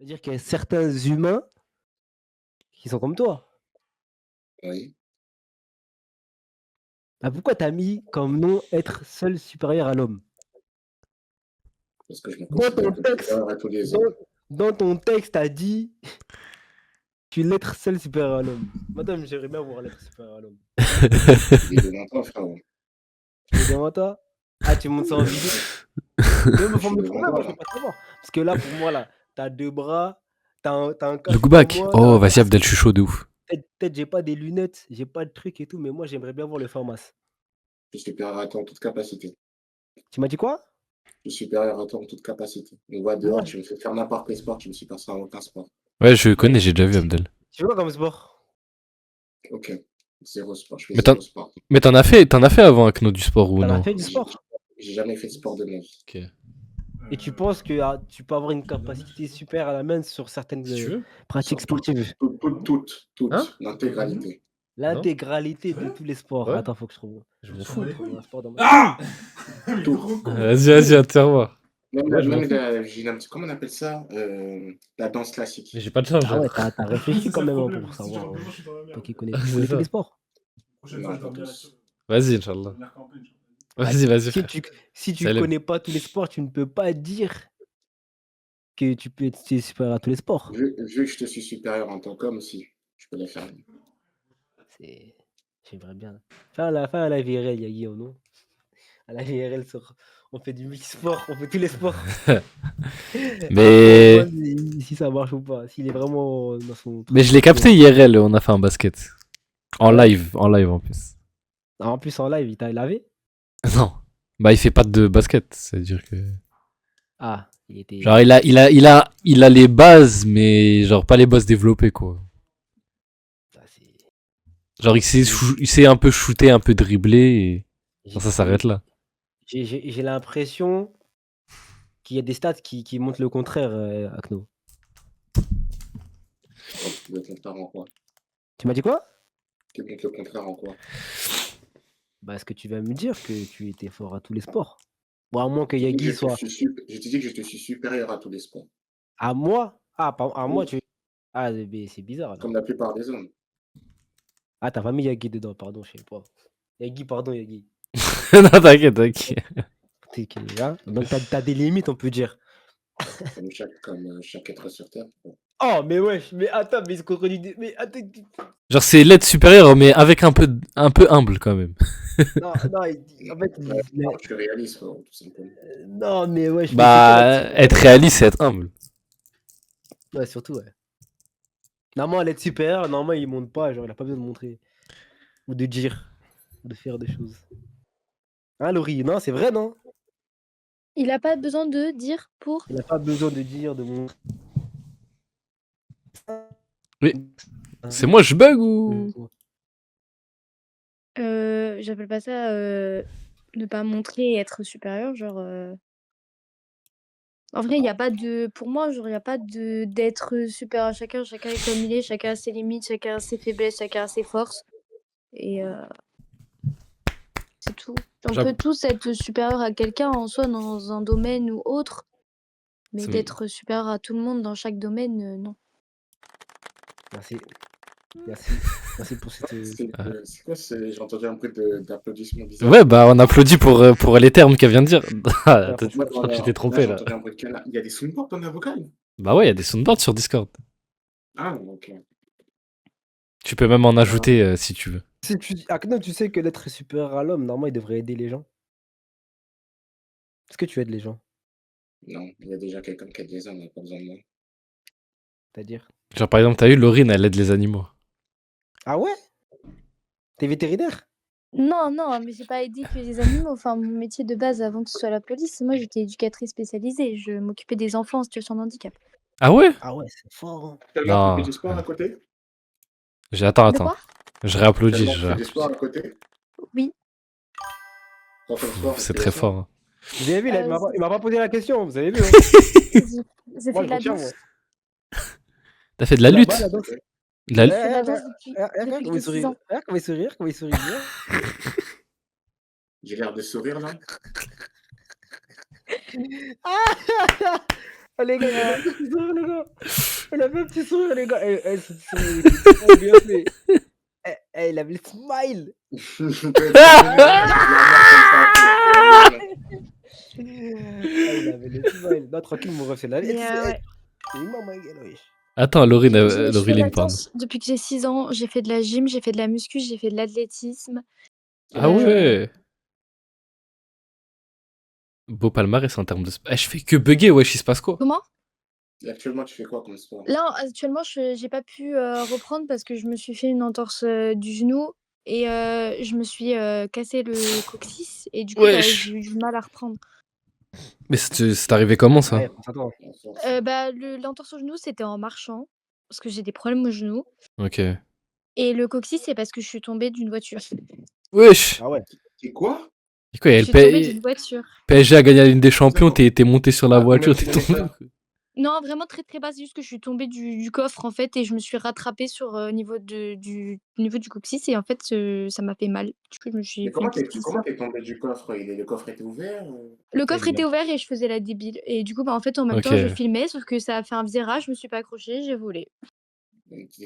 C'est-à-dire qu'il y a certains humains qui sont comme toi. Oui. Ah, pourquoi t'as mis comme nom être seul supérieur à l'homme? Parce que je me Dans considère ton comme texte, supérieur à tous les dans, hommes. dans ton texte, t'as dit tu l'être seul supérieur à l'homme. Madame, j'aimerais bien voir l'être supérieur à l'homme. Il est devant toi, frérot. Tu es devant toi? Ah, tu montes ça en vidéo? Mais Je suis me devant prouver, moi toi, je là. peux pas savoir. Parce que là, pour moi, là, t'as deux bras, t'as un Le casque comme Goubak. moi, t'as Oh, un vas-y, casque. Abdel, je suis chaud de ouf. Peut-être j'ai pas des lunettes, j'ai pas de trucs et tout, mais moi j'aimerais bien voir le format. Je suis supérieur à toi en toute capacité. Tu m'as dit quoi? Je suis supérieur à toi en toute capacité. On voit dehors, Moi, tu me fais faire n'importe quel sport, tu me supères à aucun sport. Ouais, je mais connais, j'ai déjà vu Abdel. tu veux quoi comme sport? Ok. Zéro sport. Je fais Mais zéro sport. t'en as fait avant avec nous du sport ou T'en as non? fait du J'ai sport? j'ai jamais fait de sport de ma vie. Ok. Et tu penses que tu peux avoir une capacité super à la main sur certaines Si tu veux. pratiques Sur toutes, sportives? Hein? l'intégralité. Non? L'intégralité de tous les sports. Ouais. Attends, faut que je trouve. Je m'en fous. Un sport dans ma... Ah Tout. Vas-y, attends. Même, Ouais, je m'en même fous. comment on appelle ça la danse Mais classique. j'ai pas de charge. Ah ouais, t'as Ça, réfléchi quand c'est même le hein, problème. pour Si tu savoir. rentres dedans, je suis dans la Toi merde. qui connais, C'est tous ça. les sports. Prochaine Non, fois, je pas dormirai tous. Vas-y, Je Inch'Allah. vais venir camper, Inch'Allah. Bah, Vas-y, frère. si tu Salam. connais pas tous les sports, tu ne peux pas dire que tu peux être supérieur à tous les sports. Vu que je te suis supérieur en tant qu'homme aussi, je peux le faire. C'est... J'aimerais bien. Fin à la VRL, Yagi, ou non? À la VRL, on fait du mix-sport, on fait tous les sports. Après, on voit Mais si ça marche ou pas. S'il est vraiment dans son je truc l'ai et tout. capté IRL, on a fait un basket. Ah ouais? En live en plus. Ah, en plus, en live, il t'a lavé? Non. Bah, il fait pas de basket, c'est-à-dire que. Ah, il était. Genre, il a les bases, mais genre pas les bases développées, quoi. Ça, c'est... Genre, il sait un peu shooter, un peu dribbler, et J'ai ça s'arrête là. j'ai l'impression qu'il y a des stats qui montrent le contraire, Akno. Le contraire en quoi? Tu m'as dit quoi? Tu montres le contraire en quoi? Bah, est-ce que tu vas me dire que tu étais fort à tous les sports? Bon, à moins que Je t'ai dit que Yagi je te soit... suis je t'ai dit que je te suis supérieur à tous les sports. À moi? Ah, à moi, Oui, tu... Ah, mais c'est bizarre, alors. comme la plupart des hommes. Ah, t'as pas mis Yagi dedans, pardon, je sais pas. Yagi, pardon, Yagi. Non, t'inquiète. Hein? Donc, t'as des limites, on peut dire. Comme chaque être sur Terre. Bon. Oh, mais wesh, mais attends, mais ce qu'on connaît... Mais attends... Genre, c'est l'aide supérieure, mais avec un peu humble quand même. Non, en fait... Ouais, je suis réaliste, frérot, tout simplement. Non, mais wesh, mais c'est Bah, être réaliste, c'est être humble. ouais, surtout, ouais. Normalement, à l'aide supérieure, normalement, il monte pas, genre, il a pas besoin de montrer. Ou de dire. Ou de faire des choses. Hein, Laurie? Non, c'est vrai, non? Il a pas besoin de dire pour. Il a pas besoin de dire, de montrer. Oui. C'est moi, je bug ou. J'appelle pas ça ne pas montrer et être supérieur, genre. En vrai, il y a pas de. Pour moi, genre, il y a pas d'être supérieur à chacun. Chacun est comme il est, chacun a ses limites, chacun a ses faiblesses, chacun a ses forces. Et c'est tout. On peut tous être supérieur à quelqu'un en soi dans un domaine ou autre, mais d'être supérieur à tout le monde dans chaque domaine, non. Merci. Merci pour cette... C'est quoi j'ai entendu un bruit d'applaudissements bizarres. Ouais, bah, on applaudit pour les termes qu'elle vient de dire. Tu t'es trompé là. J'ai entendu un bruit de canard. Il y a des soundboards dans la vocale? Bah ouais, il y a des soundboards sur Discord. Ah, ok. Tu peux même en ajouter si tu veux. Akno, tu sais que l'être supérieur à l'homme, normalement, il devrait aider les gens. Est-ce que tu aides les gens? Non, il y a déjà quelqu'un qui aide les hommes, on n'a pas besoin de moi. C'est-à-dire? Genre, par exemple, t'as eu Laurine, elle aide les animaux. Ah ouais? T'es vétérinaire? Non, mais j'ai pas aidé que les animaux. Enfin, mon métier de base, avant que ce soit la police, moi, j'étais éducatrice spécialisée. Je m'occupais des enfants en situation de handicap. Ah ouais? Ah ouais, c'est fort. Hein. Tellement tu fais du sport à côté? Attends. De quoi? Je réapplaudis. Tellement tu fais du sport à côté? Oui. C'est très fort. Hein. Vous avez vu, là, il m'a pas posé la question, vous avez vu. Hein. J'ai fait de la danse. T'as fait de la lutte? De la danse depuis Comment il sourit? Comment il sourit bien. J'ai l'air de sourire là. Ah, les gars, il a Mais, fait un petit sourire, les gars. Il a fait un petit sourire, les gars. Ce petit sourire, il était trop bien fait. Il avait le smile. Il avait le smile. Non, tranquille, mon ref, c'est la vie. mais ouais. C'est humain, ma gueule, wesh. Attends, Laureline, Je fais de Laureline, la pardon. danse depuis que j'ai 6 ans. J'ai fait de la gym, j'ai fait de la muscu, j'ai fait de l'athlétisme. Ah ouais. Beau palmarès en termes de sport. Je fais que bugger, wesh, il se passe quoi? Comment? Et actuellement, tu fais quoi comme sport? Là, actuellement, j'ai pas pu reprendre parce que je me suis fait une entorse du genou et je me suis cassé le coccyx et du coup, bah, Wesh. j'ai eu du mal à reprendre. Mais c'est arrivé comment ça? Ouais, attends. Bah, l'entorse au genou, c'était en marchant parce que j'ai des problèmes au genou. Ok. Et le coccyx, c'est parce que je suis tombée d'une voiture. Wesh. Ah ouais. C'est quoi? Et quoi, Je elle suis tombée d'une voiture. PSG a gagné la Ligue des Champions, t'es monté sur la Ah, combien voiture, de t'es tombé. kilomètres? Non, vraiment très très bas, c'est juste que je suis tombée du coffre en fait et je me suis rattrapée sur niveau du coccyx et en fait ça m'a fait mal. Du coup, je me suis Mais fait une comment petite t'es fissure. tombé du coffre? Le coffre était ouvert? Le coffre était ouvert et je faisais la débile et du coup, bah, en fait, en même Ok. temps, je filmais sauf que ça a fait un virage, je me suis pas accrochée, j'ai volé.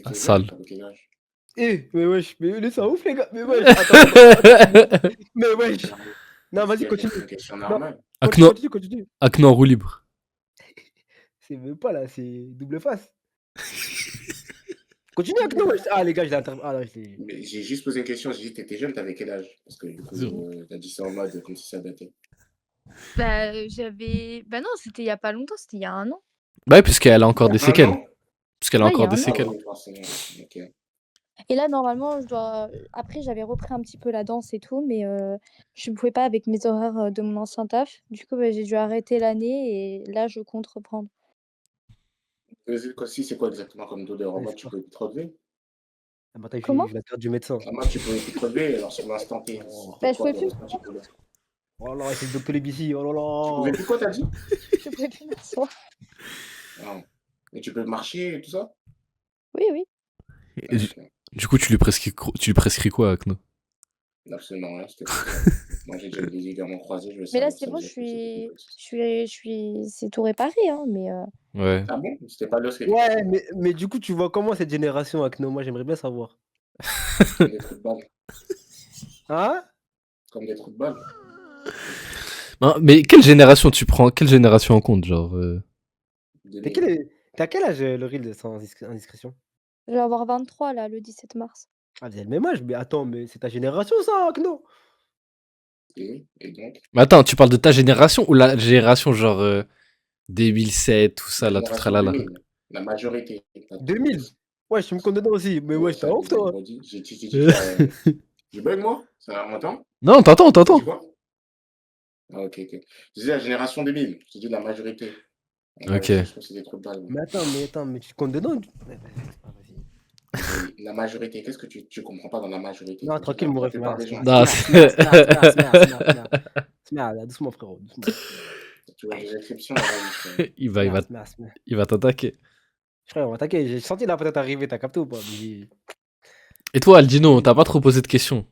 Ah, sale. T'avais quel âge? Mais wesh, mais laisse ça ouf, les gars. Mais wesh, attends. Mais wesh. Non, vas-y, continue. C'est une question Non, normale. continue. Akno en roue libre. C'est même pas là, c'est double face. Continue avec nous, wesh. Ah, les gars, je l'ai interrompu. Ah, là, je l'ai. Mais j'ai juste posé une question, j'ai dit t'étais jeune, t'avais quel âge? Parce que du coup, Zéro. t'as dit ça en mode comme si ça datait. Bah, bah non, c'était il y a pas longtemps, c'était il y a 1 an. Bah ouais, puisqu'elle a encore Il y des a un séquelles. an? Puisqu'elle a Ouais, il y encore a des 1 an. Ah séquelles. oui, forcément. Ok. Et là, normalement, après, j'avais repris un petit peu la danse et tout, mais je ne pouvais pas avec mes horaires de mon ancien taf. Du coup, bah, j'ai dû arrêter l'année et là, je compte reprendre. Si, c'est quoi exactement comme douleur? En Allez, mode, c'est tu quoi? pouvais plus te relever? Ah, bah, attends, Comment? je vais la carte du médecin. En mode, tu pouvais plus te relever, alors sur l'instant T, Oh, c'était Bah, je quoi pouvais ton plus, ressenti de douleur? oh là, c'est le docteur Lebici. Oh Tu là pouvais là. plus quoi, t'as dit? je pouvais plus m'asseoir. Ah. Et tu peux marcher et tout ça? Oui, oui. Ah, Et ok. du coup, tu lui prescris quoi, Akno? Absolument rien, c'était comme ça. Moi, j'ai déjà eu des ligaments croisés, je veux Mais là, savoir c'est ça bon, veut dire que c'était quelque chose. c'est tout réparé, hein, mais Ouais. Ah bon? C'était pas l'os qui était Ouais, cassé? mais du coup, tu vois comment cette génération, Akno? Moi, j'aimerais bien savoir. Comme des trous de balle. Hein? Comme des trous de balle. Non, mais quelle génération tu prends? Quelle génération en compte, genre T'as 2000. t'as quel âge, le Ril, sans indiscrétion? je vais avoir 23 là, le 17 mars. Ah, vous avez le même âge, mais attends, mais c'est ta génération, ça, Akno? Et donc, Mais attends, tu parles de ta génération ou la génération genre 2007, tout ça, la là, tout génération tralala? 2000, la majorité, pas 2000? tous. Ouais, je me compte dedans aussi. Mais ouais, Ouais, j'étais ça, ouf, j'ai toi. redit. J'ai dit quoi? Je bug, moi? Ça m'entend? Non, t'entends, J'ai dit t'entends. quoi? Ah, ok. Je disais la génération 2000. J'ai dit la majorité. La Ok. majorité, je trouve que c'est des trous de balle. Mais tu comptes dedans? Ouais, c'est pas facile. Et la majorité, qu'est-ce que tu comprends pas dans la majorité? Non, Ça veut dire tranquille, mon la ref. plupart des gens. Non, Smert, doucement, frérot. Doucement. Tu vois des exceptions là, frère. il va Smert. t'attaquer. Frère, on va t'attaquer. J'ai senti la patate arriver, t'as capté ou pas? Et toi, Aldino, t'as pas trop posé de questions.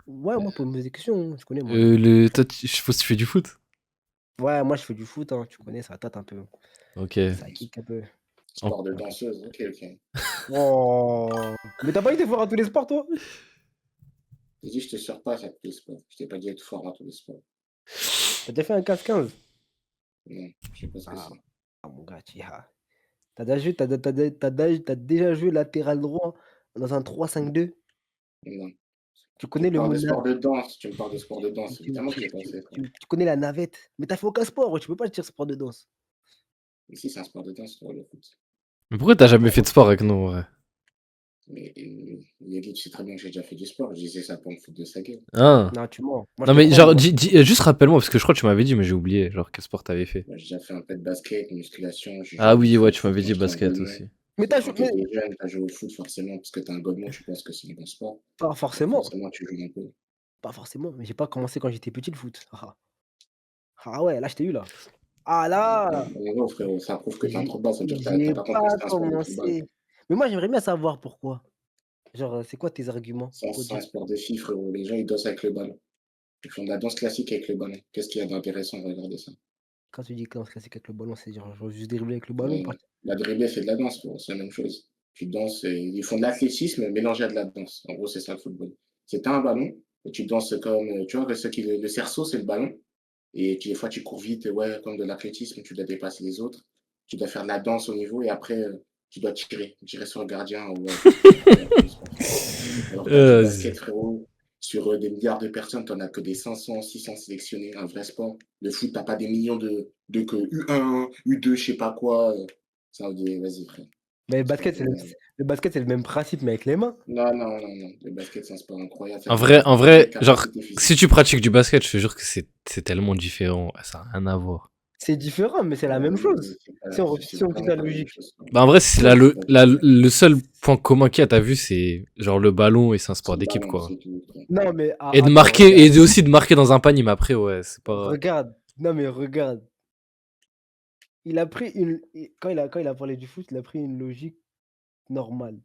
Ouais, moi, pour me poser des questions, je connais, moi. Toi, je suppose que tu fais du foot. Ouais, moi, je fais du foot, hein. Tu connais, ça tâte un peu. Ok. Ça kick un peu. Sport de danseuse, ok. Oh. Mais t'as pas été fort à tous les sports, toi? J'ai dit, je te surpasse à tous les sports. Je t'ai pas dit être fort à tous les sports. T'as déjà fait un 15-15? Non, je sais pas ce que Ah, c'est. mon gars, t'as déjà joué latéral droit dans un 3-5-2? Non. Tu Tu connais me le parles mot de sport navette? de danse. Tu me parles de sport de danse. Évidemment que je sais pas c'est quoi. Tu connais la navette? Mais t'as fait aucun sport, ouais, tu peux pas dire sport de danse. Ici, c'est un sport de danse, toi, le foot. Mais pourquoi t'as jamais Ouais. fait de sport avec nous, ouais? Mais Yegi, tu sais très bien que j'ai déjà fait du sport. Je disais ça pour me foutre de sa gueule. Hein? Non, tu mens. Moi, je Non, te mais crois, genre, moi. juste rappelle-moi, parce que je crois que tu m'avais dit, mais j'ai oublié, genre, quel sport t'avais fait. Moi, j'ai déjà fait un peu de basket, musculation. J'ai Ah joué oui, ouais, au tu foot m'avais quand dit j'étais en basket golemon. aussi. Mais Quand t'étais jeune, t'as joué au foot forcément, parce que t'es un golemon, tu penses que c'est un bon sport. pas Donc forcément. forcément, tu joues un peu. Pas forcément. Mais j'ai pas commencé quand j'étais petit le foot. Ah ouais, là, je t'ai eu, là. Ah là! Mais gros, frérot, ça prouve que t'es un J'ai trou de balle. Ça veut dire que t'as j'ai pas compris que pas c'était un sport de trou de balle. commencé. Mais moi, j'aimerais bien savoir pourquoi. Genre, c'est quoi tes arguments pour C'est un dire? sport de filles, frérot. Les gens, ils dansent avec le ballon. Ils font de la danse classique avec le ballon. Qu'est-ce qu'il y a d'intéressant à regarder ça? Quand tu dis danse classique avec le ballon, c'est genre juste dribbler avec le ballon, Mais la dribbler, c'est de la danse, frérot, c'est la même chose. Tu danses, ils font de l'athlétisme mélangé à de la danse. En gros, c'est ça le football. C'est tu un ballon et tu danses comme, tu vois, le cerceau, c'est le ballon. Et des fois, tu cours vite, ouais, comme de l'athlétisme, tu dois dépasser les autres. Tu dois faire de la danse au niveau et après, tu dois tirer sur le gardien. Ouais, alors que du Vas-y. basket, frérot, sur des milliards de personnes, tu n'en as que des 500, 600 sélectionnés, un vrai sport. Le foot, tu n'as pas des millions de que U1, U2, je sais pas quoi. Ça, on dit, vas-y, frère. Mais C'est pas vrai. le basket, c'est le même principe, mais avec les mains. Non, non, non, non. Le basket, c'est un sport incroyable. Ça En demande vrai, des genre, capacités si physiques. tu pratiques du basket, je te jure que c'est tellement différent. Ça n'a rien à voir. C'est différent, mais c'est la même chose. Si C'est on quitte vraiment la pas la même logique. chose. Bah, en vrai, c'est Si on- le seul point commun qu'il y a, t'as vu, c'est genre le ballon et c'est un C'est sport le d'équipe, ballon, quoi. c'est tout. Non, mais Et de attends, marquer, regarde. et aussi de marquer dans un panier, mais après, ouais, c'est pas. Regarde. Non, mais regarde. Il a pris quand il a parlé du foot, il a pris une logique normale.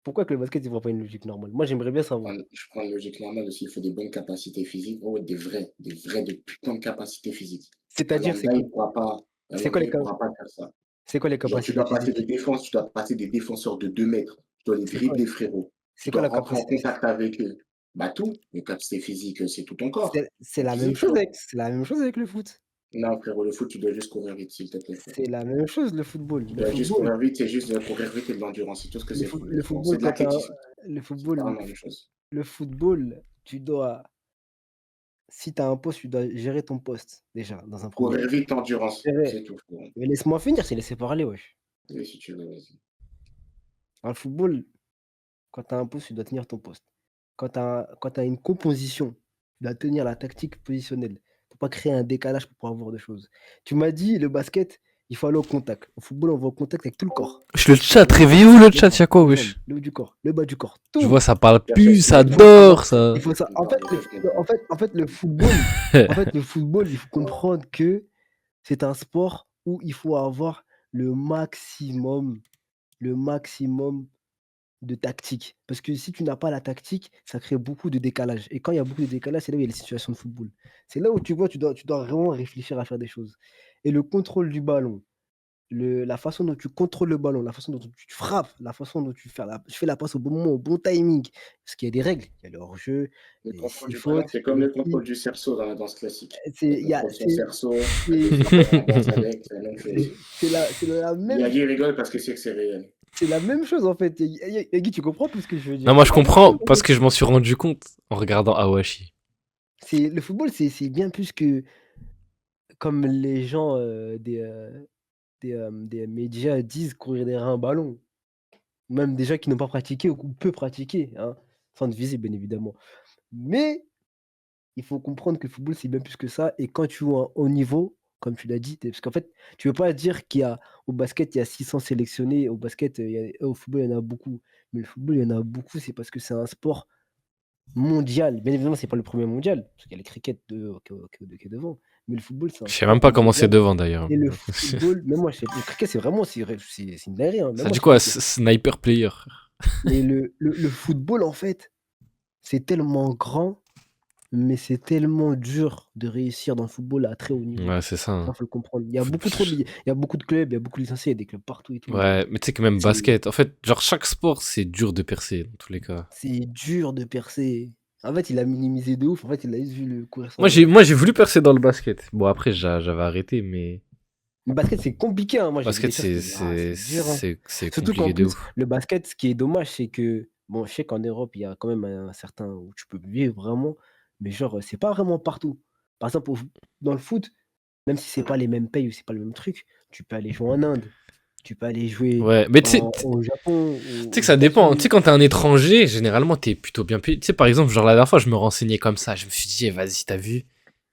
Pourquoi que le basket, il voit pas une logique normale? Moi, j'aimerais bien savoir. Je prends une logique normale aussi. Il faut des bonnes capacités physiques. Oh, de putains de capacités physiques. Un C'est-à-dire, lambda, il pourra pas, un c'est quoi lambda, les, il cap- pourra pas faire ça. c'est quoi les Genre, tu capacités dois passer de physiques? défense, tu dois passer des défenseurs de 2 mètres. Tu dois les C'est quoi, dribbler, frérot. Tu c'est quoi dois la rentrer en capacité physique? contact avec eux. Bah, tout. Les capacités physiques, c'est tout ton corps. C'est Ton la même physique, chose frérot. c'est la même chose avec le foot. Non, frérot, le foot, tu dois juste courir vite, s'il te plaît, C'est frérot. la même chose, le football. Tu dois juste courir vite, c'est juste courir vite et de l'endurance. C'est tout ce que c'est, Le frérot. C'est football, de l'athlétisme. le C'est pas football, la même chose. le football, si tu as un poste, tu dois gérer ton poste, déjà, dans un premier Courir temps. vite, endurance. Gérer. C'est tout, frérot. Mais laisse-moi finir, c'est laisser parler, wesh. Oui, si tu veux, vas-y. Dans le football, quand tu as un poste, tu dois tenir ton poste. Quand tu as une composition, tu dois tenir la tactique positionnelle. Faut pas créer un décalage pour pouvoir voir des choses. Tu m'as dit, le basket, il faut aller au contact. Au football, on va au contact avec tout le corps. Le chat, réveillez-vous le Le chat, corps, y'a quoi, les wesh? jambes, le haut du corps, le bas du corps, Je tout. vois, ça parle Bien plus, sûr, ça c'est dort, ça. Il faut ça. En Non, fait, le football, il faut comprendre que c'est un sport où il faut avoir le maximum de tactique. Parce que si tu n'as pas la tactique, ça crée beaucoup de décalage. Et quand il y a beaucoup de décalage, c'est là où il y a les situations de football. C'est là où tu vois, tu dois vraiment réfléchir à faire des choses. Et le contrôle du ballon, la façon dont tu contrôles le ballon, la façon dont tu frappes, la façon dont tu fais la passe au bon moment, au bon timing. Parce qu'il y a des règles, il y a le hors-jeu, le il y a les contrôle 6 du ballon, fautes, c'est comme les le tirs. contrôle du cerceau dans la danse classique. C'est, On il y a, contrôle son cerceau, c'est, on danse avec, c'est la même chose. c'est la même, Yagi rigole parce que c'est que c'est réel. c'est la même chose en fait. Yagi, tu comprends tout ce que je veux dire? Non, moi C'est je la même comprends chose, en parce fait. que je m'en suis rendu compte en regardant Awashi. Le football, c'est bien plus que comme les gens des médias disent courir derrière un ballon. Même des gens qui n'ont pas pratiqué ou peu pratiqué, hein, sans être visible, bien évidemment. Mais il faut comprendre que le football, c'est bien plus que ça. Et quand tu joues à un haut niveau, comme tu l'as dit, parce qu'en fait, tu ne peux pas dire qu'au basket, il y a 600 sélectionnés. Au basket, au football, il y en a beaucoup. Mais le football, il y en a beaucoup, c'est parce que c'est un sport mondial. Bien évidemment, c'est pas le premier mondial, parce qu'il y a le cricket qui est devant. Mais le football, c'est un Je sais même sport pas comment c'est mondial. devant d'ailleurs. Et le football, même moi, le cricket, c'est vraiment c'est une dinguerie. Hein. Même Ça moi, dit je quoi, kiffe le sniper player? Mais le football, en fait, c'est tellement grand, mais c'est tellement dur de réussir dans le football à très haut niveau. Ouais, c'est ça. Ça, Hein. faut le comprendre. Il y a beaucoup de clubs, il y a beaucoup de licenciés, il y a des clubs partout et tout. Mais Ouais, mais tu sais que même c'est basket, en fait, genre chaque sport, c'est dur de percer dans tous les cas. c'est dur de percer. En fait, il a minimisé de ouf. En fait, il a juste vu le courir sans Moi, arrêt. j'ai voulu percer dans le basket. Bon, après, j'avais arrêté, mais Le basket, c'est compliqué. Hein. Moi, j'ai vu basket, des choses, c'est dur. Hein. c'est Surtout qu'en compliqué de plus, ouf. le basket, ce qui est dommage, c'est que, bon, je sais qu'en Europe, il y a quand même un certain où tu peux vivre vraiment, mais genre, c'est pas vraiment partout. Par exemple, dans le foot, même si c'est pas les mêmes payes ou c'est pas le même truc, tu peux aller jouer en Inde, tu peux aller jouer Ouais, mais tu sais au Japon, que aux ça dépend. Tu sais, États-Unis. quand t'es un étranger, généralement, t'es plutôt bien payé. Tu sais, par exemple, genre la dernière fois, je me renseignais comme ça. Je me suis dit, eh, vas-y, t'as vu?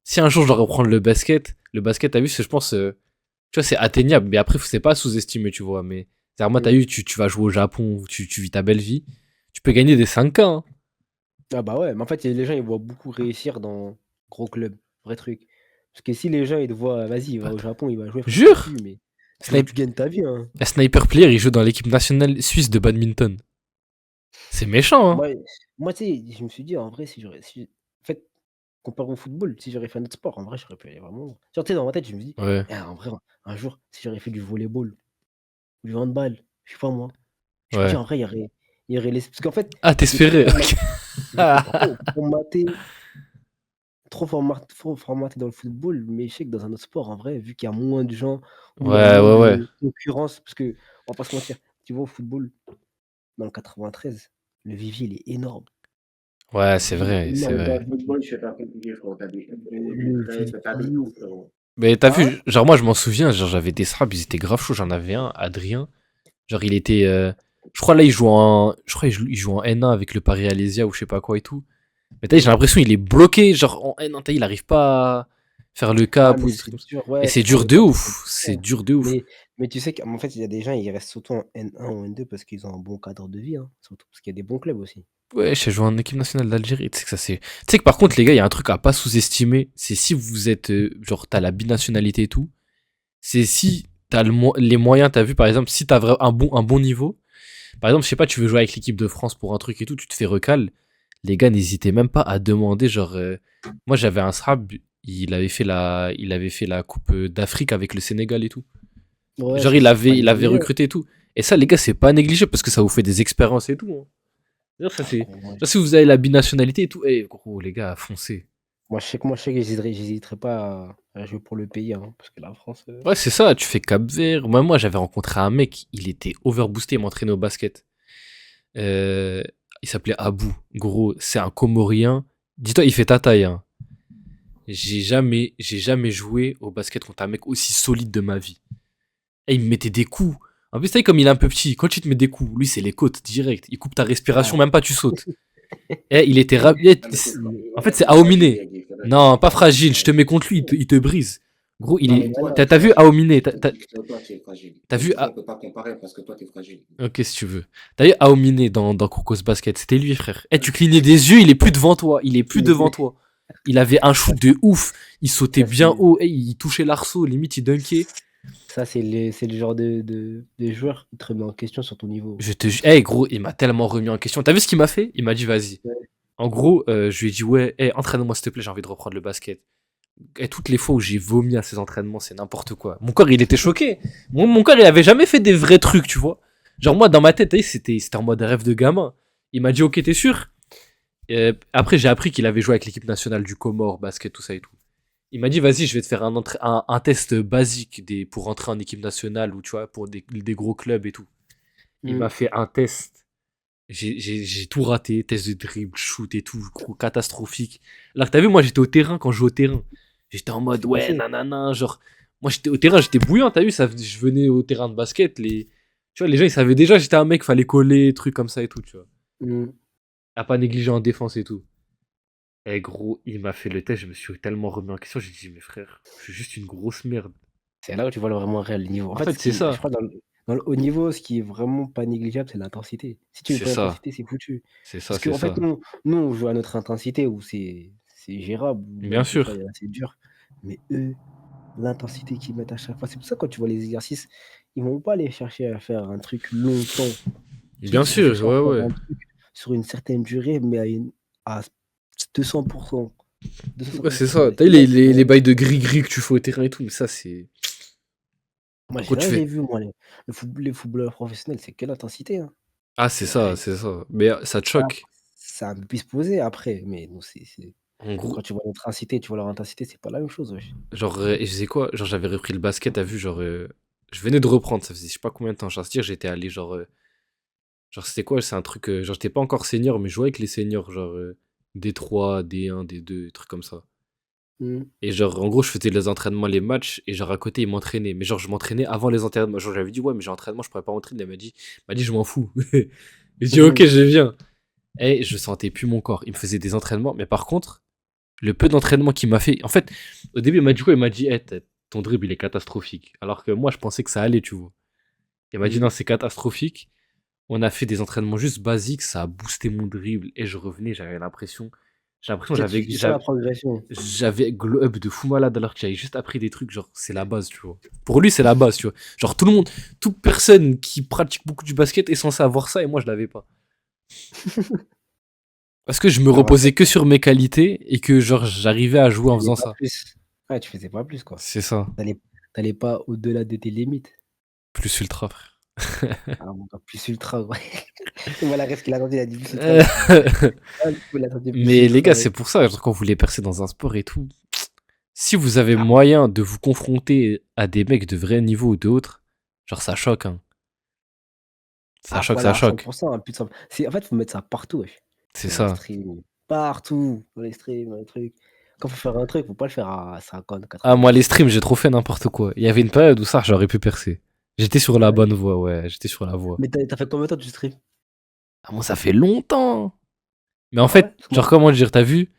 Si un jour je dois reprendre le basket, t'as vu, je pense, tu vois, c'est atteignable. Mais après, c'est pas sous-estimé, tu vois. Mais c'est moi, t'as Mm. vu, tu vas jouer au Japon, tu vis ta belle vie. Tu peux gagner des 5K. Hein. Ah bah ouais, mais en fait, les gens, ils voient beaucoup réussir dans gros clubs, vrai truc. Parce que si les gens, ils te voient, vas-y, il va au Japon, il va jouer, frère, Jure! t'as vu, mais c'est là où tu gagnes ta vie. Hein. Un sniper player, il joue dans l'équipe nationale suisse de badminton. C'est méchant, hein. Moi, tu sais, je me suis dit, en vrai, en fait, comparé au football, si j'aurais fait un autre sport, en vrai, j'aurais pu aller vraiment. Genre, tu sais, dans ma tête, je me dis, Ouais. en vrai, un jour, si j'aurais fait du volleyball, du handball, je sais pas moi, je me dis, Ouais. en vrai, il y aurait les. Parce qu'en fait, Ah, j'étais trop t'espérais. formaté, Ok. j'étais trop formaté, trop formaté dans le football, mais je sais que dans un autre sport, en vrai, vu qu'il y a moins de gens, où il y a Ouais, moins ouais, ouais. de concurrence, parce que, on va pas se mentir, tu vois, au football, dans le 93, le vivier, il est énorme. Ouais, Le c'est vivier, il est vrai, c'est Mais énorme. dans vrai. le football, je fais pas compliqué, frérot. T'as des 11, des Le 13, t'as de vivier. tout, frérot. Mais t'as Hein? vu, genre moi je m'en souviens, genre j'avais des sables, ils étaient grave chauds, j'en avais un, Adrien. Genre il était, je crois là je crois il joue en N1 avec le Paris Alésia ou je sais pas quoi et tout. Mais t'as vu, j'ai Mmh. l'impression il est bloqué, genre en N1, t'as vu, il arrive pas à faire le Ah, cap ou mais des trucs c'est comme ça. dur, Et ouais, c'est c'est pour dur le de cap, c'est ouf, compliqué, c'est hein. dur de ouf. Mais tu sais qu'en fait, il y a des gens, ils restent surtout en N1 ou N2 parce qu'ils ont un bon cadre de vie, hein, surtout parce qu'il y a des bons clubs aussi. Ouais, j'ai joué en équipe nationale d'Algérie, tu sais que ça c'est. Tu sais que par contre les gars, il y a un truc à pas sous-estimer, c'est si vous êtes, genre t'as la binationalité et tout, c'est si t'as les moyens, t'as vu par exemple, si t'as un bon niveau. Par exemple, je sais pas, tu veux jouer avec l'équipe de France pour un truc et tout, tu te fais recal. Les gars, n'hésitez même pas à demander. Genre, moi j'avais un srab, il avait fait la Coupe d'Afrique avec le Sénégal et tout. Ouais, Genre, ça, c'est pas il avait négligé. recruté et tout. Et ça, les gars, c'est pas négligé parce que ça vous fait des expériences et tout, hein. D'ailleurs, ça c'est. Ouais. Genre, si vous avez la binationalité et tout, eh gros, les gars, foncez. Moi, je sais que j'hésiterais pas à jouer pour le pays, hein, parce que la France. Ouais, c'est ça, tu fais Cap-Vert. Moi, j'avais rencontré un mec, il était overboosté, il m'entraînait au basket. Euh, il s'appelait Abou. Gros, c'est un Comorien. Dis-toi, il fait ta taille, hein. J'ai jamais joué au basket contre un mec aussi solide de ma vie. Et il me mettait des coups. En plus, tu sais, comme il est un peu petit, quand tu te mets des coups, lui, c'est les côtes, direct. Il coupe ta respiration, Ah, même pas, tu sautes. Et il était rapide. Ah, mais En fait, ouais, c'est t'es fragile, Aomine. Yagi. Non, pas Faudrait fragile. Je te que mets contre lui, il te brise. Gros, il Non, est. mais toi, voilà. t'es T'as vu fragile. Aomine? Toi, tu es fragile. T'as Mais vu. du coup, on peut pas comparer parce que toi, t'es fragile. Ok, si tu veux. T'as vu Aomine dans Crocos Basket? C'était lui, frère. Eh, tu clignais des yeux, il est plus devant toi. Il est plus devant toi. Il avait un shoot de ouf. Il sautait Ça, bien c'est haut. Eh, il touchait l'arceau. Limite, il dunkait. c'est le genre de joueur qui te remet en question sur ton niveau. Je te jure. Eh, gros, il m'a tellement remis en question. T'as vu ce qu'il m'a fait? Il m'a dit, vas-y. Ouais. En gros, je lui ai dit, ouais, eh, entraîne-moi s'il te plaît, j'ai envie de reprendre le basket. Et toutes les fois où j'ai vomi à ces entraînements, c'est n'importe quoi. Mon corps, il était choqué. Mon corps, il avait jamais fait des vrais trucs, tu vois. Genre, moi, dans ma tête, c'était en mode rêve de gamin. Il m'a dit, ok, t'es sûr? Après, j'ai appris qu'il avait joué avec l'équipe nationale du Comore, basket, tout ça et tout. Il m'a dit, vas-y, je vais te faire un test basique pour rentrer en équipe nationale ou tu vois, pour des gros clubs et tout. Il Mm. m'a fait un test. J'ai tout raté, test de dribble, shoot et tout, gros, catastrophique. Alors que t'as vu, moi j'étais au terrain quand je jouais au terrain. J'étais en mode, C'est ouais, passé. nanana, genre. Moi j'étais au terrain, j'étais bouillant, t'as vu, je venais au terrain de basket, tu vois, les gens ils savaient déjà, j'étais un mec, fallait coller, trucs comme ça et tout, tu vois. Mm. À pas négliger en défense et tout. Et gros, il m'a fait le test, je me suis tellement remis en question, j'ai dit, mais frère, je suis juste une grosse merde. C'est là où tu vois vraiment un réel niveau. En En fait, fait, c'est je ça, crois, dans le haut niveau, ce qui est vraiment pas négligeable, c'est l'intensité. Si tu mets c'est pas ça, d'intensité, c'est foutu. c'est ça, Parce c'est qu'en fait, ça. nous, on joue à notre intensité où c'est gérable, ou Bien même des fois, sûr, c'est dur. Mais eux, l'intensité qu'ils mettent à chaque fois, c'est pour ça quand tu vois les exercices, ils vont pas aller chercher à faire un truc longtemps. Tu sais, bien ils vont sûr, chercher à ouais, faire ouais. un truc sur une certaine durée, mais à 200%, Ouais, c'est 250%. ça. Et T'as vu c'est là qu'ils les vont. bails de gris-gris que tu fais au terrain et tout, mais ça, c'est. Moi, Quand j'ai tu jamais fais. vu, moi, les footballeurs professionnels, c'est quelle intensité, hein. Ah, c'est ça, Ouais, c'est ça. Mais ça te ça, choque. ça a un peu pu se poser après, mais nous, En gros, quand tu vois notre intensité, tu vois leur intensité, c'est pas la même chose, wesh. genre, et je sais quoi, genre, j'avais repris le basket, t'as vu, genre, je venais de reprendre, ça faisait je sais pas combien de temps, genre, c'est-à-dire, j'étais allé, genre, c'était quoi, c'est un truc, genre, j'étais pas encore senior, mais je jouais avec les seniors, genre, D3, D1, D2, des trucs comme ça. Mmh. Et genre, en gros, je faisais les entraînements, les matchs, et genre, à côté, ils m'entraînaient. Mais genre, je m'entraînais avant les entraînements. Genre, j'avais dit, ouais, mais j'ai entraînement, je pourrais pas m'entraîner. Elle m'a dit, je m'en fous. J'ai dit, ok, je viens. Et je sentais plus mon corps. Il me faisait des entraînements, mais par contre, le peu d'entraînement qu'il m'a fait. En fait, au début, il m'a dit quoi? Il m'a dit, ton dribble, il est catastrophique. Alors que moi, je pensais que ça allait, tu vois. Il m'a dit, non, Mmh. c'est catastrophique. On a fait des entraînements juste basiques, ça a boosté mon dribble. Et je revenais, j'ai l'impression, Peut-être tu sens la progression. j'avais glow up de fou malade alors que j'avais juste appris des trucs, genre, c'est la base, tu vois. Pour lui, c'est la base, tu vois. Genre, toute personne qui pratique beaucoup du basket est censée avoir ça et moi, je l'avais pas. Parce que je me Je me rappelle, reposais que sur mes qualités et que genre j'arrivais à jouer tu en faisais faisant pas ça. plus. Ouais, tu faisais pas plus, quoi. C'est ça. T'allais t'allais pas au-delà de tes limites. Plus ultra, frère. Ah, mon gars, plus ultra, ouais. Voilà, qu'est-ce qu'il a tenté, il a dit plus ultra. Euh, Ah, du coup, il a tenté plus Mais les ultra, gars, ouais. c'est pour ça, genre, quand vous voulez percer dans un sport et tout, si vous avez Ah, moyen de vous confronter à des mecs de vrai niveau ou d'autres, genre ça choque, hein. Ça ah, choque, faut aller ça à choque. 100%, hein, plus de 100. En fait, faut mettre ça partout, wesh. C'est Dans les ça. streams, partout, dans les streams, dans les trucs. Quand faut faire un truc, faut pas le faire à 50, Ah, moi, les 90. streams, j'ai trop fait n'importe quoi. Il y avait une période où ça, j'aurais pu percer. J'étais sur la Ouais. bonne voie, ouais, j'étais sur la voie. Mais t'as fait combien de temps tu stream? Ah, moi, ça fait longtemps. Mais en Ah ouais? fait, Parce que genre, moi, comment dire, t'as vu,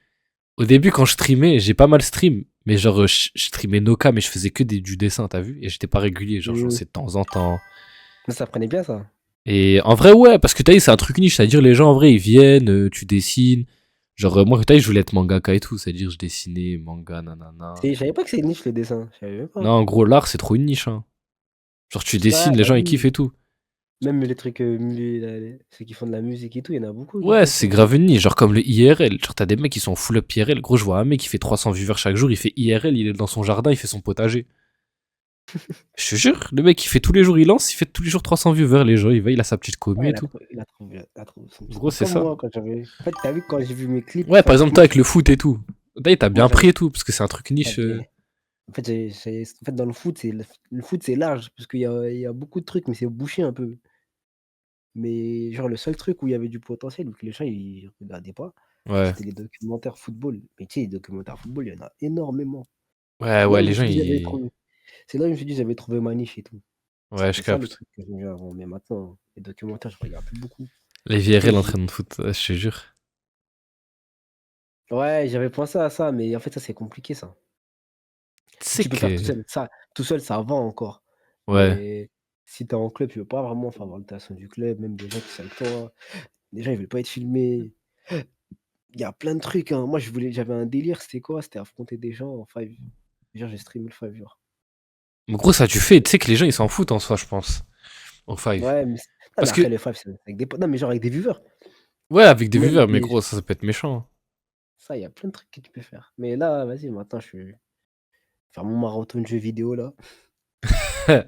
au début, quand je streamais, j'ai pas mal stream, mais genre, je streamais Noka, mais je faisais que du dessin, t'as vu? Et j'étais pas régulier, genre, je hmm, lançais de temps en temps. ça prenait bien ça. Et en vrai, ouais, parce que t'as dit, c'est un truc niche, c'est-à-dire, les gens, en vrai, ils viennent, tu dessines. Genre, moi, t'as dit, je voulais être mangaka et tout, c'est-à-dire, je dessinais, manga, nanana. Je savais pas que c'est une niche le dessin. Je savais même Non, pas. en gros, l'art, c'est trop une niche, hein. Genre, tu Ouais, dessines, les bah gens, ils kiffent oui. et tout. Même les trucs, ceux qui font de la musique et tout, il y en a beaucoup qui Ouais, font ça. c'est grave une niche, genre comme le IRL. Genre, t'as des mecs qui sont full up IRL. Gros, je vois un mec qui fait 300 viewers chaque jour, il fait IRL, il est dans son jardin, il fait son potager. Je te jure, le mec, il fait tous les jours, il lance, il fait tous les jours 300 viewers, les gens, il va, il a sa petite commu Ouais, et tout. il a trouvé son petit Gros, truc. c'est Comme ça. moi, quand j'avais. En fait, t'as vu, quand j'ai vu mes clips, Ouais, par enfin, exemple, toi, avec le foot et tout. D'ailleurs, t'as moi, bien pris et tout, parce que c'est un truc niche. j'avais- En fait, en fait, dans le foot, c'est large, parce qu'il y a beaucoup de trucs, mais c'est bouché un peu. Mais genre, le seul truc où il y avait du potentiel, où que les gens ils regardaient pas, Ouais. c'était les documentaires football. Mais tu sais, les documentaires football, il y en a énormément. Ouais, C'est là ouais, où je les me gens, suis dit, ils. j'avais trouvé ma niche et tout. Ouais, je C'était ça le capte. truc que j'aimais avant. Mais maintenant, les documentaires, je regarde plus beaucoup. Les Tu sais, VRL entraînement de foot, ouais, je te jure. ouais, j'avais pensé à ça, mais en fait, ça, c'est compliqué, ça. Tu Si sais tu peux faire tout que. seul, tout seul, ça va encore. Ouais. Mais si tu es en club, tu veux pas vraiment faire validation du club, même des gens qui sont avec toi. Les gens, ils veulent pas être filmés. Il y a plein de trucs, hein. Moi, j'avais un délire, c'était quoi? C'était affronter des gens en 5. Genre, j'ai streamé le 5 jours. En gros, ça, tu fais. Tu sais que les gens, ils s'en foutent en soi, je pense. Au five. Ouais, non, mais Parce que. après, le 5, c'est avec des potes. Non, mais genre avec des viewers. Ouais, avec des Ou même viewers, mais des. gros, ça peut être méchant. Ça, il y a plein de trucs que tu peux faire. Mais là, vas-y, maintenant, je vais faire mon marathon de jeux vidéo, là.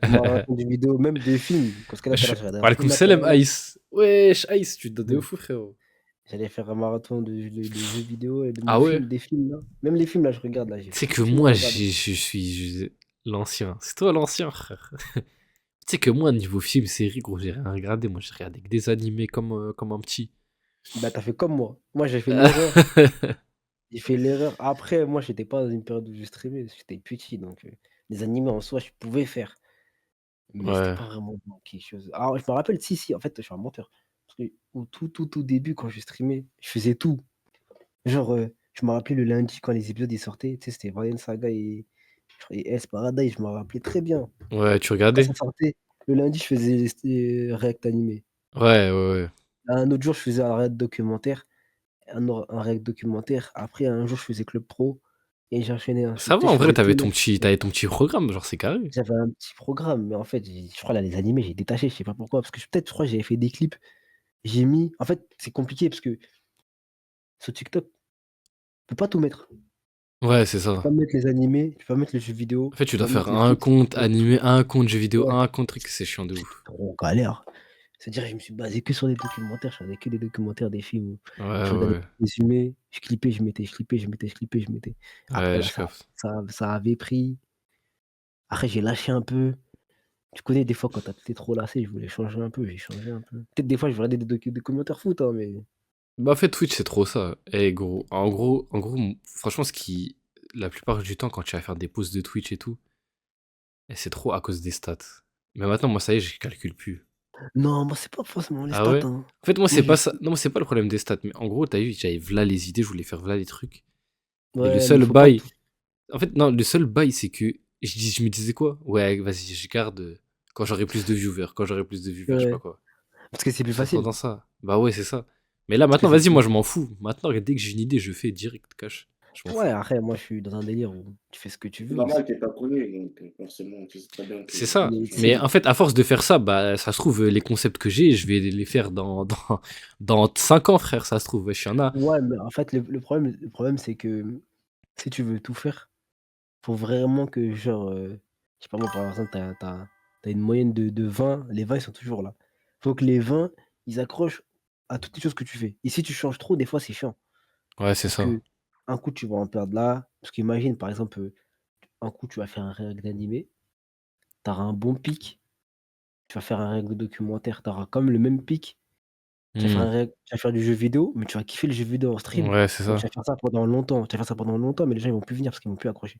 Mon marathon de vidéo, même des films. Parce que là, tout à Je... l'heure, j'ai regardé un Walaikum film, là, tout à salam, l'heure, là. Ice. Wesh, Ice, tu te donnes de Mmh. fou, frérot. J'allais faire un marathon de jeux vidéo et de Ah mon ouais? film, des films, là. Même les films, là, je regarde, là. J'ai Tu sais beaucoup que de films à moi, regarder. l'ancien. C'est toi l'ancien, frère. Tu sais que moi, niveau film, série, gros, j'ai rien regardé. Moi, j'ai regardé que des animés comme un petit. Bah, t'as fait comme moi. Moi, j'ai fait l'erreur. J'ai fait l'erreur. Après, moi, j'étais pas dans une période où je streamais. J'étais petit, donc les animés en soi, je pouvais faire. Mais c'était Ouais. pas vraiment quelque chose. Alors, je me rappelle, si, en fait, je suis un menteur. Parce que au tout début, quand je streamais, je faisais tout. Genre, je me rappelais le lundi quand les épisodes ils sortaient, tu sais, c'était Vinland Saga et S Paradise, je me rappelais très bien. Ouais, tu Quand ça regardais? sortait, le lundi, je faisais react animé. Ouais, ouais, ouais. Un autre jour, je faisais un react documentaire. Un react documentaire. Après, un jour, je faisais Club Pro et j'enchaînais ainsi. Ça Tu va, sais, je en vrai, faisais tout le mercredi. t'avais ton petit programme, genre, c'est carré. J'avais un petit programme, mais en fait, je crois là, les animés, j'ai détaché, je sais pas pourquoi. Parce que je crois que j'avais fait des clips. J'ai mis. En fait, c'est compliqué parce que sur TikTok, tu peux pas tout mettre. Ouais, c'est Tu peux ça. pas mettre les animés, tu peux pas mettre les jeux vidéo, En fait, tu tu peux dois pas faire mettre les un trucs. compte animé, un compte jeu vidéo, Ouais, un compte truc, c'est chiant de c'était ouf. trop galère. C'est-à-dire, que je me suis basé que sur des documentaires, je regardais que des documentaires, des films. Ouais, Je regardais ouais, les résumés, je clippais, je mettais, je clippais, je mettais, je clippais, je mettais. Après ouais, là, je capte. ça avait pris. Après, j'ai lâché un peu. Tu connais, des fois, quand t'es trop lassé, je voulais changer un peu, j'ai changé un peu. Peut-être des fois, je regardais des commentaires foot, hein, mais Bah, en fait, Twitch, c'est trop ça. Eh, gros, franchement, la plupart du temps, quand tu vas faire des pauses de Twitch et tout, c'est trop à cause des stats. Mais maintenant, moi, ça y est, je calcule plus. non, moi, c'est pas forcément les Ah stats, ouais? hein. En fait, moi, Moi, c'est je pas sais. ça. Non, moi, c'est pas le problème des stats. Mais en gros, t'as vu, j'avais v'là les idées, je voulais faire v'là les trucs. Mais le Ouais, mais il seul faut pas bail. tout. En fait, non, le seul bail, c'est que je me disais quoi? Ouais, vas-y, je garde quand j'aurai plus de viewers, quand j'aurai plus de viewers, je sais pas Ouais, quoi. parce que c'est plus J'étais trop facile. dans ça. Bah ouais, c'est ça. Mais là, Parce que maintenant, c'est vas-y, moi, plus. je m'en fous. Maintenant, dès que j'ai une idée, je fais direct cash. Je m'en Ouais, fous. après, moi, je suis dans un délire où tu fais ce que tu C'est veux aussi. normal, t'es pas connu, donc forcément, tu sais très bien que C'est ça. Mais tu tu sais, Mais en fait, à force de faire ça, bah, ça se trouve, les concepts que j'ai, je vais les faire dans 5 ans, frère, ça se trouve. Wesh, y en a. ouais, mais en fait, le problème, c'est que si tu veux tout faire, faut vraiment que, genre, je sais pas moi, par exemple, t'as une moyenne de 20, les 20, ils sont toujours là. Faut que les 20, ils accrochent à toutes les choses que tu fais. Et si tu changes trop, des fois, c'est chiant. Ouais, c'est Parce ça. que un coup, tu vas en perdre là. Parce qu'imagine, par exemple, un coup, tu vas faire un réact d'animé, tu auras un bon pic, tu vas faire un réact de documentaire, tu auras comme le même pic. Hmm. Tu vas faire du jeu vidéo, mais tu vas kiffer le jeu vidéo en stream. Ouais, c'est Donc tu ça. vas faire ça pendant longtemps. Tu vas faire ça pendant longtemps, mais les gens, ils vont plus venir parce qu'ils vont plus accrocher.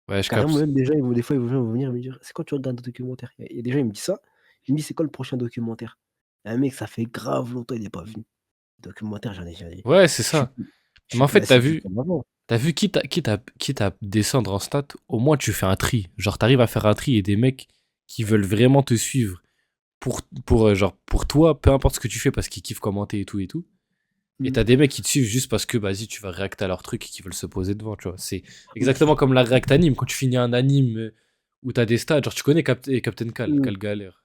Ouais, je Carrément, capte. même des gens, des fois, ils vont venir me dire: «C'est quand tu regardes un documentaire?» Il y a des gens, ils me disent ça. Ils me disent: «C'est quoi le prochain documentaire?» Un mec, ça fait grave longtemps, il est pas venu. Documentaire, Ouais, c'est je suis ça. plus je Mais suis en plus fait, t'as assidu vu, comme avant. t'as vu, quitte à descendre en stat, au moins tu fais un tri. Genre, t'arrives à faire un tri et des mecs qui veulent vraiment te suivre genre, pour toi, peu importe ce que tu fais parce qu'ils kiffent commenter et tout et tout. Et Mmh. t'as des mecs qui te suivent juste parce que, vas-y, tu vas réacter à leur truc et qui veulent se poser devant, tu vois. C'est exactement comme la réact anime. Quand tu finis un anime où t'as des stats, genre, tu connais Captain Mmh. Cal Galère.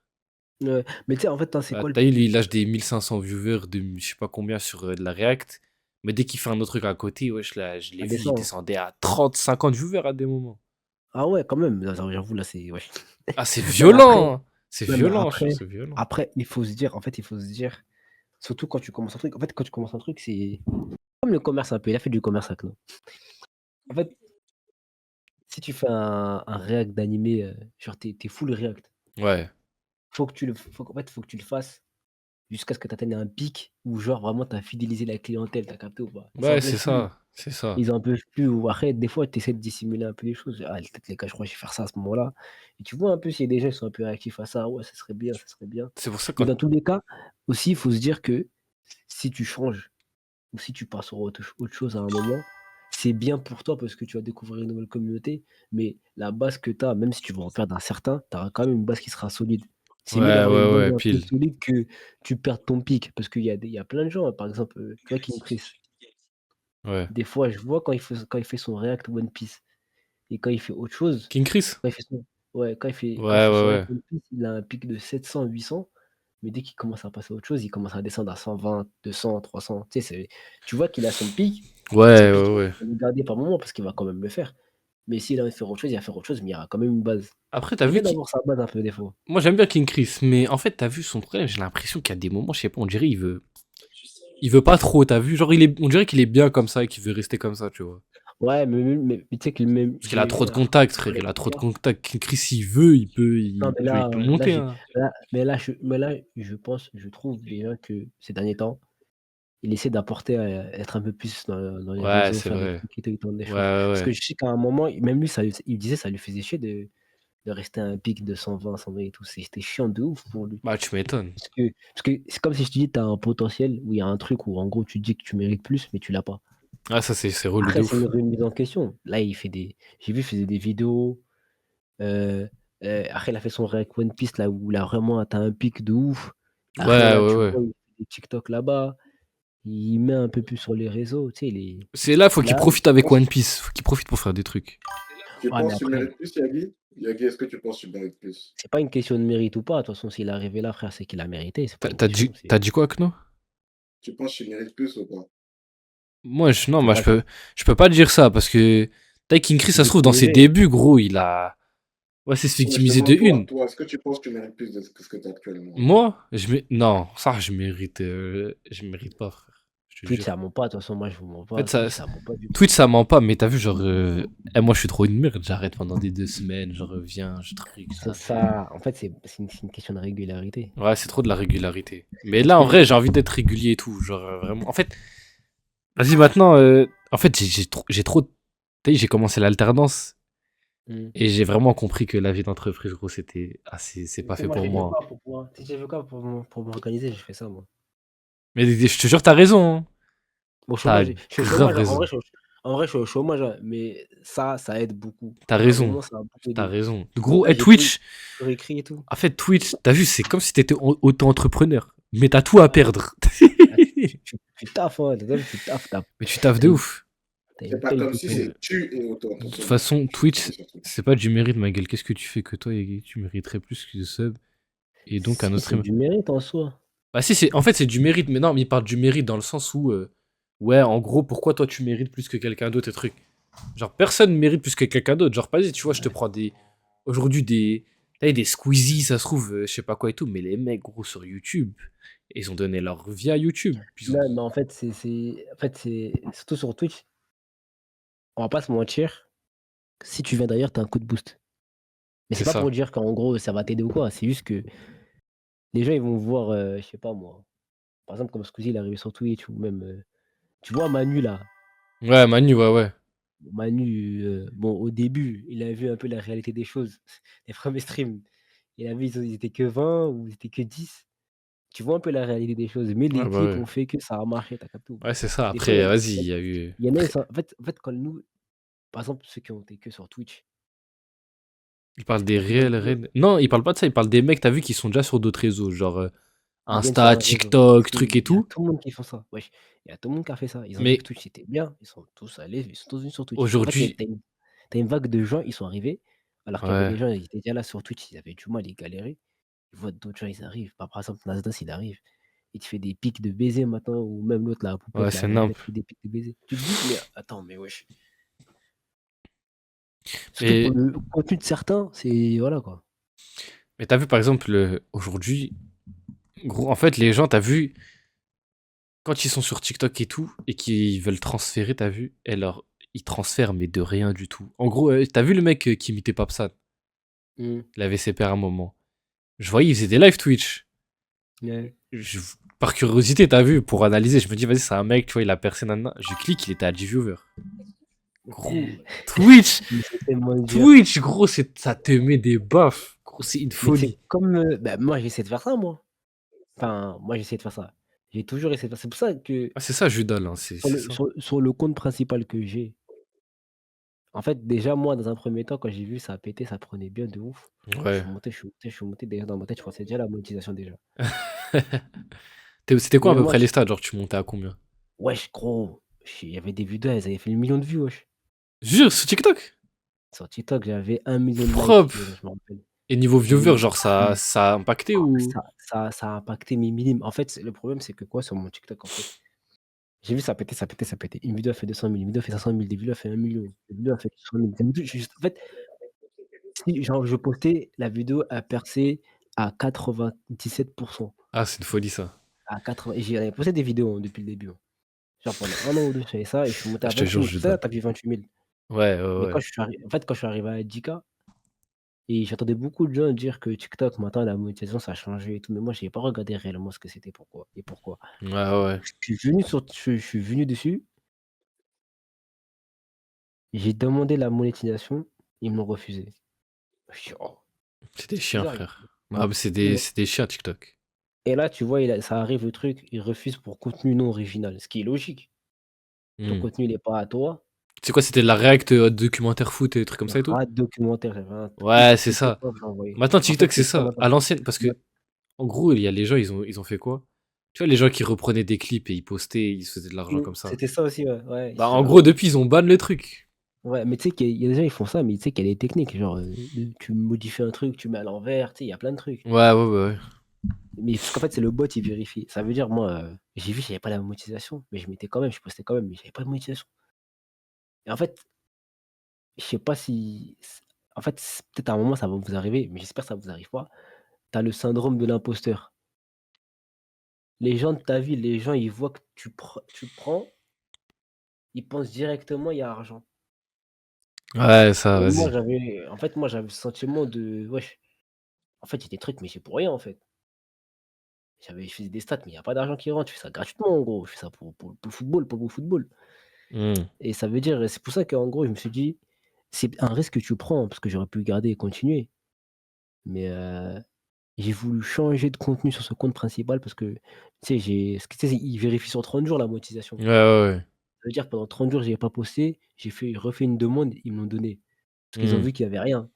Ouais, mais tu sais, en fait, c'est Bah, quoi le t'as eu, truc? il lâche des 1500 viewers de je sais pas combien sur de la React. Mais dès qu'il fait un autre truc à côté, wesh, là, je l'ai Ça vu, il descend. descendait à 30, 50 viewers à des moments. Ah ouais, quand même, j'avoue, là, c'est ouais. Ah, c'est Non, mais après violent! C'est non, mais violent, je trouve, c'est violent. après, il faut se dire, en fait, il faut se dire, surtout quand tu commences un truc, en fait, quand tu commences un truc, c'est comme le commerce un peu, il a fait du commerce avec nous. En fait, si tu fais un react d'animé, genre tu es full react, Ouais, faut que tu le fasses jusqu'à ce que tu atteignes un pic où genre vraiment tu as fidélisé la clientèle, tu as capté ou pas? Ils s'en ouais, c'est peuvent plus. ça, c'est ça. Ils en peuvent plus ou après des fois tu essaies de dissimuler un peu les choses. «Ah peut-être les gars, je crois que je vais faire ça à ce moment-là» et tu vois un peu si les gens ils sont un peu réactifs à ça, «Ouais, ça serait bien, ça serait bien». C'est pour ça Mais quand. dans tous les cas, aussi, il faut se dire que si tu changes ou si tu passes sur autre chose à un moment, c'est bien pour toi parce que tu vas découvrir une nouvelle communauté, mais la base que tu as, même si tu vas en perdre un certain, tu auras quand même une base qui sera solide. C'est mieux Ouais, d'avoir une ouais, base ouais, un peu pile. solide que tu perdes ton pic parce il y a plein de gens, hein, par exemple, tu vois King Chris, Ouais. des fois je vois quand il fait son react One Piece et quand il fait autre chose, King Chris? quand il fait son ouais, quand il Ouais, fait ouais, son react ouais. One Piece, il a un pic de 700-800, mais dès qu'il commence à passer à autre chose, il commence à descendre à 120-200-300. Tu sais, tu vois qu'il a son pic, mais son Ouais, pic, ouais, il ouais. va le garder par moment parce qu'il va quand même le faire. Mais s'il a envie de faire autre chose, il va faire autre chose, mais il y aura quand même une base. Après, t'as C'est vu bien qui. d'avoir sa base un peu des fois. Moi, j'aime bien King Chris, mais en fait, t'as vu son problème. J'ai l'impression qu'il y a des moments, je sais pas, on dirait il veut pas trop, t'as vu? Genre, on dirait qu'il est bien comme ça et qu'il veut rester comme ça, tu vois. Ouais, mais tu sais que même Parce qu'il a trop de après, contacts, frère. Il a trop de contacts. King Chris, s'il veut, non, mais il peut monter, hein. je pense, je trouve déjà que ces derniers temps, il essaie d'apporter à être un peu plus dans les Ouais, réseaux, c'est faire des vrai. trucs et tout, il tente des Ouais, choses. ouais, Parce que ouais. je sais qu'à un moment, même lui, il disait ça lui faisait chier de rester à un pic de 120, 120 et tout. C'était chiant de ouf pour lui. Bah, tu m'étonnes. Parce que c'est comme si je te dis, tu as un potentiel où il y a un truc où en gros tu dis que tu mérites plus, mais tu l'as pas. Ah, ça, c'est relou de Après, c'est une ouf. remise en question. Là, j'ai vu, il faisait des vidéos. euh, après, il a fait son React One Piece là où il a vraiment atteint un pic de ouf. Après, Ouais, là, ouais, tu ouais. vois, il fait des TikTok là-bas. Il met un peu plus sur les réseaux. Tu sais, C'est là, faut qu'il là, profite avec One Piece. Faut qu'il profite pour faire des trucs. Tu ouais, mais penses que tu après, mérites plus, Yagi? Yagi, est-ce que tu penses que tu mérites plus? c'est pas une question de mérite ou pas. De toute façon, s'il est arrivé là, frère, c'est qu'il a mérité. C'est pas une T'as question. dit, t'as dit quoi, Kno? Tu penses que tu mérites plus ou pas? Moi, non, C'est moi, pas je peux pas dire ça parce que King Chris, se ça se trouve, dans ses victimiser. débuts, gros, il a. Ouais, c'est se Non, mais je te victimiser de demande toi, une. est-ce que tu penses que tu mérites plus que ce que tu as actuellement? Moi, non, ça, je mérite pas, frère. Je te Twitch, jure. ça ment pas. De toute façon, moi, je vous mens En fait, pas. Twitch, ça ment pas du tout. Twitch, ça ment pas, mais t'as vu, genre, moi, je suis trop une merde, j'arrête pendant des 2 semaines, je reviens, je truc, C'est ça. ça. En fait, c'est une question de régularité. Ouais, c'est trop de la régularité. Mais Parce là, en que, vrai, j'ai envie d'être régulier et tout, genre, vraiment. En fait, vas-y, maintenant, en fait, j'ai trop. T'as vu, j'ai commencé l'alternance mmh. et j'ai vraiment compris que la vie d'entreprise, gros, c'était. Ah, c'est Tu pas sais, fait moi, pour j'ai fait moi. quoi pour pouvoir. Tu sais, j'ai fait quoi pour m'organiser? J'ai fait ça, moi. Mais je te jure, t'as raison, hein. Au T'as chômage, je suis au grave chômage, hein. raison. En vrai, je suis au chômage, hein, mais ça aide beaucoup. T'as À un raison. moment, ça a beaucoup T'as aidé. raison. Donc Gros, là, et j'ai pris Twitch, sur écrit et tout. en fait, Twitch, t'as vu, c'est comme si t'étais auto-entrepreneur. Mais t'as tout à Ouais, perdre. ah, tu taffes, hein, tu taffes, Mais tu taffes de ouf. T'as C'est une pas paye comme pour si ton. Mais c'est tu et de toute auto-entrepreneur façon, qui travaillent Twitch, sur Twitch. c'est pas du mérite, ma gueule. Qu'est-ce que tu fais que toi, tu mériterais plus que sub et donc un Si, autre c'est du mérite en soi. Bah si, en fait, c'est du mérite, mais non, mais il parle du mérite dans le sens où, ouais, en gros, pourquoi toi tu mérites plus que quelqu'un d'autre et trucs. Genre, personne mérite plus que quelqu'un d'autre. Genre, vas-y, tu vois, je te prends aujourd'hui des Squeezie, ça se trouve, je sais pas quoi et tout, mais les mecs, gros, sur YouTube, ils ont donné leur vie à YouTube. Non, mais en fait, en fait, c'est surtout sur Twitch, on va pas se mentir. Si tu viens d'ailleurs, t'as un coup de boost. Mais c'est C'est pas ça. pour dire qu'en gros, ça va t'aider ou quoi. C'est juste que les gens, ils vont voir, je sais pas moi. Par exemple, comme Squeezie, il est arrivé sur Twitch, ou même, tu vois, Manu là. Ouais, Manu, ouais, ouais. Manu, bon, au début, il a vu un peu la réalité des choses. Les premiers streams, il a vu, ils étaient que 20 ou ils étaient que 10. Tu vois un peu la réalité des choses. Mais Ouais, les bah clips ouais. ont fait que ça a marché, t'as capté ou pas? Ouais, c'est ça. Des fois, il y Après, en a, vas-y, il y a eu. il y en a, ils sont, en fait, quand nous, par exemple, ceux qui ont été que sur Twitch, Il parle des t'as vu leur réels, vidéo, réels. Non, il parle pas de ça, il parle des mecs, t'as vu, qui sont déjà sur d'autres réseaux, genre ils viennent sur Insta, un réseau. TikTok, Si, trucs et il y a tout. tout le monde qui font ça. Wesh, il y a tout le monde qui a fait ça. Ils ont vu que Mais Twitch c'était bien. Ils sont tous allés, ils sont tous venus sur Twitch. En fait, aujourd'hui, t'as une vague de gens, ils sont arrivés, alors qu'il y avait ouais. des gens, ils étaient déjà là sur Twitch, ils avaient du mal, ils galéraient. Ils voient d'autres gens, ils arrivent. Bah, par exemple, Nasdaq, il arrive. Il te fait des pics de baisers maintenant, ou même l'autre, la Ouais, poupette, là, c'est elle arrive, nimp. elle te fait des pics de baisers. Tu te dis, mais attends, mais wesh. Surtout pour Mais, le contenu de certains, c'est. Voilà quoi. mais t'as vu, par exemple, aujourd'hui, gros, en fait, les gens, t'as vu, quand ils sont sur TikTok et tout, et qu'ils veulent transférer, t'as vu, ils transfèrent, mais de rien du tout. En gros, t'as vu le mec qui imitait Papsan? Hmm. Il avait ses pères à un moment. Je voyais, il faisait des live Twitch. Ouais. Je- Par curiosité, t'as vu, pour analyser, je me dis, vas-y, c'est un mec, tu vois, il a percé, nanana. Je clique, il était à 10 viewers. Gros, Twitch, Mais c'est tellement dur. Twitch, gros, ça te met des baffes. Gros, c'est une Mais c'est folie. comme. Bah, moi, j'essaie de faire ça, moi. Enfin, moi, j'essaie de faire ça. J'ai toujours essayé de faire ça. C'est pour ça que Ah, c'est ça, Judal, hein, sur c'est le, ça. sur, sur le compte principal que j'ai, en fait, déjà, moi, dans un premier temps, quand j'ai vu ça a pété, ça prenait bien de ouf. Je Ouais. suis monté, je suis monté, je suis monté. Déjà, dans ma tête, je pensais déjà à la monétisation déjà. C'était quoi à Mais peu moi, près les stats? Genre, tu montais à combien? wesh, gros, il y avait des vidéos, elles avaient fait le million de vues, wesh. Jure, sur TikTok? Sur TikTok, j'avais 1 million de likes, Propre. je me rappelle. Et niveau viewer, Et genre, ça a impacté ou? ça a impacté mes minimes. En fait, le problème, c'est que quoi, sur mon TikTok, en fait, j'ai vu ça péter, ça péter, ça péter. Une vidéo a fait 200 000, une vidéo a fait 500 000, des vidéos a fait 1 million, des vidéos a fait 200 000. En fait, si genre, je postais, la vidéo a percé à 97%. Ah, c'est une folie, ça. À 80, et j'avais posté des vidéos hein, depuis le début. Hein. Genre pendant 1 an ou 2, je faisais ça et je suis monté Ah, à je te 28 jure, 000. C'est ça, Judal. t'as vu 28 000. Ouais, ouais, Mais ouais. quand je suis arrivé à 10K, et j'entendais beaucoup de gens dire que TikTok, maintenant, la monétisation, ça a changé et tout. Mais moi, j'ai pas regardé réellement ce que c'était, pourquoi et pourquoi. Ouais, ouais. Je suis venu dessus, j'ai demandé la monétisation, ils me l'ont refusé. Je dis: «Oh, C'est des c'est chiens, bizarre». frère. Ah, mais Et c'est des chiens, TikTok. et là, tu vois, ça arrive le truc, ils refusent pour contenu non original, ce qui est logique. Ton Hmm. contenu, il est pas à toi. C'est quoi, c'était de la react documentaire foot et des trucs comme ça et tout? Rate documentaire, j'avais un truc, Ouais, c'est c'était ça. pas j'ai envoyé. Maintenant, En fait, TikTok, c'est c'est ça ça. maintenant. À l'ancienne, parce que, en gros, il y a les gens, ils ont fait quoi? Tu vois, les gens qui reprenaient des clips et ils postaient, ils se faisaient de l'argent comme ça. C'était ça aussi, ouais, ouais, ils Bah, se en faisaient gros, l'argent. depuis, ils ont ban le truc. Ouais, mais tu sais qu'il y a des gens, ils font ça, mais tu sais qu'il y a des techniques, genre, tu modifies un truc, tu mets à l'envers, tu sais, il y a plein de trucs. Ouais, ouais, ouais. Mais parce qu'en fait, c'est le bot, il vérifie. Ça veut dire, moi, j'ai vu, j'avais pas la monétisation, mais je mettais quand même, je postais quand même, mais j'avais pas de monétisation. Et en fait, je sais pas si en fait, peut-être à un moment, ça va vous arriver, mais j'espère que ça vous arrive pas. Tu as le syndrome de l'imposteur. Les gens de ta vie, les gens, ils voient que tu prends, ils pensent directement il y a argent. Ouais, ça, Et vas-y. moi, j'avais ce sentiment de: «Wesh, en fait, il y a des trucs, mais c'est pour rien, en fait». Je faisais des stats, mais il y a pas d'argent qui rentre. Je fais ça gratuitement, en gros. Je fais ça pour le football, pour le football. Hmm. Et ça veut dire c'est pour ça qu'en gros, je me suis dit: «C'est un risque que tu prends», parce que j'aurais pu le garder et continuer. Mais, j'ai voulu changer de contenu sur ce compte principal parce que, tu sais, tu sais, ils vérifient sur 30 jours la monétisation. Ouais, ouais, Ça veut dire pendant 30 jours, j'avais pas posté, refait une demande, ils me l'ont donné. Parce qu'ils ont ouais. vu qu'il y avait rien.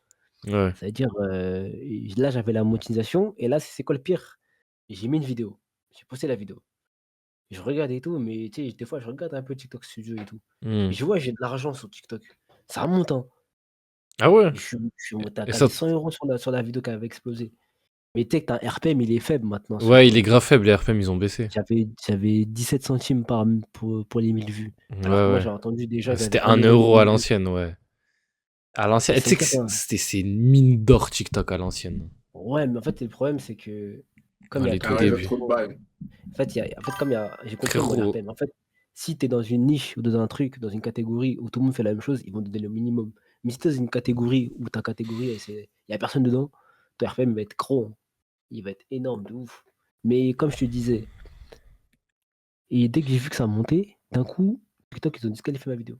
Ouais. Ça veut dire, et là, j'avais la monétisation et là, c'est quoi le pire? J'ai mis une vidéo. J'ai posté la vidéo. Je regarde et tout, mais tu sais, des fois, je regarde un peu TikTok Studio et tout. Hmm. Et je vois, j'ai de l'argent sur TikTok. Ça monte, hein. Ah ouais? Je suis monté à Et ça, quasi 100 € sur la vidéo qui avait explosé. Mais tu sais que t'as un RPM, il est faible maintenant ouais, il est sur. grave faible, les RPM, ils ont baissé. J'avais 17 centimes pour les 1000 vues. Ouais, Alors que moi, ouais. j'ai entendu des gens, Ah, ils c'était avaient 1 un euro les euro à 1000 vues. l'ancienne, ouais. À Et l'ancienne, tu c'est sais que clair, hein. c'est une mine d'or TikTok à l'ancienne. Ouais, mais en fait, le problème, c'est que comme Dans il y a les tout Ah trop ouais, de le débuts. trou de gens. balle. Comme j'ai compris mon Frérot, RPM. En fait, si tu es dans une niche ou dans un truc, dans une catégorie où tout le monde fait la même chose, ils vont te donner le minimum. Mais si tu es dans une catégorie où ta catégorie, il y a personne dedans, ton RPM va être gros, hein. Il va être énorme de ouf. Mais comme je te disais, et dès que j'ai vu que ça montait, d'un coup, TikTok, ils ont disqualifié ma vidéo.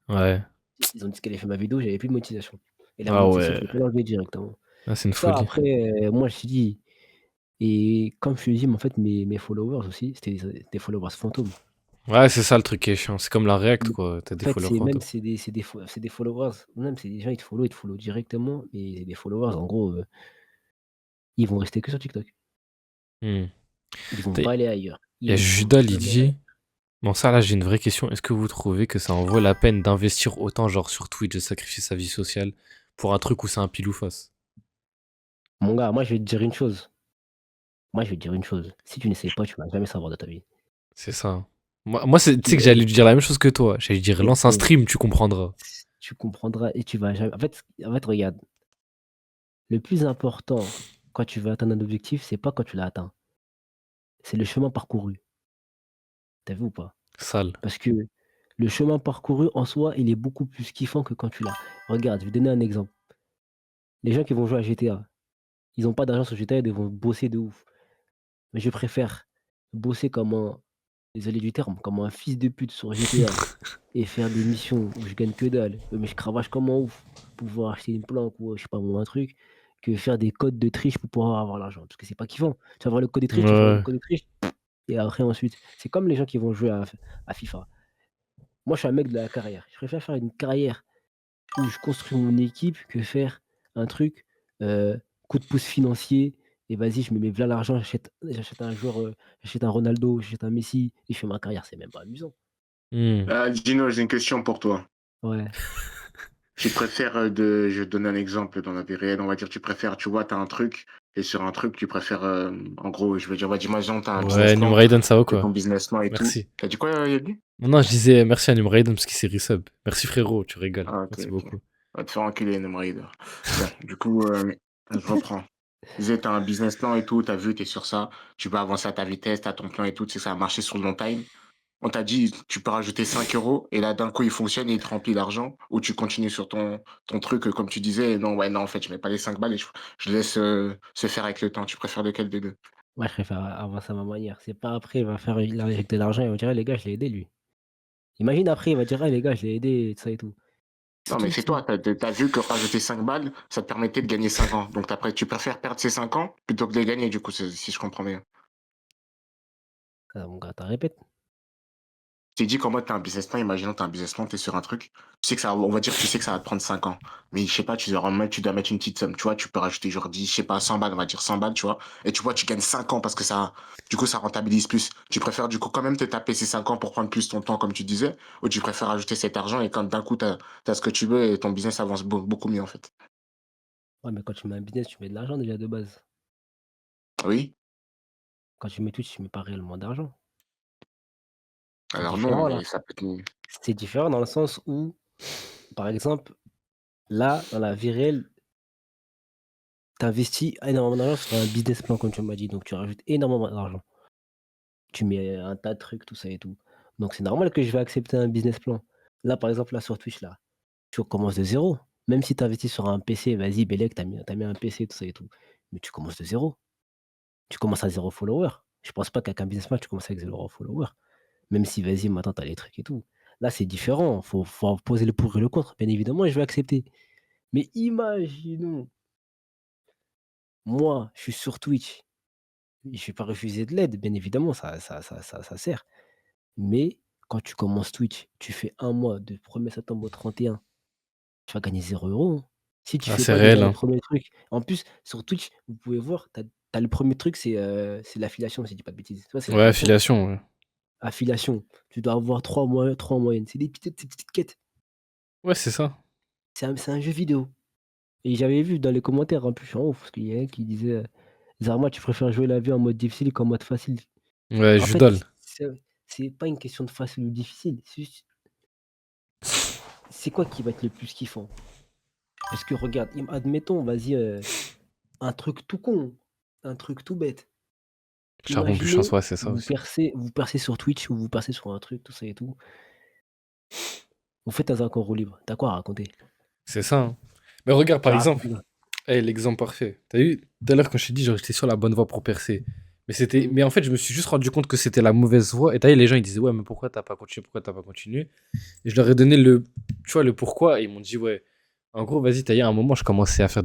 ouais. Ils ont disqualifié ma vidéo, j'avais plus de monétisation. Et la Ah monétisation, ouais. je l'ai pas enlevée directement. Ah, c'est une Ça, folie. après, moi, je me suis dit, et comme je te dis, mais en fait, mes followers aussi, c'était des followers fantômes. Ouais, c'est ça le truc qui est chiant. C'est comme la React, Mais quoi. T'as en des fait, followers fantômes. c'est des followers, même c'est des gens, ils te follow directement, et des followers, en gros, ils vont rester que sur TikTok. Hmm. Ils vont Il pas aller ailleurs. y a Ils vont Judas, il jamais aller dit. Bon, ça là, j'ai une vraie question. Est-ce que vous trouvez que ça en vaut la peine d'investir autant, genre sur Twitch, de sacrifier sa vie sociale pour un truc où c'est un pile ou face? Mon gars, moi, je vais te dire une chose. Moi, je vais te dire une chose. Si tu n'essayes pas, tu vas jamais savoir de ta vie. C'est ça, hein. Moi tu sais que Mais j'allais lui dire la même chose que toi. J'allais lui dire c'est lance un que stream, tu comprendras. tu comprendras et tu vas jamais. En fait, regarde, le plus important quand tu veux atteindre un objectif, c'est pas quand tu l'as atteint, c'est le chemin parcouru. T'as vu ou pas? Sale. Parce que le chemin parcouru en soi, il est beaucoup plus kiffant que quand tu l'as. Regarde, je vais donner un exemple. Les gens qui vont jouer à GTA, ils ont pas d'argent sur GTA, ils vont bosser de ouf. Mais je préfère bosser comme un, désolé du terme, comme un fils de pute sur GTA et faire des missions où je gagne que dalle, mais je cravache comme un ouf pour pouvoir acheter une planque ou je sais pas moi un truc, que faire des codes de triche pour pouvoir avoir l'argent. Parce que c'est pas kiffant. Tu vas voir le code de triche, tu vas faire le Ouais. code de triche et après ensuite, c'est comme les gens qui vont jouer à FIFA. Moi, je suis un mec de la carrière. Je préfère faire une carrière où je construis mon équipe que faire un truc, coup de pouce financier et vas-y, je me mets v'là l'argent, j'achète un joueur, j'achète un Ronaldo, j'achète un Messi et je fais ma carrière. C'est même pas amusant. Hmm. Gino, j'ai une question pour toi. Ouais. Tu préfères je vais te donner un exemple dans la vie réelle, on va dire, tu préfères, tu vois, tu as un truc, et sur un truc, tu préfères, en gros, je veux dire, on va dire, imagine, tu as un business Ouais, plan, Numraiden, ça va et ton quoi? business plan et tout. Merci. T'as dit quoi, Yagi? Non, non, je disais merci à Numraiden parce qu'il s'est resub. Merci frérot, tu régales. Ah, ok, Merci ok. beaucoup. Va te faire enculer, Numb Raider. Bon, du coup, je reprends. Tu disais, tu as un business plan et tout, tu as vu, tu es sur ça, tu peux avancer à ta vitesse, tu as ton plan et tout, tu sais, ça a marché sur le long time. On t'a dit, tu peux rajouter 5 euros, et là, d'un coup, il fonctionne et il te remplit l'argent, ou tu continues sur ton truc, comme tu disais, et non, ouais, non, en fait, je mets pas les 5 balles et je laisse se faire avec le temps. Tu préfères lequel des deux? Moi, je préfère avancer à ma manière. C'est pas après, il va injecter de l'argent, il va dire: «Ah les gars, je l'ai aidé lui». Imagine après, il va dire: «Ah les gars, je l'ai aidé» et tout ça et tout. C'est Non, mais tout, c'est tout. toi, t'as vu que rajouter 5 balles, ça te permettait de gagner 5 ans. Donc après, tu préfères perdre ces 5 ans plutôt que de les gagner, du coup, si je comprends bien. Ah mon gars, tu répètes. T'es dit qu'en mode, tu un business plan, imaginons tu un business plan, tu sur un truc, tu sais que ça on va dire que tu sais que ça va te prendre 5 ans. Mais je sais pas, tu dois mettre une petite somme, tu vois? Tu peux rajouter genre 10, je sais pas, 100 balles, on va dire 100 balles, tu vois? Et tu vois, tu gagnes 5 ans parce que ça du coup, ça rentabilise plus. Tu préfères du coup quand même te taper ces 5 ans pour prendre plus ton temps comme tu disais? Ou tu préfères ajouter cet argent et quand d'un coup, tu as ce que tu veux et ton business avance beaucoup mieux, en fait? Ouais, mais quand tu mets un business, tu mets de l'argent déjà de base. Oui? Quand tu mets Twitch, tu mets pas réellement d'argent. C'est Alors non, différent là. mais ça peut te C'est différent dans le sens où, par exemple, là, dans la vie réelle, tu investis énormément d'argent sur un business plan comme tu m'as dit, donc tu rajoutes énormément d'argent. Tu mets un tas de trucs, tout ça et tout. Donc c'est normal que je vais accepter un business plan. Là, par exemple, là sur Twitch là, tu commences de zéro. Même si tu investis sur un PC, vas-y, Bellec, tu mis un PC, tout ça et tout. Mais tu commences de zéro. Tu commences à zéro follower. Je pense pas qu'avec un business plan, tu commences avec zéro follower. Même si, vas-y, maintenant, tu as les trucs et tout. Là, c'est différent. Faut poser le pour et le contre. Bien évidemment, je vais accepter. Mais imaginons, moi, je suis sur Twitch. Je vais pas refuser de l'aide. Bien évidemment, ça sert. Mais quand tu commences Twitch, tu fais un mois de 1er septembre au 31, tu vas gagner 0 €, hein. Si tu Ah, fais c'est pas déjà réel, les hein. premiers trucs. En plus, sur Twitch, vous pouvez voir, tu as T'as le premier truc, c'est l'affiliation, si je dis pas de bêtises. Tu vois, c'est Ouais, l'affiliation. affiliation, ouais. Affiliation. Tu dois avoir 3 en moyenne. C'est des petites quêtes. Ouais, c'est ça. C'est un jeu vidéo. Et j'avais vu dans les commentaires, en plus, je suis en ouf, parce qu'il y a un qui disait Zarma, tu préfères jouer la vie en mode difficile qu'en mode facile. Ouais, En fait, Judol. c'est pas une question de facile ou difficile. C'est quoi qui va être le plus kiffant? Parce que regarde, admettons, vas-y, un truc tout con, un truc tout bête. Charbon du chance, Imaginez, ouais, c'est ça aussi. vous percez sur Twitch ou vous percez sur un truc, tout ça et tout. Vous faites un encore roue libre. T'as quoi à raconter? C'est ça, hein. Mais regarde, Tu par racontes exemple, quoi? l'exemple parfait. T'as vu, tout à l'heure, quand je t'ai dit, genre, j'étais sur la bonne voie pour percer. Mmh. Mais en fait, je me suis juste rendu compte que c'était la mauvaise voie. Et t'as vu, les gens, ils disaient, ouais, mais pourquoi t'as pas continué? Pourquoi t'as pas continué? Et je leur ai donné tu vois, le pourquoi. Et ils m'ont dit, ouais. En gros, vas-y, t'as vu, à un moment, je commençais à faire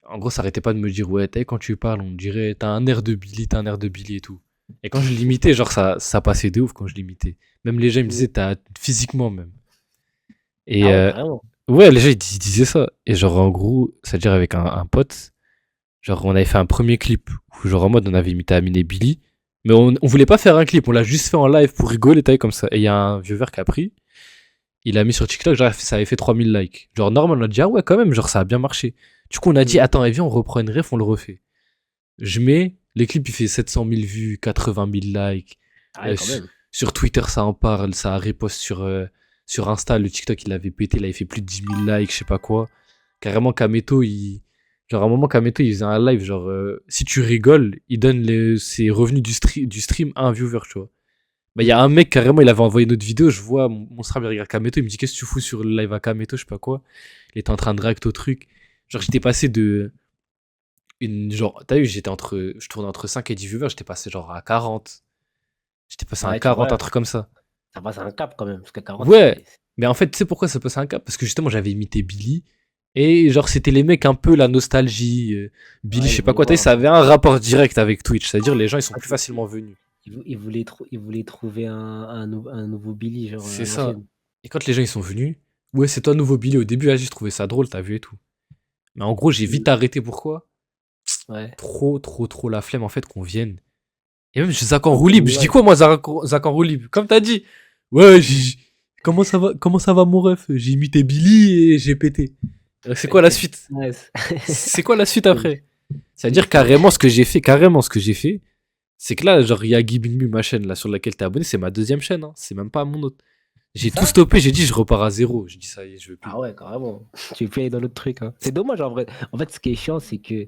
En gros, ça arrêtait pas de me dire, ouais, t'as vu, quand tu parles, on dirait, t'as un air de Billy, t'as un air de Billy et tout. Et quand je l'imitais, genre, ça passait de ouf quand je l'imitais. Même les gens, ils me Mmh. disaient, t'as physiquement même. Et Ah ouais, carrément. ouais, les gens, ils disaient ça. Et genre, en gros, c'est-à-dire avec un pote, genre, on avait fait un premier clip où, genre, en mode, on avait imité Amine et Billy. Mais on voulait pas faire un clip, on l'a juste fait en live pour rigoler, taille comme ça. Et il y a un viewer qui a pris, il a mis sur TikTok, genre, ça avait fait 3000 likes. Genre, normal, on a dit, ah ouais, quand même, genre, ça a bien marché. Du coup, on a dit, Mmh. attends, et viens, on reprend une ref, on le refait. Je mets, les clips, il fait 700 000 vues, 80 000 likes. Ah ouais, quand Sur, même. sur Twitter, ça en parle, ça reposte sur Insta, le TikTok, il avait pété, il avait fait plus de 10 000 likes, je sais pas quoi. Carrément, Kameto, genre, à un moment, Kameto, il faisait un live, genre, si tu rigoles, il donne ses revenus du stream à un viewer, tu vois. Bah, il y a Mmh. un mec, carrément, il avait envoyé une autre vidéo, je vois, mon stream, il regarde Kameto, il me dit, qu'est-ce que tu fous sur le live à Kameto, je sais pas quoi. Il était en train de react au truc. Genre, j'étais passé genre, t'as vu, je tournais entre 5 et 10 viewers, j'étais passé genre à 40. J'étais passé à Ouais, tu 40, un vois, truc comme ça. ça passe un cap quand même, parce que 40, Ouais, mais en fait, tu sais pourquoi ça passe un cap? Parce que justement, j'avais imité Billy. Et genre, c'était les mecs un peu la nostalgie. Billy, ouais, je ils sais pas voulaient quoi, tu sais, voir un ça peu. avait un rapport direct avec Twitch. C'est-à-dire, les gens, ils sont Ah, plus facilement venus. ils voulaient trouver un nouveau Billy, genre C'est à ça. l'ancienne. Et quand les gens, ils sont venus, ouais, c'est toi, nouveau Billy. Au début, vas-y, je trouvais ça drôle, t'as vu et tout. Mais en gros, j'ai Mmh. vite arrêté. Pourquoi? Ouais. Trop, trop, trop la flemme, en fait, qu'on vienne. Et même, Zach en Un roue peu libre. Je dis l'image. quoi, moi, Zach en roue libre? Comme t'as dit. Ouais, comment ça va, mon ref? J'ai imité Billy et j'ai pété. C'est quoi la suite? Ouais, C'est quoi la suite c'est après? C'est-à-dire c'est carrément ce que j'ai fait, c'est que là, genre, il y a Gibing Me, ma chaîne là sur laquelle t'es abonné, c'est ma deuxième chaîne, hein. C'est même pas mon autre. J'ai tout ça? stoppé, j'ai dit je repars à zéro. J'ai dit ça y est, je veux plus. Ah ouais, carrément. Tu peux aller dans l'autre truc, hein. C'est dommage en vrai. En fait, ce qui est chiant, c'est que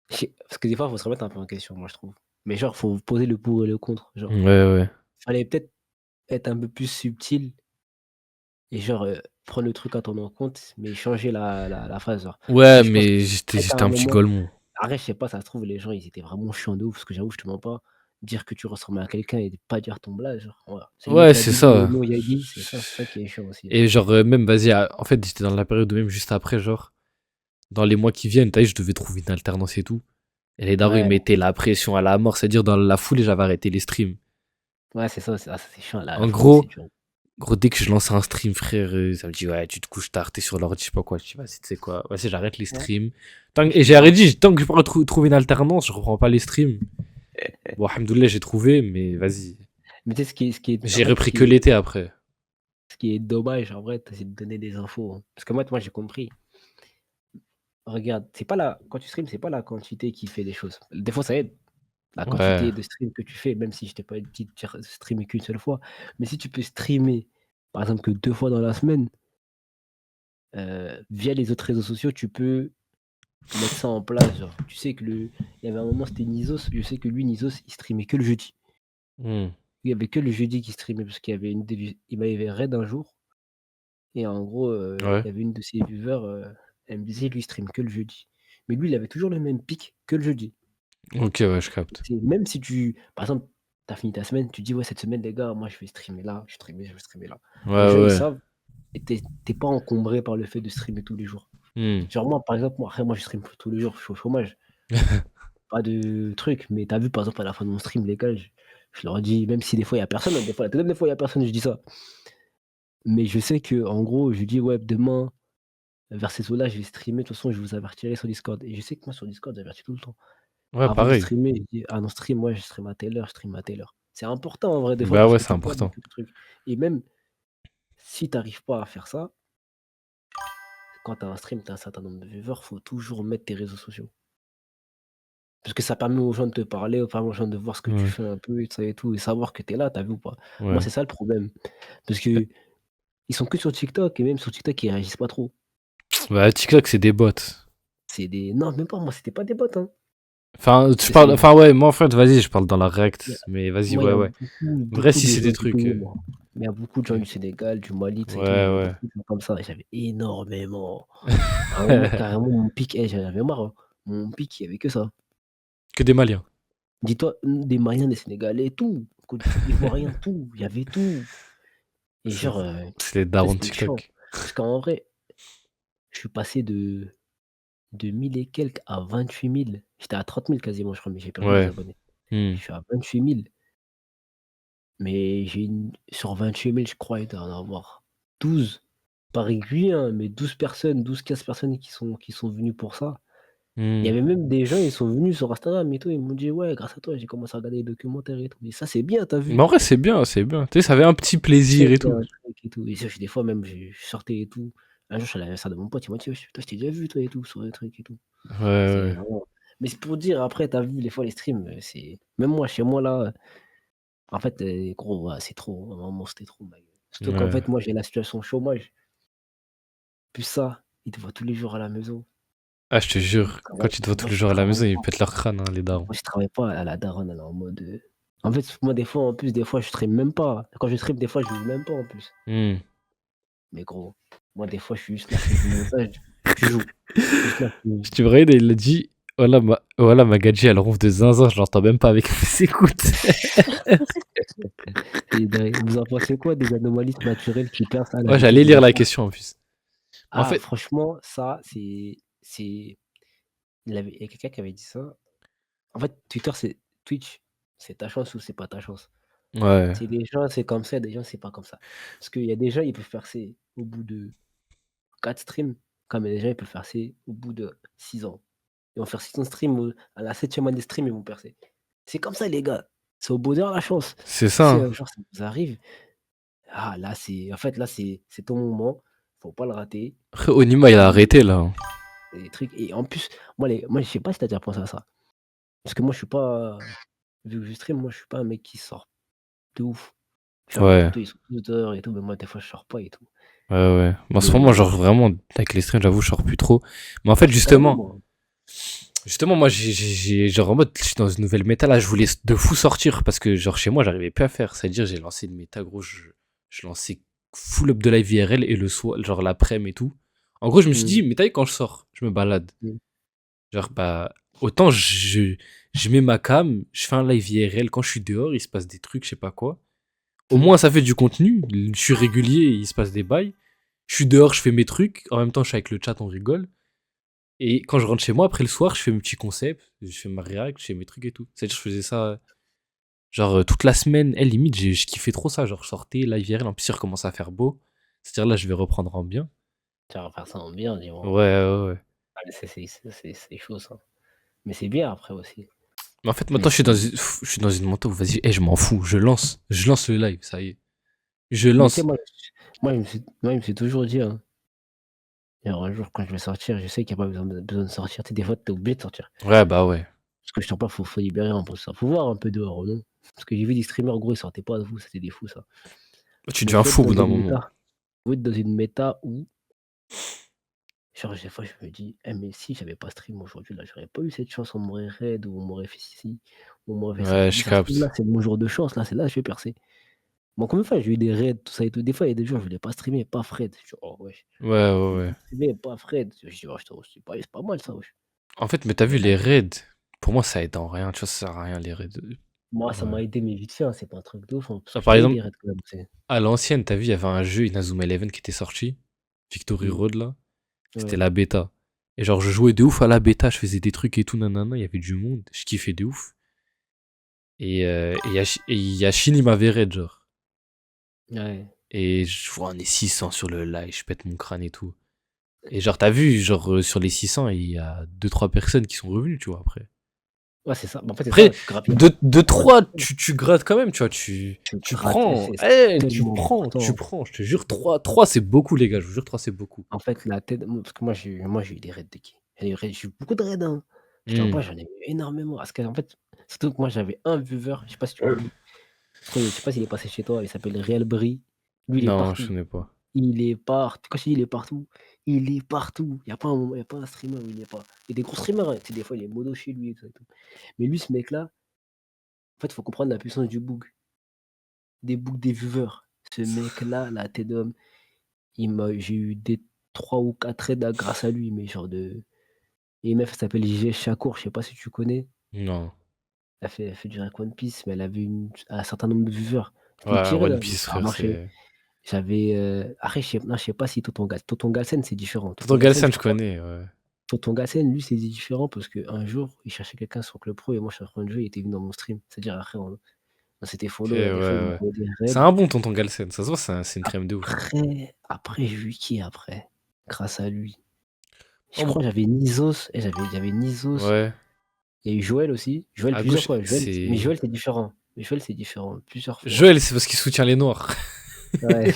parce que des fois, il faut se remettre un peu en question, moi je trouve. Mais genre, faut poser le pour et le contre. Genre, Ouais, ouais. fallait peut-être être un peu plus subtil et genre prendre le truc à ton compte, mais changer la phase. Genre. Parce Ouais, que je pense mais qu'à j'étais un un petit moment, golemon. arrête, je sais pas, ça se trouve, les gens, ils étaient vraiment chiants de ouf, parce que j'avoue, je te mens pas. Dire que tu ressembles à quelqu'un et pas dire ton blague, genre, voilà. C'est lui Ouais, qui a c'est dit, le ça. nom il a dit, c'est ça qui est chiant aussi. Et genre, même, vas-y, en fait, j'étais dans la période où même juste après, genre, dans les mois qui viennent, t'as vu, je devais trouver une alternance et tout. Et les darons, ils Ouais, mettaient la pression à la mort, c'est-à-dire dans la foulée, j'avais arrêté les streams. ouais, c'est ça, c'est chiant, la En folie, c'est gros, dur. dès que je lance un stream, frère, ça me dit, ouais, tu te couches tard, t'es sur l'ordi, je sais pas quoi. Je dis, vas-y, tu sais quoi, vas-y, j'arrête les Ouais. streams. Et j'ai arrêté, tant que je pourrais trouver une alternance, je reprends pas les streams. Bon, alhamdoulilah, j'ai trouvé, mais vas-y. Mais tu sais, en J'ai fait, repris que l'été après. ce qui est dommage, en vrai, c'est de donner des infos, hein. Parce que moi, j'ai compris. Regarde, quand tu stream, c'est pas la quantité qui fait les choses. Des fois, ça aide, la Ouais. quantité de stream que tu fais, même si je t'ai pas dit de streamer qu'une seule fois. Mais si tu peux streamer, par exemple, que 2 fois dans la semaine, via les autres réseaux sociaux, tu peux mettre ça en place. Genre, tu sais que il y avait un moment, c'était Nizos. Je sais que lui, Nizos, il streamait que le jeudi. Hmm. Il y avait que le jeudi qui streamait parce qu'il y avait il m'avait raid un jour. Et en gros, Ouais. il y avait une de ses viewers, elle me disait: «Lui, il stream que le jeudi». Mais lui, il avait toujours le même pic que le jeudi. Ok, ouais, je capte. C'est même si par exemple, tu as fini ta semaine, tu dis: «Ouais, cette semaine, les gars, moi, je vais streamer là, je vais streamer là». Les Ouais, gens, ils ouais. savent et tu pas encombré par le fait de streamer tous les jours. Hmm. Genre moi, par exemple, après moi, je stream plus tous les jours, je suis au chômage. Pas de truc, mais tu as vu, par exemple, à la fin de mon stream, les gars, je leur dis, même si des fois, il y a personne, hein, des fois, il y a personne, je dis ça. Mais je sais qu'en gros, je dis: «Ouais, demain». vers ces eaux-là, je vais streamer. De toute façon, je vous avertirai sur Discord. Et je sais que moi, sur Discord, j'avertis tout le temps. Ouais, Avant de pareil. streamer, je dis: «Ah non, stream, moi, je stream à telle heure, je stream à telle heure». C'est important en vrai, des fois, Bah parce ouais, que c'est tu perds important. beaucoup de trucs. Et même si tu arrives pas à faire ça, quand tu as un stream, tu as un certain nombre de viewers, faut toujours mettre tes réseaux sociaux. Parce que ça permet aux gens de te parler, ça permet aux gens de voir ce que tu Ouais, fais un peu et tout ça et tout, et savoir que tu es là, tu as vu ou pas? Moi, ouais. c'est ça le problème. Parce que ils sont que sur TikTok, et même sur TikTok, ils réagissent pas trop. Bah, TikTok, c'est des bots. C'est des non, même pas, moi, c'était pas des bots, hein. Enfin, tu C'est parles. Enfin, ouais, moi, en fait, vas-y, je parle dans la il y a React. Mais vas-y, moi, il y ouais, a ouais. beaucoup, Vrai, beaucoup si de c'est gens des du trucs. Congo, moi. Mais il y a beaucoup de gens Ok. du Sénégal, du Mali, tout ça et tout, il y Ouais, avait ouais. beaucoup de gens comme ça, et j'avais énormément. À un moment, carrément, mon pic, j'en avais marre, hein. Mon pic, il y avait que ça. Que des Maliens. Dis-toi, des Maliens, des Sénégalais, tout, Côte d'Ivoiriens, tout, il y avait tout. Et C'est genre, c'est les tu sais, darons de c'était chiant. TikTok. Parce qu'en vrai, je suis passé de 1000 et quelques à 28 000. J'étais à 30 000 quasiment, je crois, mais j'ai perdu des Ouais. abonnés. Hmm. Je suis à 28 000, mais sur 28 000, je crois, il doit y en avoir 12, pas réguliers, hein, mais 12 personnes, 12-15 personnes qui sont venues pour ça. Il y Hmm. avait même des gens, ils sont venus sur Instagram et tout, ils m'ont dit: «Ouais, grâce à toi, j'ai commencé à regarder les documentaires et tout». Et ça, c'est bien, t'as Mais vu? en vrai, c'est bien, c'est bien. Tu sais, ça avait un petit plaisir et Checker tout. un truc et tout. Et ça, des fois même, je sortais et tout. Un jour, je suis allé à l'anniversaire de mon pote, il m'a dit: «Wesh, toi, je t'ai déjà vu toi et tout, sur les trucs et tout». Ouais, C'est ouais. vraiment Mais c'est pour dire, après, t'as vu, des fois, les streams, c'est même moi, chez moi, là, en fait, gros, ouais, c'est trop. À un moment, c'était trop, ma gueule. Surtout qu'en Ouais. fait, moi, j'ai la situation chômage, plus ça, ils te voient tous les jours à la maison. Ah, je te Moi, je jure, quand travaille tu te vois tous moi, les je jours à la travaille maison, ils pas. pètent leur crâne, hein, les darons. Moi, je travaille pas. À la daronne, elle est en mode, en fait, moi, des fois, en plus, des fois, je stream même pas. Quand je stream, des fois, je joue même pas, en plus. Hmm. Mais gros, moi, des fois, je suis juste là, je fais du montage, tu joues. Je suis juste là, tu joues. Je te vrai, il a dit voilà, Magadji, elle ronfle de zinzin, je l'entends même pas avec mes écoutes. Vous en pensez quoi des anomalies naturelles qui percent à la Ouais, vitesse j'allais de la lire la lumière? question en plus. En Ah, fait, franchement, ça, il y a quelqu'un qui avait dit ça. En fait, Twitch, c'est ta chance ou c'est pas ta chance. ouais, C'est des gens, c'est comme ça, des gens, c'est pas comme ça. Parce qu'il y a des gens, ils peuvent percer au bout de 4 streams, comme il y a des gens, ils peuvent percer au bout de 6 ans. Ils vont faire 6 ans de stream, à la 7e année de stream, ils vont percer. C'est comme ça, les gars. C'est au bonheur la chance. c'est ça. Si Hein. un jour ça vous arrive, ah là, c'est ton moment, faut pas le rater. Après, Onima, il a Et arrêté là. Hein. les trucs, et en plus, moi, je sais pas si tu as déjà pensé à ça. Parce que moi, je suis pas, vu que je stream, moi, je suis pas un mec qui sort de ouf. Genre, mes Ouais, potos, ils sont tous dehors et tout, mais moi, des fois, je sors pas et tout. ouais, ouais. Mais en ce moment, Mais genre vraiment, avec les streams, j'avoue, je sors plus trop. Mais en fait, ah non, justement, moi. moi, genre en mode, je suis dans une nouvelle méta là, je voulais de fou sortir parce que, genre, chez moi, j'arrivais plus à faire. C'est-à-dire, j'ai lancé une méta, gros, je lançais full up de live IRL et le soir, genre l'après-midi et tout. En gros, je me suis Mmh, dit, mais t'as vu, quand je sors, je me balade. mmh, Genre, bah, autant je mets ma cam, je fais un live IRL, quand je suis dehors, il se passe des trucs, je sais pas quoi. Au mmh. moins, ça fait du contenu, je suis régulier, il se passe des bails. Je suis dehors, je fais mes trucs, en même temps, je suis avec le chat, on rigole. Et quand je rentre chez moi, après le soir, je fais mes petits concepts, je fais ma réact, je fais mes trucs et tout. C'est-à-dire, je faisais ça, genre, toute la semaine. Limite, je kiffais trop ça. Genre, je sortais, live IRL, en plus, il recommence à faire beau. C'est-à-dire, là, je vais reprendre en bien. Tu vas faire ça en bien, Ouais, dis-moi. ouais, ouais. Ah, mais c'est chaud, ça. Mais c'est bien après aussi. Mais en fait, Mais maintenant, c'est je suis dans une montée où, vas-y, je m'en fous, je lance le live, ça y est. Je mais tu sais, lance. moi, je me suis toujours dit, hein, genre, un jour, quand je vais sortir, je sais qu'il y a pas besoin de sortir. Tu sais, des fois, tu es obligé de sortir. Ouais, bah ouais. Parce que je sors pas, faut libérer un peu ça. Faut voir un peu dehors, non? Parce que j'ai vu des streamers, gros, ils sortaient pas de vous, c'était des fous, ça. Tu Mais deviens faut être fou au bout dans d'un une moment. méta. Faut être dans une méta où, genre, des fois, je me dis: «Eh, mais si j'avais pas stream aujourd'hui, là, j'aurais pas eu cette chance, on m'aurait raid ou on m'aurait fait ci, ou on m'aurait fait ça». Je Ouais, me dis: je «Ça se trouve, là, capte. c'est mon jour de chance, là, c'est là que je vais percer». Bon, combien de fois j'ai eu des raids, tout ça et tout. Des fois, il y a des jours, je voulais pas streamer, pas Fred. Je dis: «Oh wesh, Ouais, ouais, je voulais ouais. pas streamer, pas Fred». Je dis: «Oh, c'est pas mal ça, wesh». En fait, mais t'as Mais vu là, les raids, pour moi, ça aide en rien, tu vois, ça sert à rien, les raids. moi, ça Ouais. m'a aidé, mais vite fait, hein, c'est pas un truc de ouf, hein, parce Ah, que je par t'ai eu exemple, des raids quand même, tu sais. à l'ancienne, t'as vu, il y avait un jeu Inazuma Eleven qui était sorti, Victory Mmh, Road, là. C'était ouais. la bêta. Et genre, je jouais de ouf à la bêta, je faisais des trucs et tout, nanana, il y avait du monde, je kiffais de ouf. Et Yashin, il m'avait raid, genre. Ouais. Et je vois, on est 600 sur le live, je pète mon crâne et tout. Et genre, t'as vu, genre, sur les 600, il y a 2-3 personnes qui sont revenues, tu vois, après. Ouais, c'est ça. Bah, en fait, c'est Après, ça. Tu grattes, 2-3, tu grattes quand même, tu vois, tu tu grattes, et prends, c'est tu tellement prends, tu important. prends, je te jure, 3 c'est beaucoup, les gars, je vous jure, 3 c'est beaucoup. En fait, la tête, parce que moi, j'ai eu des raids de qui? J'ai eu beaucoup de raids, hein. Je te mens Hmm. pas, j'en ai eu énormément. Parce qu'en fait, surtout que moi, j'avais un viewer, je sais pas si tu connais. Je crois, je sais pas s'il est passé chez toi, il s'appelle Real Brie. Lui, il est Non, je partout. connais pas. Il est partout. Quand je dis il est partout, il est partout. Il y a pas un moment, il y a pas un streamer où il est pas. Il y a des gros streamers, hein. Tu sais, des fois, il est modo chez lui et tout et tout. Mais lui, ce mec-là, en fait, il faut comprendre la puissance du bug. Des bugs des viewers. Ce mec-là, la tête d'homme, j'ai eu des 3 ou 4 raids grâce à lui, mais genre de. Et une meuf, elle s'appelle JG Chakour, je sais pas si tu connais. Non. Elle fait du Rec One Piece, mais elle avait un certain nombre de viewers. C'était Ouais, tiré One là, mais Piece, ça a frère, marché. c'est. J'avais. Après, je sais pas si Toton Galsen, c'est différent. Tonton Toton Galsen, Galsen, je je crois. connais, ouais. Tonton Galsen, lui, c'est différent parce qu'un jour, il cherchait quelqu'un sur Club Pro et moi, je suis en train de jouer, il était venu dans mon stream. C'est-à-dire, après, on s'était Ok, follow, ouais, des fois, il ouais. m'envoyait des C'est raids. un bon tonton Galsen, ça se voit, c'est une crème de ouf. Après, j'ai vu qui après, grâce à lui. Je Oh, crois que j'avais Nizos, et j'avais Nizos. ouais. Il y a eu Joël aussi. Joël À plusieurs gauche, fois. Mais c'est. Joël, c'est différent. Joël, c'est différent. Plusieurs fois. Joël, c'est parce qu'il soutient les Noirs. Ouais.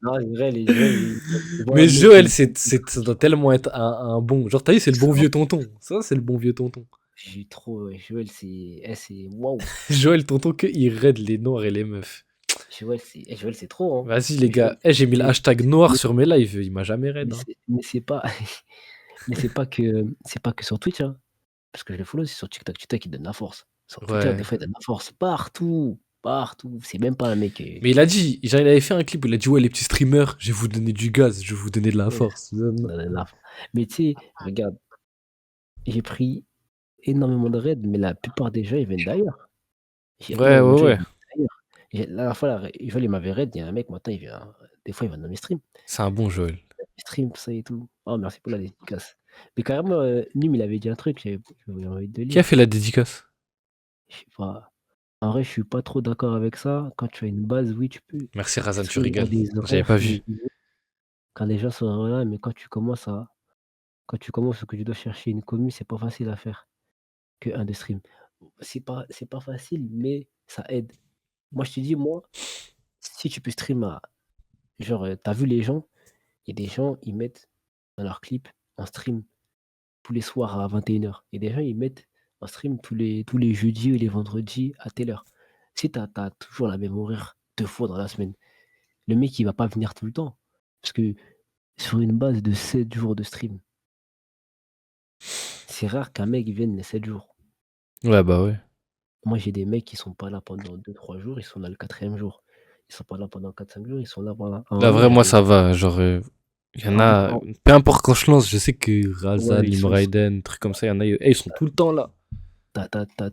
Non, Joël, il voit un Mais mec Joël, qui. ça doit tellement être un bon. Genre, t'as vu, c'est le bon vieux tonton. Ça, c'est le bon vieux tonton. J'ai eu trop. Joël, c'est. Waouh. Joël, tonton, que il raide les Noirs et les meufs. Joël, c'est trop, hein. Vas-y, les Joël, gars. J'ai mis le mais, hashtag noir mais, sur mes lives. Il m'a jamais raid. mais Hein. c'est pas. Mais c'est pas que sur Twitch, hein. Parce que je le follow, c'est sur TikTok. TikTok, il donne la force. Sur Twitter, des Ouais. fois, il donne la force. Partout. Partout. C'est même pas un mec. Mais il a dit, genre, il avait fait un clip où il a dit, ouais, les petits streamers, je vais vous donner du gaz, je vais vous donner de la Ouais, force. ça donne la force. Mais tu sais, regarde, j'ai pris énormément de raids, mais la plupart des gens, ils viennent d'ailleurs. Ouais, Énormément de ouais, gens, ils ouais. viennent d'ailleurs. La dernière fois, il m'avait raid, il y a un mec, maintenant, des fois, il va dans mes streams. C'est un bon Joël. Mes streams, tout ça et tout. Oh, merci pour la dédicace. Mais carrément, Nîmes, il avait dit un truc, j'avais envie de le Qui a lire. fait la dédicace? Je sais pas. En vrai, je suis pas trop d'accord avec ça. Quand tu as une base, oui, tu peux Merci, Razan, tu stream à rigoles. des J'avais horaires, pas mais vu. quand les gens sont là, mais quand tu commences ou que tu dois chercher une commu, c'est pas facile à faire que un de stream. C'est pas facile, mais ça aide. Moi, je te dis, moi, si tu peux stream genre, tu vu les gens, il y a des gens, ils mettent dans leurs clips en stream tous les soirs à 21h. Et des gens, ils mettent en stream tous les jeudis ou les vendredis à telle heure. Si tu as toujours la même horaire 2 fois dans la semaine, le mec, il va pas venir tout le temps. Parce que sur une base de 7 jours de stream, c'est rare qu'un mec vienne les 7 jours. Ouais, bah ouais. Moi, j'ai des mecs qui sont pas là pendant 2-3 jours, ils sont là le 4e jour. Ils sont pas là pendant 4-5 jours, ils sont là pendant un Là, moment, vrai, moi, j'avais ça va. Genre, il y en en a. en Peu importe quand je lance, je sais que Razan, ouais, Limraiden, trucs comme ça, il y en a. Ils sont tout le temps là.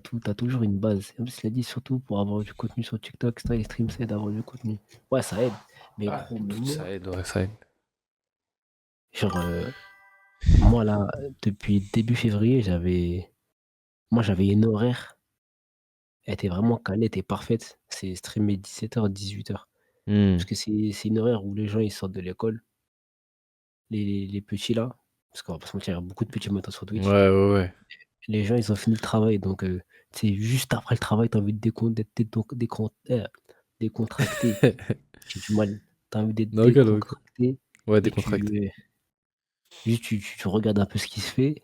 tu toujours une base. En plus, il a dit surtout pour avoir du contenu sur TikTok, ça, les streams, ça aide à avoir du contenu. Ouais, ça aide. Mais Ah, gros, mais ça moi, aide, ouais, ça aide. genre, moi là, depuis début février, j'avais une horaire, elle était vraiment calée, elle était parfaite. C'est streamer 17h, 18h. Hmm. Parce que c'est une horaire où les gens ils sortent de l'école, les petits là, parce qu'on va pas se mentir, il y a beaucoup de petits maintenant sur Ouais, Twitch. ouais, ouais. Les gens, ils ont fini le travail, donc c'est juste après le travail, tu as envie d'être décontracté. J'ai du mal. Tu as envie d'être Non, ok, non, ok. décontracté Ouais, et décontracté. juste tu regardes un peu ce qui se fait.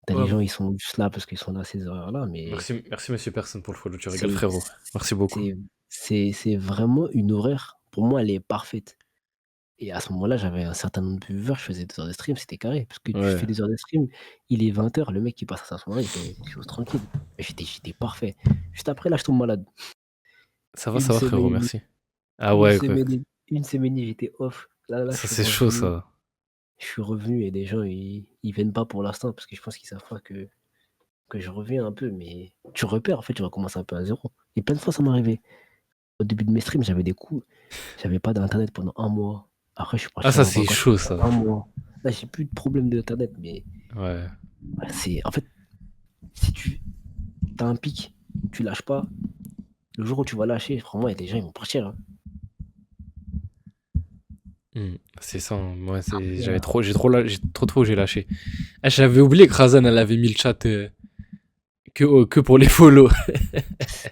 Tu Ouais. les gens, ils sont juste là parce qu'ils sont là à ces horaires-là, mais Merci, merci, monsieur Personne, pour le follow. Tu rigoles, c'est frérot. Merci beaucoup. c'est c'est vraiment une horaire, pour moi, elle est parfaite. Et à ce moment-là, j'avais un certain nombre de viewers, je faisais 2 heures de stream, c'était carré. Parce que tu Ouais. fais 2 heures de stream, il est 20h, le mec qui passe à sa soirée, il fait quelque chose tranquille. Mais j'étais parfait. Juste après, là, je tombe malade. Une Ça va, semaine frérot, et demie, merci. Ah une ouais, quoi. semaine et une semaine et demie, j'étais off. Là, Ça, c'est chaud, ça. je suis revenu et des gens, ils viennent pas pour l'instant parce que je pense qu'ils savent pas que je reviens un peu. Mais tu repères, en fait, tu recommences un peu à zéro. Et plein de fois, ça m'est arrivé. Au début de mes streams, j'avais des coups. J'avais pas d'internet pendant un mois. Après, je suis Ah, parti ça, en c'est vacances chaud, pendant ça. un mois. Là, j'ai plus de problème d'internet, mais Ouais. ouais, en fait, si tu as un pic, tu lâches pas. Le jour où tu vas lâcher, vraiment, il y a des gens, ils vont partir, hein. C'est ça, hein. Moi, Voilà. j'ai lâché. Ah, j'avais oublié que Razan, elle avait mis le chat que pour les follow.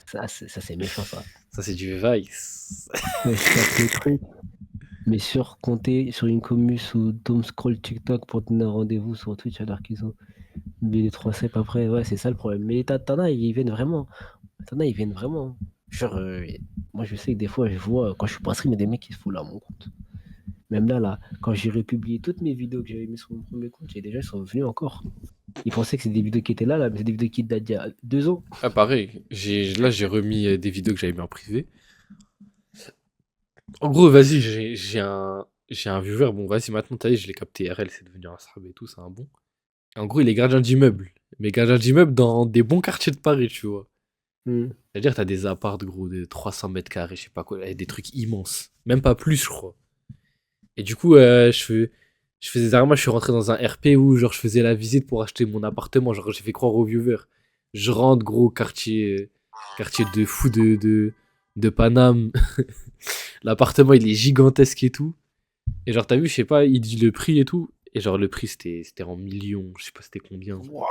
Ça, c'est méchant, ça. Ça, c'est du vice. Ouais, je capte le truc. Mais sur compter sur une commu sous Dom Scroll TikTok pour donner un rendez-vous sur Twitch alors qu'ils ont mis les 3 ceps après, ouais, c'est ça le problème. Mais t'en as, ils viennent vraiment. T'en as, ils viennent vraiment. Genre, moi, je sais que des fois, je vois, quand je suis pas stream, il y a des mecs qui se foutent là à mon compte. Même là, quand j'ai republié toutes mes vidéos que j'avais mis sur mon premier compte, il y a des gens qui sont venus encore. Ils pensaient que c'est des vidéos qui étaient là, mais c'est des vidéos qui datent d'il y a 2 ans. Ah, pareil. Là, j'ai remis des vidéos que j'avais mis en privé. En gros, vas-y, j'ai un viewer. Bon, vas-y, maintenant, t'as vu, je l'ai capté RL, c'est devenu un sub et tout, c'est un bon. Et en gros, il est gardien d'immeuble. Mais gardien d'immeuble dans des bons quartiers de Paris, tu vois. Hmm. C'est-à-dire, t'as des apparts, gros, de 300 mètres carrés, je sais pas quoi, et des trucs immenses. Même pas plus, je crois. Et du coup, je faisais dernièrement, je suis rentré dans un RP où, genre, je faisais la visite pour acheter mon appartement. Genre, j'ai fait croire aux viewers. Je rentre, gros, quartier de fou de Paname. L'appartement, il est gigantesque et tout. Et genre, t'as vu, je sais pas, il dit le prix et tout. Et genre, le prix, c'était en millions. Je sais pas c'était combien. Ouah,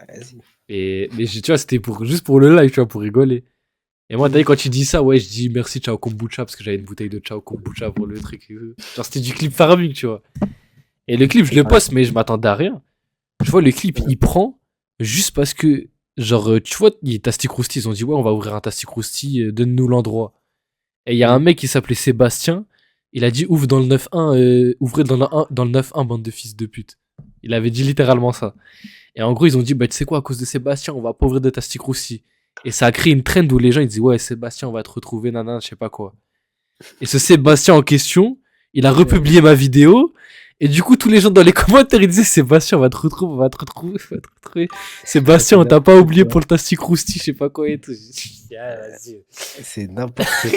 vas-y. Mais tu vois, c'était juste pour le live, tu vois, pour rigoler. Et moi, t'as vu, quand tu dis ça, ouais, je dis merci Ciao Kombucha parce que j'avais une bouteille de Ciao Kombucha pour le truc. Genre, c'était du clip farming, tu vois. Et le clip, je le Ouais. poste, mais je m'attendais à rien. Je vois, le clip, il prend juste parce que, genre, tu vois, Tasty Krusty, ils ont dit, ouais, on va ouvrir un Tasty Krusty, donne-nous l'endroit. Et il y a un mec qui s'appelait Sébastien, il a dit, ouvre dans le 9-1, ouvrez dans le 9-1, bande de fils de pute. Il avait dit littéralement ça. Et en gros, ils ont dit, bah, tu sais quoi, à cause de Sébastien, on va pas ouvrir de Tasty Krusty. Et ça a créé une trend où les gens, ils disent, ouais, Sébastien, on va te retrouver, nanana, je sais pas quoi. Et ce Sébastien en question, il a republié ma vidéo. Et du coup, tous les gens dans les commentaires, ils disaient, Sébastien, on va te retrouver, on va te retrouver, on va te retrouver. Sébastien, on t'a pas oublié pour le Tasty Krusty, je sais pas quoi et tout. J'ai dit, ah, vas-y. C'est n'importe quoi.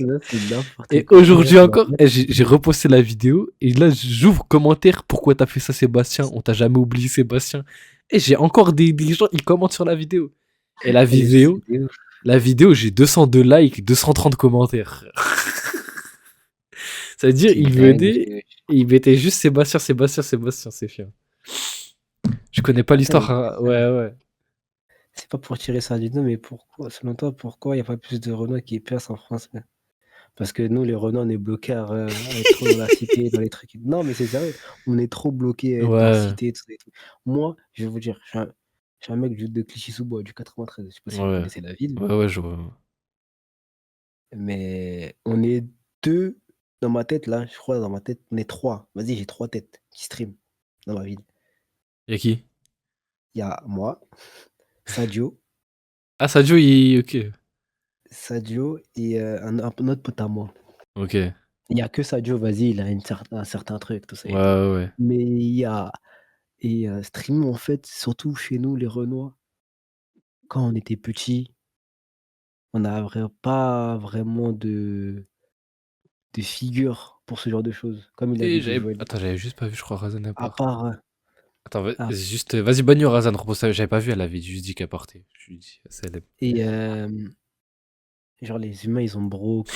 Là, c'est n'importe Et quoi. aujourd'hui encore, j'ai reposté la vidéo. Et là, j'ouvre commentaire. Pourquoi t'as fait ça, Sébastien? On t'a jamais oublié, Sébastien. Et j'ai encore des gens, ils commentent sur la vidéo. Et la vidéo, j'ai 202 likes, 230 commentaires. Ça veut dire, C'est il dingue. venait, et il mettait juste Sébastien, Sébastien, Sébastien, c'est fier. Je connais pas l'histoire. Hein. Ouais. C'est pas pour tirer ça du dos, mais pourquoi, selon toi, pourquoi il n'y a pas plus de Renault qui percent en France? Parce que nous, les Renault, on est bloqués à être trop dans la cité, dans les trucs. Non, mais c'est sérieux. On est trop bloqués à être dans la Ouais. cité, tout ça et tout. Moi, je vais vous dire, je suis un mec de Clichy-sous-Bois, du 93. Je sais pas si vous Ouais. connaissez la ville. Ouais, je vois. Mais on est 2 dans ma tête, là. Je crois, dans ma tête, on est 3. Vas-y, j'ai 3 têtes qui stream dans ma ville. Y'a qui? Il y a moi, Sadio, Ah, Sadio, ok. Sadio et un autre pote à moi. Ok. Il n'y a que Sadio, vas-y, il a un certain truc, tout ça et tout. Ouais. Mais il y a. Et stream, en fait, surtout chez nous, les Renois, quand on était petits, on n'a pas vraiment de figure pour ce genre de choses, comme il a dit Devoil. Attends, j'avais juste pas vu, je crois, Razan à À part. part. Attends, Ah, juste, vas-y, bonne nuit, Razan, repose ça. J'avais pas vu, elle avait juste dit qu'elle partait. Je lui ai dit, célèbre. et genre, les humains, ils ont Broke.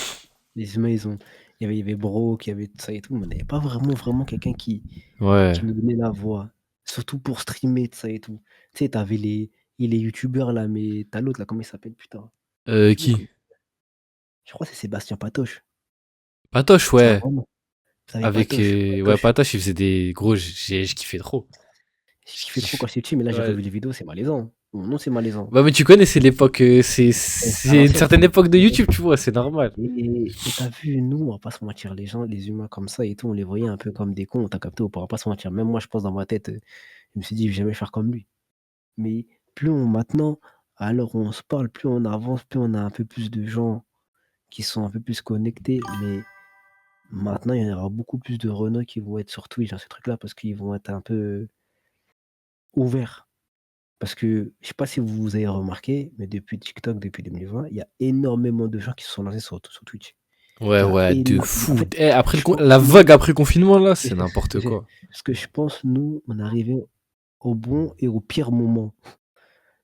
Les humains, ils ont. Il y avait Broke, il y avait tout ça et tout, mais on n'avait pas vraiment quelqu'un qui Ouais. nous donnait la voix. Surtout pour streamer, tout ça et tout. Tu sais, t'avais les youtubeurs là, mais t'as l'autre là, comment il s'appelle, putain? Je sais plus Qui? je crois que c'est Sébastien Patoche. Patoche, C'est un ouais. Romain. Vous savez Avec, Patoche? ouais, Patoche. Patoche, il faisait des gros, je kiffais trop. J'ai kiffé trop quand j'étais petit, mais là j'ai Ouais. revu les vidéos, c'est malaisant. Non, c'est malaisant. Bah, mais tu connais, c'est l'époque, C'est à c'est une l'ancienne. certaine époque de YouTube, tu vois, c'est normal. Et t'as vu, nous, on va pas se mentir, les gens, les humains comme ça et tout, on les voyait un peu comme des cons, t'as capté, on pourra pas se mentir. Même moi, je pense dans ma tête, je me suis dit, je vais jamais faire comme lui. Mais maintenant, à l'heure où on se parle, plus on avance, plus on a un peu plus de gens qui sont un peu plus connectés. Mais maintenant, il y aura beaucoup plus de Renault qui vont être sur Twitch dans ces trucs-là parce qu'ils vont être un peu ouverts. Parce que, je sais pas si vous avez remarqué, mais depuis TikTok, depuis 2020, il y a énormément de gens qui se sont lancés sur Twitch. Il y a Ouais, de en fou. fait, Après je pense la nous, vague après le confinement, là, c'est c'est n'importe quoi. parce que je pense, nous, on est arrivés au bon et au pire moment.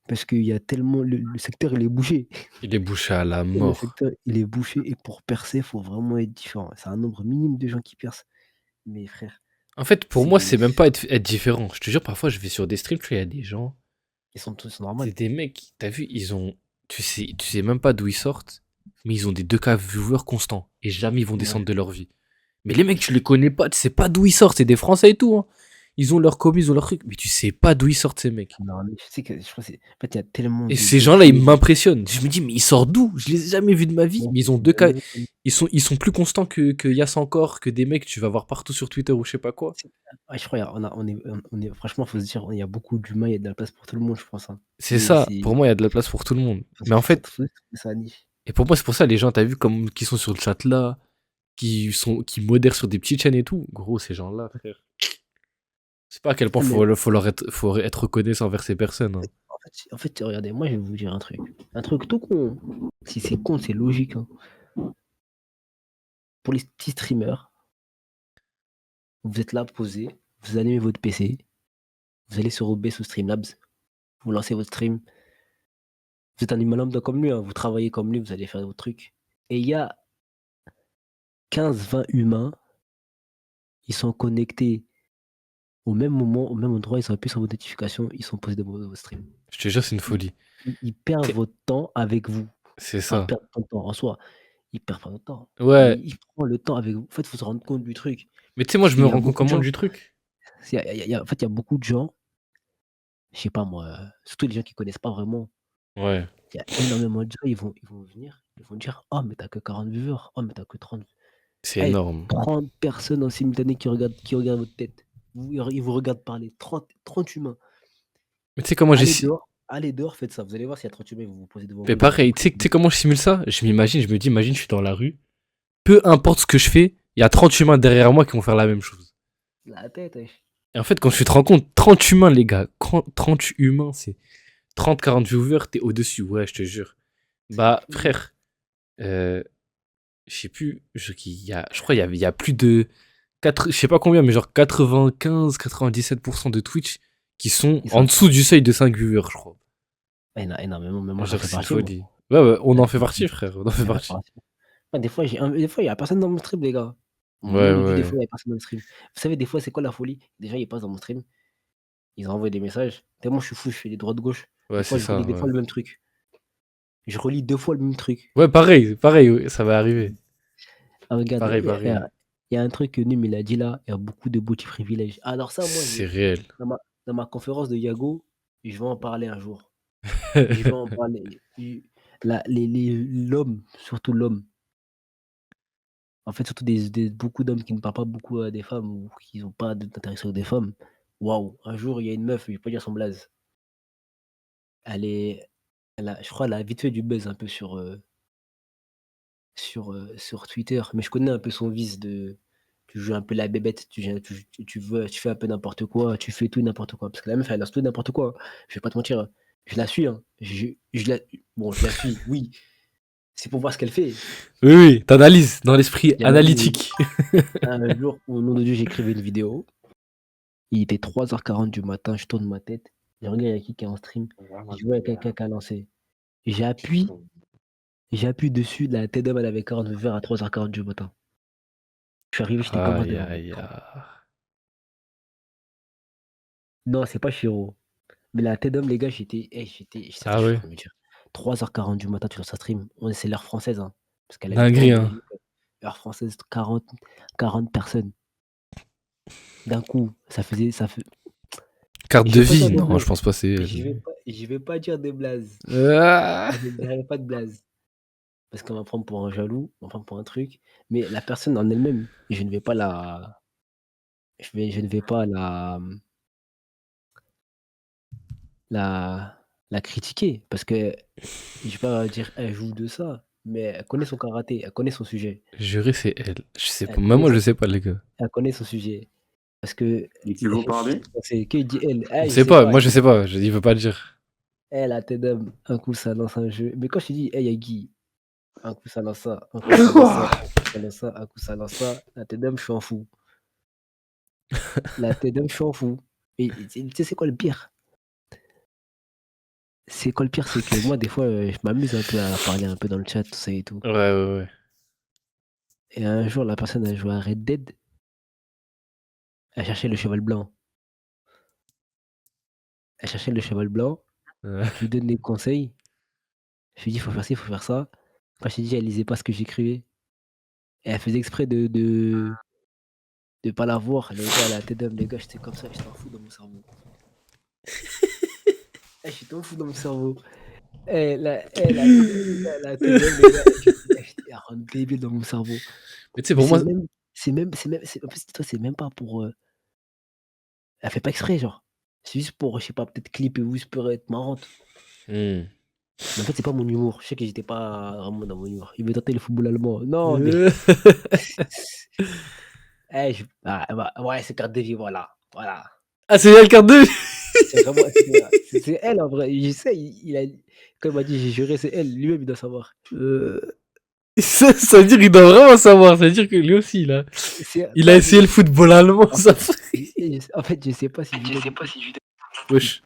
Parce qu'il y a tellement. Le secteur, il est bouché. Il est bouché à la Le mort. secteur, il est bouché. Et pour percer, il faut vraiment être différent. C'est un nombre minime de gens qui percent. Mais frère, En fait, pour moi, c'est. c'est même pas être différent. Je te jure, parfois, je vais sur des streams, tu vois, il y a des gens, Ils sont tous c'est normaux. des mecs, t'as vu, ils ont. Tu sais même pas d'où ils sortent, mais ils ont des 2K viewers constants. Et jamais ils vont Ouais. descendre de leur vie. Mais les mecs, tu les connais pas, tu sais pas d'où ils sortent. C'est des Français et tout, hein. Ils ont leur commis, ils ont leur truc. Mais tu sais pas d'où ils sortent, ces mecs. Non, mais je sais que je crois que en fait, il y a tellement Et de ces gens-là, ils faux. m'impressionnent. Je me dis, mais ils sortent d'où? Je les ai jamais vus de ma vie. Ouais, Mais ils ont c'est 2K. jamais connu. Ils sont plus constants que Yass encore, que des mecs que tu vas voir partout sur Twitter ou je sais pas quoi. Ouais, je crois, on est, franchement, faut se dire, il y a beaucoup d'humains, il y a de la place pour tout le monde, je pense. Hein. C'est ça. C'est, Pour moi, il y a de la place pour tout le monde. Mais en fait, faut trouver sa niche. et pour moi, c'est pour ça, les gens, t'as vu, comme, qui sont sur le chat là, qui modèrent sur des petites chaînes et tout. Gros, ces gens-là, frère. Je sais pas à quel point Ah, mais faut être reconnaissant envers ces personnes, hein. en fait, regardez, moi, je vais vous dire un truc. Un truc tout con. Si c'est con, c'est logique. Hein. Pour les petits streamers, vous êtes là, posé, vous allumez votre PC, vous allez sur OBS ou Streamlabs, vous lancez votre stream. Vous êtes un humain lambda comme lui, hein, vous travaillez comme lui, vous allez faire votre truc. Et il y a 15-20 humains, ils sont connectés au même moment, au même endroit, ils appuient sur vos notifications, ils sont posés devant votre stream. Je te jure, c'est une Ils, folie. ils perdent T'sais, votre temps avec vous. c'est Enfin, ça. perdre votre temps en soi, ils perdent pas votre temps. Mais Ouais. ils prennent le temps avec vous. En fait, il faut se rendre compte du truc. Mais tu sais, moi, je Il me y a rends compte beaucoup de comment gens. du truc. En fait, il y a beaucoup de gens, je sais pas moi, surtout les gens qui connaissent pas vraiment. Ouais. Il y a énormément de gens, ils vont venir, ils vont dire: oh, mais t'as que 40 viewers, oh, mais t'as que 30. C'est Hey, énorme. 30 personnes en simultané qui regardent votre tête. Ils vous regardent parler. 30 humains. Mais tu sais comment Allez dehors, faites ça. Vous allez voir s'il y a 30 humains, ils vont vous poser devant Mais vous, ils vont pareil, tu sais comment je simule ça? Je m'imagine, je me dis, imagine, je suis dans la rue. Peu importe ce que je fais, il y a 30 humains derrière moi qui vont faire la même chose. la tête. Wesh. Et en fait, quand tu te rends compte, 30 humains, les gars, 30 humains, c'est 30-40 viewers, t'es au-dessus, ouais, je te jure. C'est Bah, fou. frère, je sais plus, je crois il y a plus de 4, je sais pas combien, mais genre 95-97% de Twitch qui sont Ils en sont dessous du seuil de 5 viewers, je crois. énormément, mais moi j'en Genre, fais c'est une partie, moi. folie. Ouais, ouais, on J'en en fais fait partie. partie, frère, on en fait J'en fais partie. partie. Ouais, des fois, il y a personne dans mon stream, les gars. Ouais, Moi, le but, des ouais. fois, il y a personne dans le stream. Vous savez, des fois, c'est quoi la folie? Déjà, ils passent dans mon stream, ils envoient des messages. Tellement je suis fou, je fais des droites-gauche. Ouais, Des c'est fois, je relis ça, des ouais. fois le même truc. Je relis 2 fois le même truc. Ouais, pareil, ouais, ça va arriver. Ah, regarde, Pareil, pareil. il y a un truc que Num il a dit là, il y a beaucoup de petits privilèges. Alors ça, moi, C'est réel. dans ma conférence de Yago, je vais en parler un jour. Je vais en parler. L'homme, surtout l'homme, en fait, surtout beaucoup d'hommes qui ne parlent pas beaucoup à des femmes ou qui n'ont pas d'interaction avec des femmes. Waouh, un jour, il y a une meuf, je vais pas dire son blaze. Elle est, je crois, elle a vite fait du buzz un peu sur Twitter, mais je connais un peu son vice de tu joues un peu la bébête, tu fais un peu n'importe quoi, tu fais tout et n'importe quoi. Parce que la meuf, elle lance tout et n'importe quoi. Je vais pas te mentir, hein. Je la suis, hein. Je la suis, oui. C'est pour voir ce qu'elle fait. Oui, oui, t'analyses dans l'esprit Il y a même analytique. un jour, au nom de Dieu, j'écrivais une vidéo. Il était 3h40 du matin, je tourne ma tête. Je regarde, il y a qui est en stream. Je vois quelqu'un qui a lancé. J'appuie, j'appuie dessus, la tête d'homme, elle avait 49 heures à 3h40 du matin. Je suis arrivé, j'étais comme Aïe, dehors. aïe, aïe. Non, c'est pas Chiro. Mais la tête d'homme, les gars, Ah je suis en ouais, train de me dire. 3h40 du matin, tu lances un stream. C'est l'heure française, hein. Parce qu'elle habite pas en dinguerie, hein. Belgique. Heure française, 40 personnes. D'un coup, ça fait. Carte Je de vais pas dire vie? des Non, blagues. je pense pas, c'est. Je vais pas dire des blazes. Ah, Je ne dirai pas de blazes. Parce qu'on va me prendre pour un jaloux, on va me prendre pour un truc. Mais la personne en elle-même, je ne vais pas la. Je ne vais pas la critiquer. Parce que je vais pas dire elle joue de ça. Mais elle connaît son karaté, elle connaît son sujet. juré, c'est elle. Je sais pas, Elle même connaît moi, je son, sais pas, les gars. elle connaît son sujet. Parce que Et qui vous parlez? c'est qui dit elle, On je sait sais pas, pas, moi, je sais pas, il veut pas le dire. elle a tête d'homme, un coup ça lance un jeu. Mais quand je te dis, hey, y a Guy, un coup ça lance ça, un coup ça lance ça, un coup ça lance ça, un coup ça lance ça, la tête d'homme, je suis en fou. La tête d'homme, je suis en fou. Et tu sais, c'est quoi le pire? c'est quoi le pire, c'est que moi, des fois, je m'amuse un peu à parler un peu dans le chat, tout ça et tout. Ouais. Et un jour, la personne a joué à Red Dead, elle cherchait le cheval blanc. Elle cherchait le cheval blanc, Ouais. je lui donne des conseils. Je lui dis, faut faire ci, faut faire ça. Quand je t'ai dit, elle lisait pas ce que j'écrivais. Et elle faisait exprès de pas la voir. Les gars, la tête d'homme, les gars, j'étais comme ça, j'étais un fou dans mon cerveau. J'étais un fou dans mon cerveau. La tête d'homme, les gars, j'étais un débile dans mon cerveau. Mais tu sais, Mais pour moi. en plus, toi, c'est même pas pour. Elle fait pas exprès, genre. C'est juste pour, je sais pas, peut-être clipper ou juste pour être marrante. Hmm. Mais en fait, c'est pas mon humour. Je sais que j'étais pas vraiment dans mon humour. Il veut tenter le football allemand. Non, mais. Ouais, c'est carte de vie, voilà. Voilà. Ah, c'est elle carte 2. C'est vraiment. C'est elle en vrai. Je sais, quand il m'a dit j'ai juré, c'est elle. Lui-même, il doit savoir. Ça veut dire qu'il doit vraiment savoir. Ça veut dire que lui aussi, il a Non, essayé le football allemand. en Ça fait, en fait, je sais pas si je sais pas si Wesh.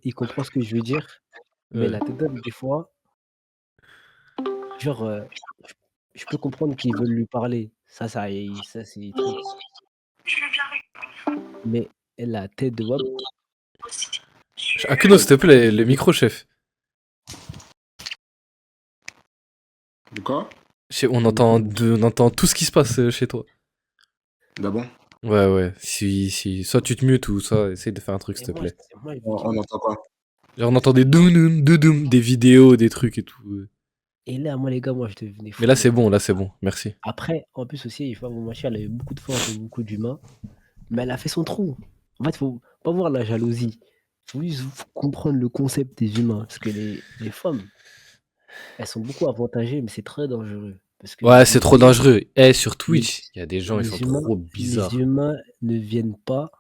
il comprend ce que je veux dire, mais Ouais. la tête d'homme, des fois, genre, je je peux comprendre qu'ils veulent lui parler. Ça c'est truc. Mais la tête de WAP, Akuno, s'il te plaît, le micro, chef. De quoi? On entend tout ce qui se passe chez toi. D'abord, Ouais. Si, soit tu te mutes ou soit essaye de faire un truc, s'il te plaît. moi, je lui on dis. entend quoi? Genre, on entend des doudoum, doudoum, des vidéos, des trucs et tout. Et là, moi, les gars, moi, je devenais Mais là, fou. c'est bon, merci. Après, en plus aussi, je vais pas vous mentir, elle a eu beaucoup de force et beaucoup d'humain, mais elle a fait son trou. En fait, faut pas voir la jalousie. Faut juste comprendre le concept des humains. Parce que les femmes, elles sont beaucoup avantagées, mais c'est très dangereux. Parce que Ouais, c'est les trop humains, dangereux. Eh, sur les, Twitch, il y a des gens, ils sont les humains, trop les bizarres. humains ne viennent pas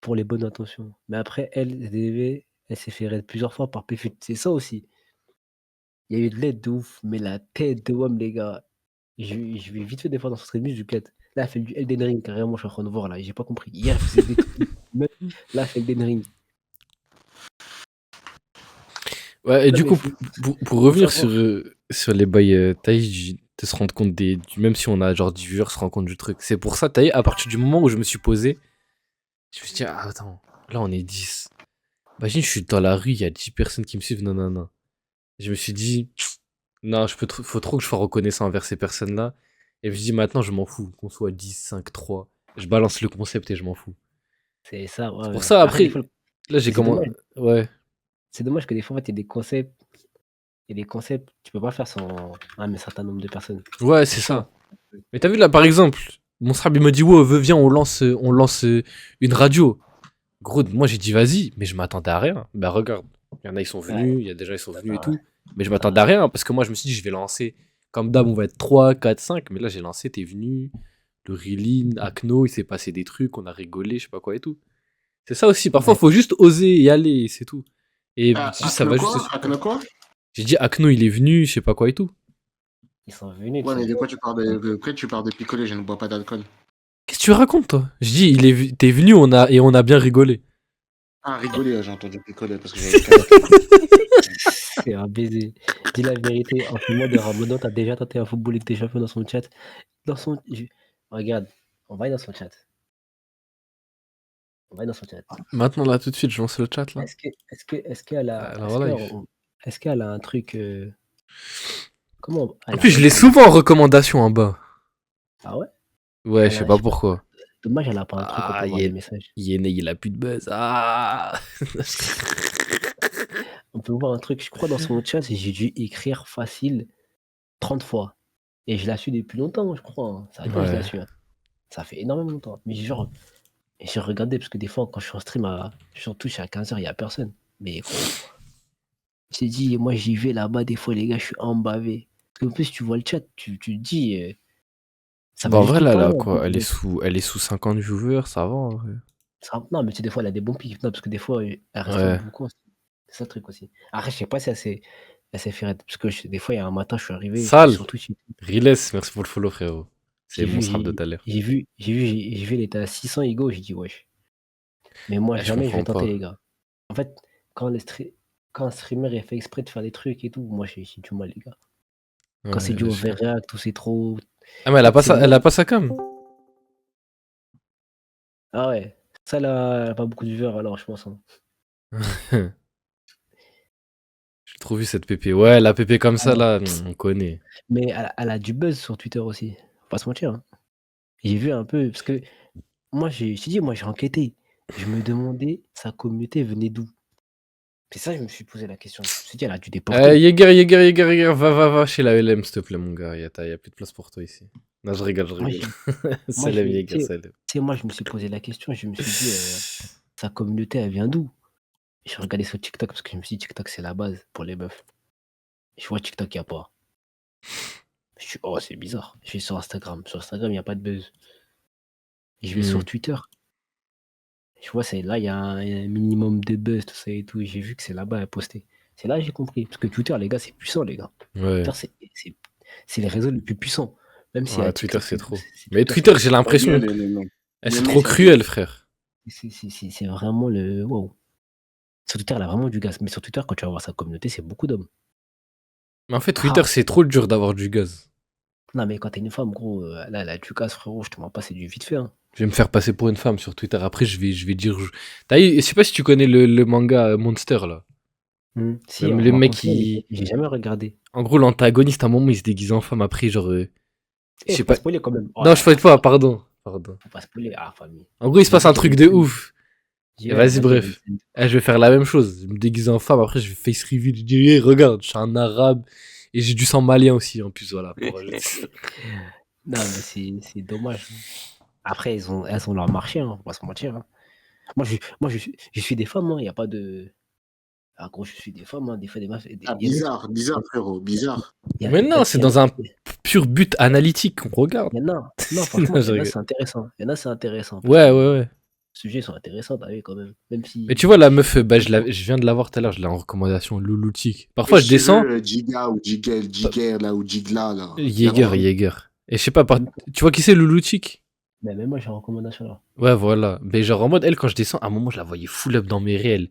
pour les bonnes intentions. Mais après, elle s'est fait raid plusieurs fois par PFUT. C'est ça aussi. Il y a eu de l'aide de ouf, mais la tête de WAM, les gars, je vais vite fait des fois dans son stream, du quête. Là, elle fait du Elden Ring, carrément, je suis en train de voir, là, j'ai pas compris. Hier, elle faisait des trucs, là, elle fait Elden Ring. Ouais, et Non, du mais coup, pour faut revenir savoir. sur les bails Taï, de se rendre compte même si on a genre 10 viewers, se rendre compte du truc. C'est pour ça, Taï, à partir du moment où je me suis posé, je me suis dit, ah, attends, là on est 10. Imagine, je suis dans la rue, il y a 10 personnes qui me suivent, non. Je me suis dit, non, faut trop que je sois reconnaissant envers ces personnes-là. Et je me suis dit, maintenant, je m'en fous, qu'on soit 10, 5, 3. Je balance le concept et je m'en fous. C'est ça, ouais, C'est pour ouais. ça, Après, des après, fois, là, j'ai c'est commencé. dommage. Ouais. C'est dommage que des fois, en fait, il y a des concepts, tu peux pas faire sans un certain nombre de personnes. Ouais, C'est c'est chiant. ça. Mais t'as vu là, par exemple, mon frère il me dit, ouais, viens, on lance une radio. Gros, moi j'ai dit, vas-y, mais je m'attendais à rien. Bah, regarde, il y en a, ils sont Ouais, venus, il y a déjà, ils sont venus et t'attends, tout. Mais je t'attends m'attendais à rien. rien parce que moi, je me suis dit, je vais lancer. Comme d'hab, on va être 3, 4, 5. Mais là, j'ai lancé, t'es venu. Le Rilin, Akno, il s'est passé des trucs, on a rigolé, je sais pas quoi et tout. C'est ça aussi, parfois, Ouais. faut juste oser y aller, et c'est tout. Et Ah, juste, ça va juste se Akno suivre. quoi? J'ai dit, Akno, il est venu, je sais pas quoi et tout. Ils sont venus, tu Ouais, mais sais. de quoi tu parles après, tu parles de picoler, je ne bois pas d'alcool. Qu'est-ce que tu racontes, toi? Je dis, t'es venu, on a bien rigolé. Ah, rigoler, j'ai entendu picoler parce que j'avais calaqué. C'est un baiser. Dis la vérité, en ce mois de Ramadan, t'as déjà tenté un football Ligue des Champions dans son chat. Regarde, on va aller dans son chat. On va aller dans son chat. Maintenant, là, tout de suite, je lance le chat, là. Est-ce qu'elle a, Alors, live. est-ce qu'elle a un truc, comment En elle plus, je appelle l'ai ça? souvent en recommandation en bas. Ah ouais? Ouais, Elle je sais a, pas pourquoi. dommage, elle a pas un truc, on Ah, peut voir les messages. Yéné, il a plus de buzz. Ah. On peut voir un truc, je crois, dans son chat, j'ai dû écrire facile 30 fois. Et je la suis depuis longtemps, je crois, hein. Ça fait longtemps que je la Ouais. suis, hein. Ça fait énormément longtemps. Mais genre, j'ai regardé parce que des fois, quand je suis en stream, sur Twitch à 15h, il n'y a personne. Mais gros, j'ai dit, moi j'y vais là-bas, des fois, les gars, je suis embavé. Parce qu'en plus, tu vois le chat, tu te dis, ça Bah, va en juste vrai, lui là, parler, là, en fait, quoi. le Elle est mec. sous 50 viewers, ça va, en vrai. Non, mais tu sais, des fois, elle a des bons pics. Non, parce que des fois, elle reste Ouais. beaucoup aussi. C'est ça le truc aussi. Après, je sais pas si elle s'est fait raid. Parce que des fois, il y a un matin, je suis arrivé, j'étais Sale. sur Twitch. Riles, merci pour le follow, frérot. C'est J'ai mon vu, srap de tout à l'heure. j'ai vu, elle était à 600 ego, j'ai dit, wesh. Mais moi, Eh, je jamais je comprends vais tenter, pas. les gars. En fait, quand les stream. quand un streamer il fait exprès de faire des trucs et tout, moi j'ai du mal, les gars. Quand c'est Ouais, du je capte. overreact ou c'est trop. Ah, mais elle a pas C'est ça, elle moi. a pas ça comme. Ah ouais. Ça là, elle a pas beaucoup de viewers alors, je pense, hein. J'ai trop vu cette pépé. Ouais, la pépé comme ça, Alors, là, on connaît. mais elle a du buzz sur Twitter aussi. Faut pas se mentir, hein. J'ai vu un peu, parce que moi, je t'ai dit, moi, j'ai enquêté. Je me demandais, sa communauté venait d'où? C'est ça, je me suis posé la question. Je me suis dit, elle a dû déporter. Jäger, va chez la LM, s'il te plaît, mon gars. Y a plus de place pour toi ici. Non, je rigole, je Moi, rigole. moi, Salam, Jäger, salam. tu sais, moi, je me suis posé la question. Je me suis dit, sa communauté, elle vient d'où? J'ai regardé sur TikTok parce que je me suis dit, TikTok, c'est la base pour les meufs. Je vois TikTok, il n'y a pas. Je suis, oh, c'est bizarre. Je vais sur Instagram. Sur Instagram, il n'y a pas de buzz. Je vais sur Twitter. Je vois, c'est là, il y a un minimum de buzz, tout ça et tout. J'ai vu que c'est là-bas à poster. C'est là que j'ai compris. Parce que Twitter, les gars, c'est puissant, les gars. Ouais. Twitter, c'est les réseaux les plus puissants. Même si Ouais, à Twitter, TikTok, c'est trop. Mais Twitter, j'ai l'impression. C'est trop cruel, frère. c'est vraiment le. Wow. Sur Twitter, elle a vraiment du gaz. Mais sur Twitter, quand tu vas voir sa communauté, c'est beaucoup d'hommes. Mais en fait, Twitter, Ah, c'est trop dur d'avoir du gaz. non, mais quand t'es une femme, gros, là, elle a du gaz, frérot, je te mens pas, c'est du vite fait, hein. Je vais me faire passer pour une femme sur Twitter. Après, je vais dire. T'as eu, je sais pas si tu connais le manga Monster, là. Si, Le on m'a mec, conseillé, mais j'ai jamais regardé. en gros, l'antagoniste, à un moment, il se déguise en femme. Après, genre. Je sais Faut pas pas. spoiler quand même. Oh Non, là je fais là, pas, pardon. Pardon. faut pas spoiler. Ah, famille. En gros, il se J'ai passe vu un qu'il y truc avait de une scène. ouf. Et vas-y, Vas-y, il y avait une bref. scène. Je vais faire la même chose. Je me déguise en femme. Après, je vais face reveal. Je dis, hey, regarde, je suis un arabe. Et j'ai du sang malien aussi, en plus, voilà. Non, mais c'est dommage, hein. Après, elles ont leur marché, hein, faut pas se mentir, hein. Je suis des femmes, il n'y a pas de. Ah, gros, je suis des femmes, des fois des meufs. Ah, Il y a des. bizarre, bizarre, frérot, bizarre. Mais non, c'est dans un pur but analytique qu'on regarde. Il y en a. Non, franchement, Non, il je y en a, rigole. c'est intéressant. Il y en a, c'est intéressant. Parce Ouais, que ouais, ouais. les sujets sont intéressants, t'as vu, quand même. Même Mais si. tu vois, la meuf, bah, je viens de la voir tout à l'heure, je l'ai en recommandation, Louloutique. Et Parfois, je si tu descends, veux, Giga ou Jiger, là, ou Jigla, là. Jäger, Vraiment. Jäger. Et je sais pas, Même, tu vois qui c'est Louloutique? mais même moi, j'ai une recommandation là. Ouais, voilà. Mais genre, en mode, elle, quand je descends, à un moment, je la voyais full up dans mes réels.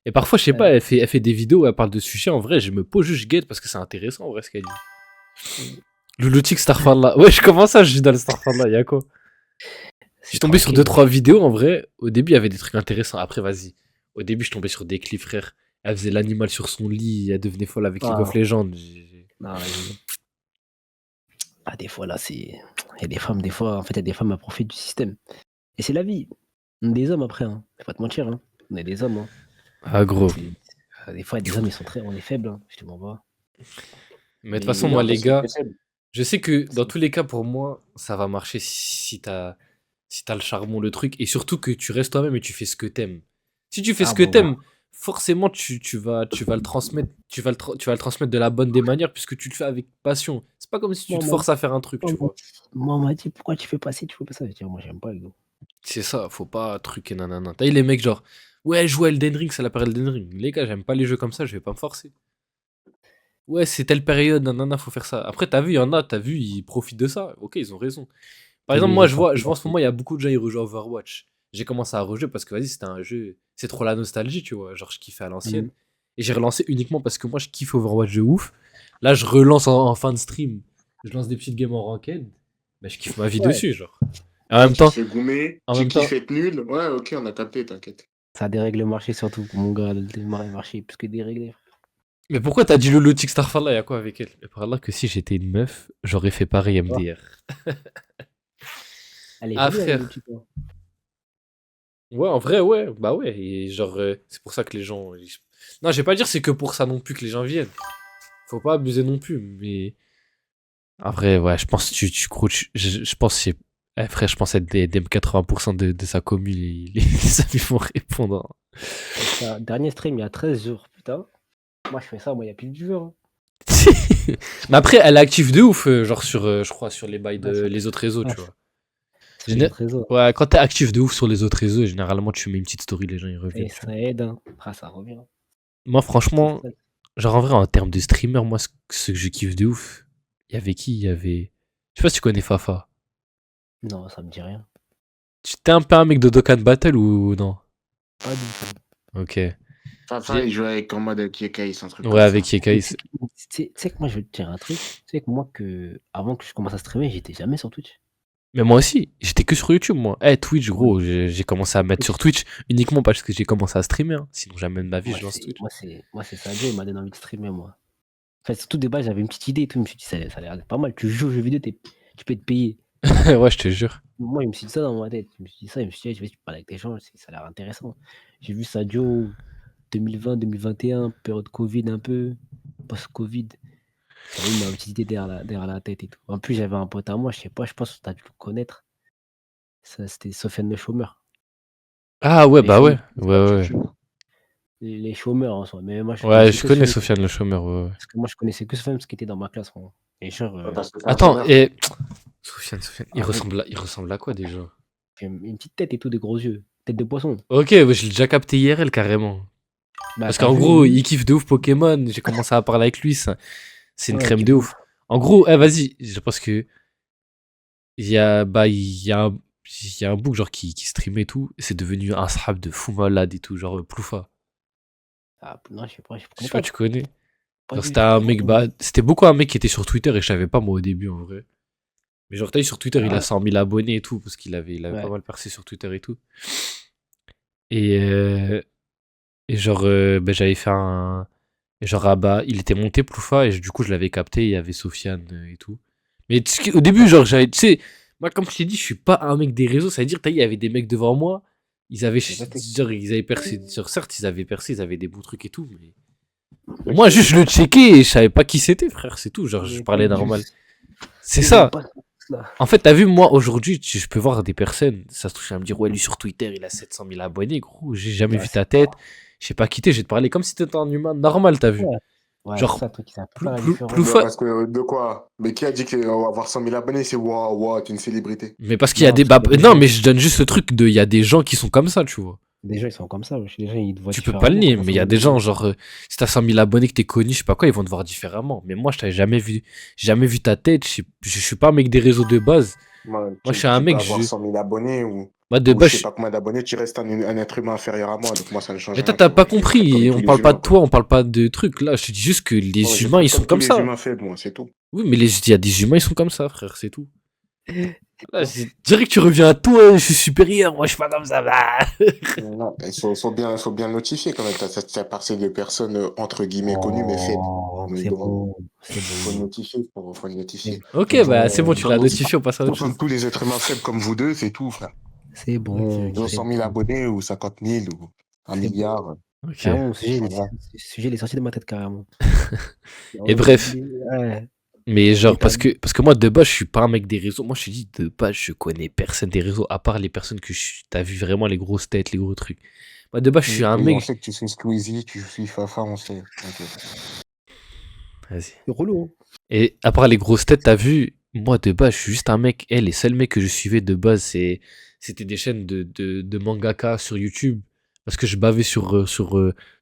Et parfois, je sais pas, Ouais. elle fait des vidéos où elle parle de sujets. En vrai, je me pose juste, je guette parce que c'est intéressant, en vrai, ce qu'elle dit. Louloutique, Starfall Ouais, je commence à, je suis dans le Starfall y'a quoi? Je suis C'est tombé sur tranquille. 2-3 vidéos, en vrai. Au début, il y avait des trucs intéressants. Après, vas-y. Au début, je tombais sur des clips, frère. Elle faisait l'animal sur son lit, elle devenait folle avec League of Ah, Legends. non, ah, des fois, là, c'est. Il y a des femmes, des fois, en fait, il y a des femmes à profit du système. Et c'est la vie. On est des hommes après, hein. Faut pas te mentir, hein. On est des hommes, hein. Ah, gros. Des fois, des hommes, ils sont très. On est faibles, hein. Je te mens pas. Mais de toute Mais façon, Non, moi, les parce que gars, c'est faible. je sais que dans c'est- tous les cas, pour moi, ça va marcher si t'as le charbon, le truc. Et surtout que tu restes toi-même et tu fais ce que t'aimes. Si tu fais ce Ah, que bon, ouais. t'aimes, forcément, tu vas le transmettre. Tu vas le transmettre de la bonne des manières puisque tu le fais avec passion. C'est pas comme si tu Moi, te on m'a forces à faire un truc, moi, tu on m'a- vois. moi, on m'a dit pourquoi tu fais pas ci, tu fais pas ça. Je dis, moi, j'aime pas, Hugo. C'est ça, faut pas truquer nanana. T'as vu les mecs genre, ouais, jouer à Elden Ring, c'est la période Elden Ring. Les gars, j'aime pas les jeux comme ça, je vais pas me forcer. Ouais, c'est telle période, nanana, faut faire ça. Après, t'as vu, il y en a, t'as vu, ils profitent de ça. Ok, ils ont raison. Par C'est exemple, des moi, jeux je vois en forcément. ce moment, il y a beaucoup de gens, ils rejouent à Overwatch. J'ai commencé à rejouer parce que, vas-y, c'était un jeu, c'est trop la nostalgie, tu vois. Genre, je kiffais à l'ancienne. Et j'ai relancé uniquement parce que moi, je kiffe Overwatch de ouf. Là, je relance en fin de stream. Je lance des petites games en ranked. Bah, je kiffe ma vie Ouais, dessus, genre. Et en Ouais, même tu te temps, fais goumer, en tu même temps, kiffes être nul. Ouais, ok, on a capté, t'inquiète. ça dérègle le marché surtout, mon gars. Le marché est plus que déréglé. mais pourquoi t'as dit Lolo Tic Starfall là, y'a quoi avec elle? Et par là que si j'étais une meuf, j'aurais fait pareil Tu vois, MDR. elle est Ah jolie, elle, le frère. petit quoi. Ouais, en vrai, ouais. Bah ouais. Et genre, c'est pour ça que les gens. Non, je vais pas dire c'est que pour ça non plus que les gens viennent. Faut pas abuser non plus. Mais. En vrai, ouais, je pense que tu croutes. Je pense que c'est. Eh, frère, je pense être des 80% de sa commune. Les amis vont répondre. Dernier stream, il y a 13 jours, putain. Moi, je fais ça, moi, il y a plus de jours, hein. Mais après, elle est active de ouf, genre sur, je crois, sur les bails Ouais, de les autres réseaux, ouais, tu vois. sur les autres réseaux. Ouais, quand t'es actif de ouf sur les autres réseaux, généralement tu mets une petite story, les gens ils reviennent. Et Tu vois. ça aide, hein. Ah, ça revient. Moi, Ça franchement, stresse. genre en vrai, en termes de streamer, moi, ce que je kiffe de ouf, il y avait qui? Il y avait. Je sais pas si tu connais Fafa. Non, ça me dit rien. Tu t'es un peu un mec de Dokkan Battle ou non? Pas du tout. Ok. Fafa, il jouait avec en mode avec Yekais, un truc Ouais, comme avec ça. Yekai. Tu sais que moi, je vais te dire un truc. Tu sais que moi, avant que je commence à streamer, j'étais jamais sur Twitch. Mais moi aussi, j'étais que sur YouTube, moi. Twitch, gros, j'ai commencé à mettre sur Twitch uniquement parce que j'ai commencé à streamer. Hein. Sinon, jamais de ma vie, je lance Twitch. Moi, c'est Sadio, il m'a donné envie de streamer, moi. Enfin, surtout des bases, j'avais une petite idée et tout. Je me suis dit, ça a l'air pas mal. Tu joues aux jeux vidéo, tu peux être payé. Ouais, je te jure. Moi, il me suis dit ça dans ma tête. Je me suis dit ça, je me suis dit, je vais parler avec des gens, ça a l'air intéressant. J'ai vu Sadio 2020, 2021, période Covid un peu, post-Covid. Ça a eu ma petite idée derrière la tête et tout. En plus, j'avais un pote à moi, je sais pas, je pense que tu as dû le connaître. C'était Sofiane le chômeur. Ah ouais, Les bah ouais. chômeurs, Ouais, ouais. les chômeurs en soi. Mais moi, je Ouais, connaissais je que connais Sofiane. Sofiane le chômeur, ouais. Parce que moi, je connaissais que Sofiane parce qu'il était dans ma classe, frérot. Et genre, Parce que c'est un Attends, chômeur. et. Sofiane, il Ah, ressemble à quoi déjà? une petite tête et tout, des gros yeux. Tête de poisson. Ok, ouais, je l'ai déjà capté IRL carrément. Bah, Parce t'as qu'en vu, gros, lui, il kiffe de ouf Pokémon. J'ai commencé à parler avec lui. C'est une ouais, crème qui- de ouf. En gros, vas-y, je pense que il y a un book genre qui streamait et tout. Et c'est devenu un sahab de fou malade et tout, genre Ploufa. Ah, non, je sais pas, Je sais pas, tu connais. pas Genre, du c'était tout. un mec, c'était beaucoup un mec qui était sur Twitter et je savais pas moi au début en vrai. Mais genre, t'as vu sur Twitter, il a 100 000 abonnés et tout, parce qu'il avait pas Ouais. mal percé sur Twitter et tout. Et, genre, j'avais fait un. Et genre, il était monté Ploufa, et du coup, je l'avais capté, il y avait Sofiane et tout. Mais au début, genre, tu sais, moi, comme je t'ai dit, je suis pas un mec des réseaux, ça veut dire, il y avait des mecs devant moi, ils avaient percé, genre, certes, ils avaient percé, ils avaient des bons trucs et tout, mais. Moi, juste, je le checkais et je savais pas qui c'était, frère, c'est tout, genre, je parlais normal. C'est ça. En fait, t'as vu, moi, aujourd'hui, je peux voir des personnes, ça se trouve, à me dire, ouais, lui sur Twitter, il a 700 000 abonnés, gros, j'ai jamais vu ta tête, je sais pas quitté, je vais te parler comme si t'étais un humain normal, t'as vu. Ouais, Genre, c'est ça, truc, c'est un peu pas la Plou- différence. Ploufa- Parce que de quoi? Mais qui a dit qu'on va avoir 100 000 abonnés? C'est waouh, t'es une célébrité. Mais parce qu'il y a Non, des. parce que Non, mais je donne juste le truc de. Il y a des gens qui sont comme ça, tu vois. des gens, ils sont comme ça, wesh. Les gens, ils te voient Tu peux pas le différemment, nier, de toute mais il y a façon. des gens, genre, si t'as 100 000 abonnés, que t'es connu, je sais pas quoi, ils vont te voir différemment. Mais moi, je t'avais jamais vu ta tête, je suis pas un mec des réseaux de base. Moi, je suis un Tu mec, peux avoir 100 000 abonnés ou de je base, sais pas combien d'abonnés, tu restes un être humain inférieur à moi, donc moi ça ne change mais rien. toi, t'as tu pas vois. Je compris, traite on comme tous parle les pas humains, de quoi. toi, on parle pas de trucs. Là, je te dis juste que les Ouais, je humains, ils traite sont comme tous ça. les humains faibles, moi, c'est tout. Oui, mais il y a des humains, ils sont comme ça, frère, c'est tout. Là, je dirais que tu reviens à toi, je suis supérieur, moi, je suis pas comme ça. Bah. Non, il faut bien notifier quand même. T'as partie de personnes entre guillemets connues mais faibles. Oh, Donc c'est bon, bon, c'est faut le bon. notifier, faut le notifier. Ok, bah, c'est bon, tu l'as notifié, on passe à Nous autre chose. sommes tous des êtres humains faibles comme vous deux, c'est tout, frère. C'est bon. Ils ont 100 000 abonnés ou 50 000 ou 1 C'est milliard. Ok. Carrément, le sujet, Voilà. le sujet, il est sorti de ma tête, carrément. Et bref. Ouais. Mais genre, Et parce que moi, de base, je suis pas un mec des réseaux. Moi, je te dis, de base, je connais personne des réseaux, à part les personnes que t'as vu vraiment les grosses têtes, les gros trucs. Moi, de base, je suis un Oui, mec. on sait que tu suis Squeezie, tu suis Fafa, on sait. Vas-y. C'est relou, hein. Et à part les grosses têtes, t'as vu, moi, de base, je suis juste un mec. Les seuls mecs que je suivais de base, c'était des chaînes de mangaka sur YouTube. Parce que je bavais sur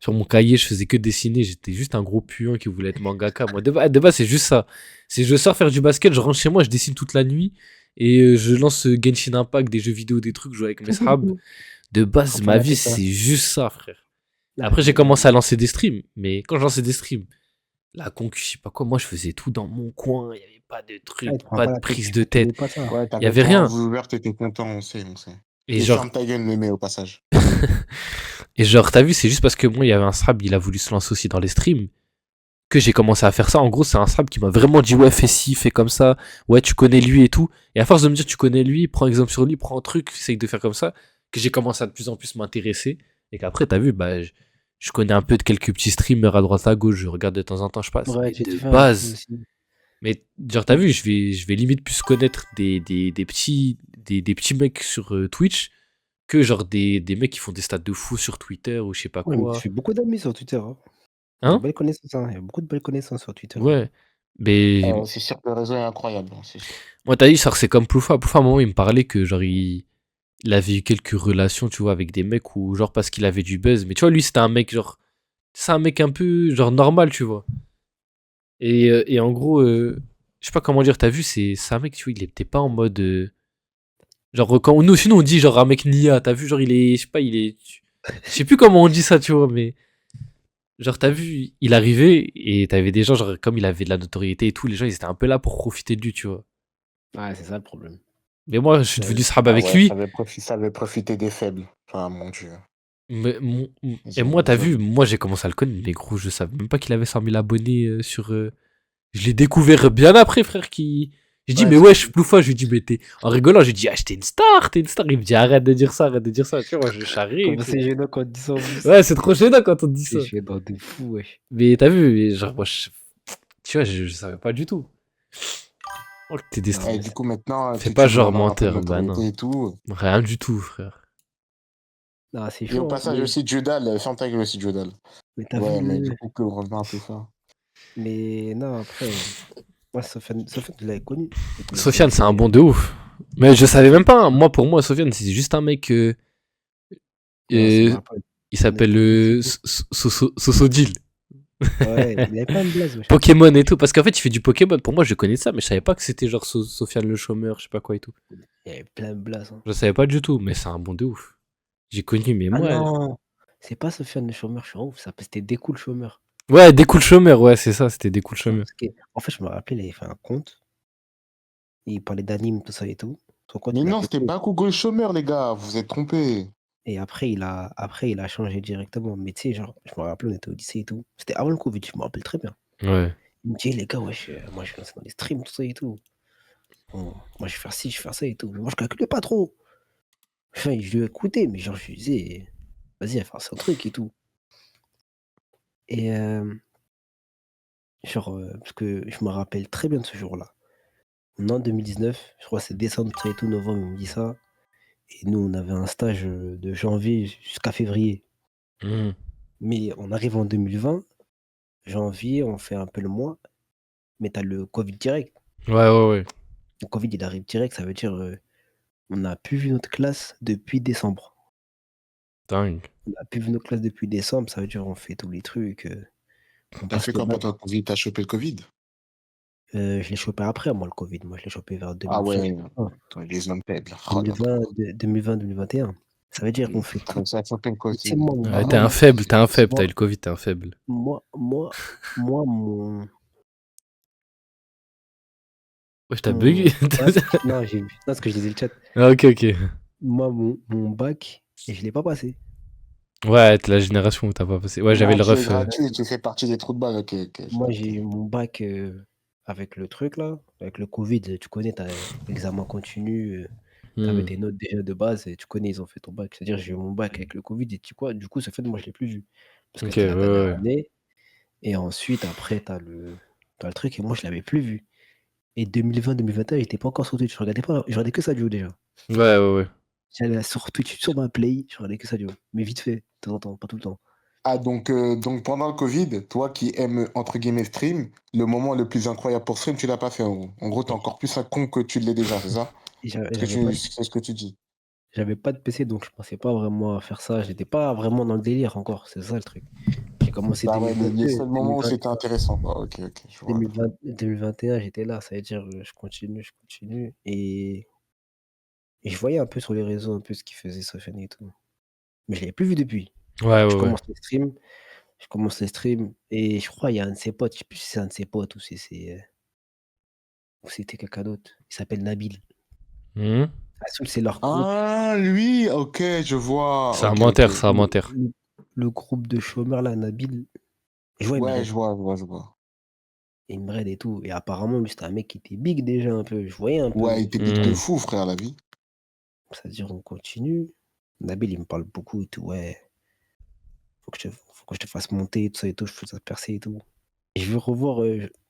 mon cahier, je faisais que dessiner. J'étais juste un gros puant qui voulait être mangaka. Moi, de base, c'est juste ça. C'est je sors faire du basket, je rentre chez moi, je dessine toute la nuit. Et je lance Genshin Impact, des jeux vidéo, des trucs, je joue avec mes sahabs. De base, Faut ma pas vie, lâcher ça. c'est juste ça, frère. Après, j'ai commencé à lancer des streams. Mais quand je lançais des streams, la concu, je sais pas quoi, moi, je faisais tout dans mon coin. Il n'y avait pas de truc, Ouais, tu prends pas pas de la tête, prise tu de fais tête. pas ça. Ouais, Il y avait rien. ouvert, t'étais content, on sait. Et Et genre, ferme ta gueule, mémé, au passage. t'as vu, c'est juste parce que moi, il y avait un srab, il a voulu se lancer aussi dans les streams, que j'ai commencé à faire ça. En gros, c'est un srab qui m'a vraiment dit, ouais, fais ci, fais comme ça, ouais, tu connais lui et tout. Et à force de me dire, tu connais lui, prends exemple sur lui, prends un truc, essaye de faire comme ça, que j'ai commencé à de plus en plus m'intéresser. Et qu'après, t'as vu, bah, je connais un peu de quelques petits streamers à droite à gauche, je regarde de temps en temps, je passe. Ouais, Mais j'ai de fait un base, peu aussi. mais genre, t'as vu, je vais limite plus connaître des petits mecs sur Twitch que genre des mecs qui font des stats de fou sur Twitter ou je sais pas Ouais, mais quoi. tu fais beaucoup d'amis sur Twitter, hein. Hein? Belle connaissance, hein. Il y a beaucoup de belles connaissances sur Twitter. Ouais. Mais C'est sûr que le réseau est incroyable, c'est sûr. moi, t'as dit, ça c'est comme Ploufa. Ploufa, à un moment, il me parlait que genre, il avait eu quelques relations, tu vois, avec des mecs ou genre parce qu'il avait du buzz. Mais tu vois, lui, c'était un mec genre. C'est un mec un peu genre normal, tu vois. Et en gros, je sais pas comment dire, t'as vu, c'est un mec, tu vois, il était pas en mode. Genre, quand nous, sinon on dit genre un mec Nia, t'as vu, genre il est. Je sais pas, il est. Je sais plus comment on dit ça, tu vois, mais. genre, t'as vu, il arrivait et t'avais des gens, genre, comme il avait de la notoriété et tout, les gens, ils étaient un peu là pour profiter de lui, tu vois. Ouais, c'est ça le problème. Mais moi, je suis Ouais. devenu sahab Ah avec ouais, lui. ça avait profité des faibles. Ah mon Dieu. Et moi, t'as Ils ont- vu, moi, j'ai commencé à le connaître, mais gros, je savais même pas qu'il avait 100 000 abonnés sur. Je l'ai découvert bien après, frère, qui. J'ai dit, Ouais, mais wesh, Ploufa, je lui dis, mais t'es. En rigolant, j'ai dit, ah, t'es une star, t'es une star. Il me dit, arrête de dire ça, arrête de dire ça. Tu vois, moi, je charrie et comment tout. c'est gênant quand on dit ça en plus. Ouais, c'est trop gênant quand on te dit ça. C'est gênant de fou, wesh. Mais t'as vu, genre, moi, tu vois, je savais pas du tout. Oh, que t'es des Non, stars. Et mais du coup, maintenant, Fais pas tu voulais genre avoir un peu de menteur, bah notoriété non. et tout. Rien du tout, frère. non, c'est Et au chaud, hein. passage aussi, Judal, ferme ta gueule aussi, Judal. Mais t'as Ouais, mais du vu. coup, que revenons un peu ça. Mais non, après, moi, Sofiane, je l'avais connu. Je connaissais Sofiane, vite c'est un fait. bon de ouf. Mais je savais même pas, hein. Moi, pour moi, Sofiane, c'est juste un mec. Non, ça me Euh, rappelle. il On était s'appelle au lycée. Sosodil. Ouais, il avait plein de blagues, wesh. Pokémon et tout. Parce qu'en fait, il fait du Pokémon. Pour moi, je connais ça, mais je savais pas que c'était genre Sofiane le chômeur, je sais pas quoi et tout. Il avait plein de blagues, hein. Je savais pas du tout, mais c'est un bon de ouf. J'ai connu, mais Ah moi. non, c'est pas Sofiane le chômeur, je suis en ouf. C'était Découle chômeur. Ouais, des coups de chômeur, ouais, c'est ça, c'était des coups de chômeur. Parce que, en fait, je me rappelais, il avait fait un compte. Il parlait d'anime, tout ça et tout. Son compte, Mais il a non, c'était pété. pas Google chômeur, les gars. Vous vous êtes trompés. Et après, il a changé directement. Mais tu sais, genre, je me rappelle, on était au lycée et tout. C'était avant le Covid, je me rappelle très bien. Ouais. Il me dit, les gars, wesh, moi, je vais lancer dans les streams, tout ça et tout. Bon, moi, je vais faire ci, je vais faire ça et tout. Mais moi, je calculais pas trop. Enfin, je lui ai écouté, mais genre, je lui disais, vas-y, va faire son truc et tout. Et genre, parce que je me rappelle très bien de ce jour-là. On est en 2019, je crois que c'est décembre, tout ça et tout, novembre, il me dit ça. Et nous, on avait un stage de janvier jusqu'à février. Mhm. Mais on arrive en 2020, janvier, on fait un peu le mois, mais t'as le Covid direct. Ouais, ouais, ouais. Le Covid, il arrive direct, ça veut dire on n'a plus vu notre classe depuis décembre. Dingue. On n'a plus vu notre classe depuis décembre, ça veut dire on fait tous les trucs, on T'as passe fait le quoi bac. pendant le Covid? T'as chopé le Covid? Je l'ai chopé après, moi, le Covid. Moi, je l'ai chopé vers Ah 2000, fin ouais, 2020, toi, les hommes faibles. Oh là 2020, 2020, 2021. Ça veut dire qu'on fait là. tout. Ça a chopé le Tu sais, Covid. moi, Ouais, moi, t'es un faible, t'as eu moi, le Covid, t'es un faible. moi, mon, Ouais, t'as bugué. bac, non, j'ai vu. Non, parce que je lisais le chat. Ah, ok, ok. Moi, mon bac, et je l'ai pas passé. Ouais, t'es la génération où t'as pas passé. Ouais, j'avais Ah, le tu es ref. gratuit, tu fais partie des trous de balle. Ok, ok. Moi, j'ai eu mon bac avec le truc là, avec le Covid. Tu connais, t'as examen continu, t'avais Hmm. tes notes déjà de base, et tu connais, ils ont fait ton bac. C'est-à-dire, j'ai eu mon bac avec le Covid, et tu quoi, du coup, ce fait, moi, je l'ai plus vu. Parce que Ok, c'était ouais, la dernière ouais. année. Et ensuite, après, t'as le truc, et moi, je l'avais plus vu. Et 2020-2021, j'étais pas encore sur Twitch. Je regardais que ça du haut déjà. Ouais, ouais, ouais. J'allais sur Twitch, sur ma play, je regardais que ça du haut. Mais vite fait, de temps en temps, pas tout le temps. Ah, donc pendant le Covid, toi qui aimes, entre guillemets, stream, le moment le plus incroyable pour stream, tu l'as pas fait en gros. En gros, t'es Et encore plus un con que tu l'es déjà, c'est ça? C'est ce que tu dis. j'avais pas de PC, donc je pensais pas vraiment à faire ça. J'étais pas vraiment dans le délire encore, c'est ça le truc. J'ai commencé Ah ouais, les 2022, seuls moments où c'était intéressant. Ah, ok, ok, je vois. 2020, 2021, j'étais là. Ça veut dire, je continue, je continue. Et je voyais un peu sur les réseaux un peu ce qu'il faisait Sofiane et tout. Mais je l'avais plus vu depuis. Ouais, Je ouais, ouais. commence les streams, je commence les streams, et je crois il y a un de ses potes, je sais plus si c'est un de ses potes ou c'était quelqu'un d'autre. Il s'appelle Nabil. Hmm. Ah, c'est leur groupe. Ah, lui, ok, je vois. C'est un Ok, ok. menteur, c'est un Le, menteur. le- le groupe de chômeurs là, Nabil. Je vois, il me Ouais, raid. je vois, je vois, je vois. Il me raid et tout. Et apparemment, lui, c'était un mec qui était big déjà un peu. Je voyais un Ouais, il peu. était big de Hmm. fou, frère, la vie. C'est-à-dire, on continue. Nabil, il me parle beaucoup et tout. Ouais, faut que je te fasse monter, tout ça et tout. Je fais ça percer et tout. Et je veux revoir,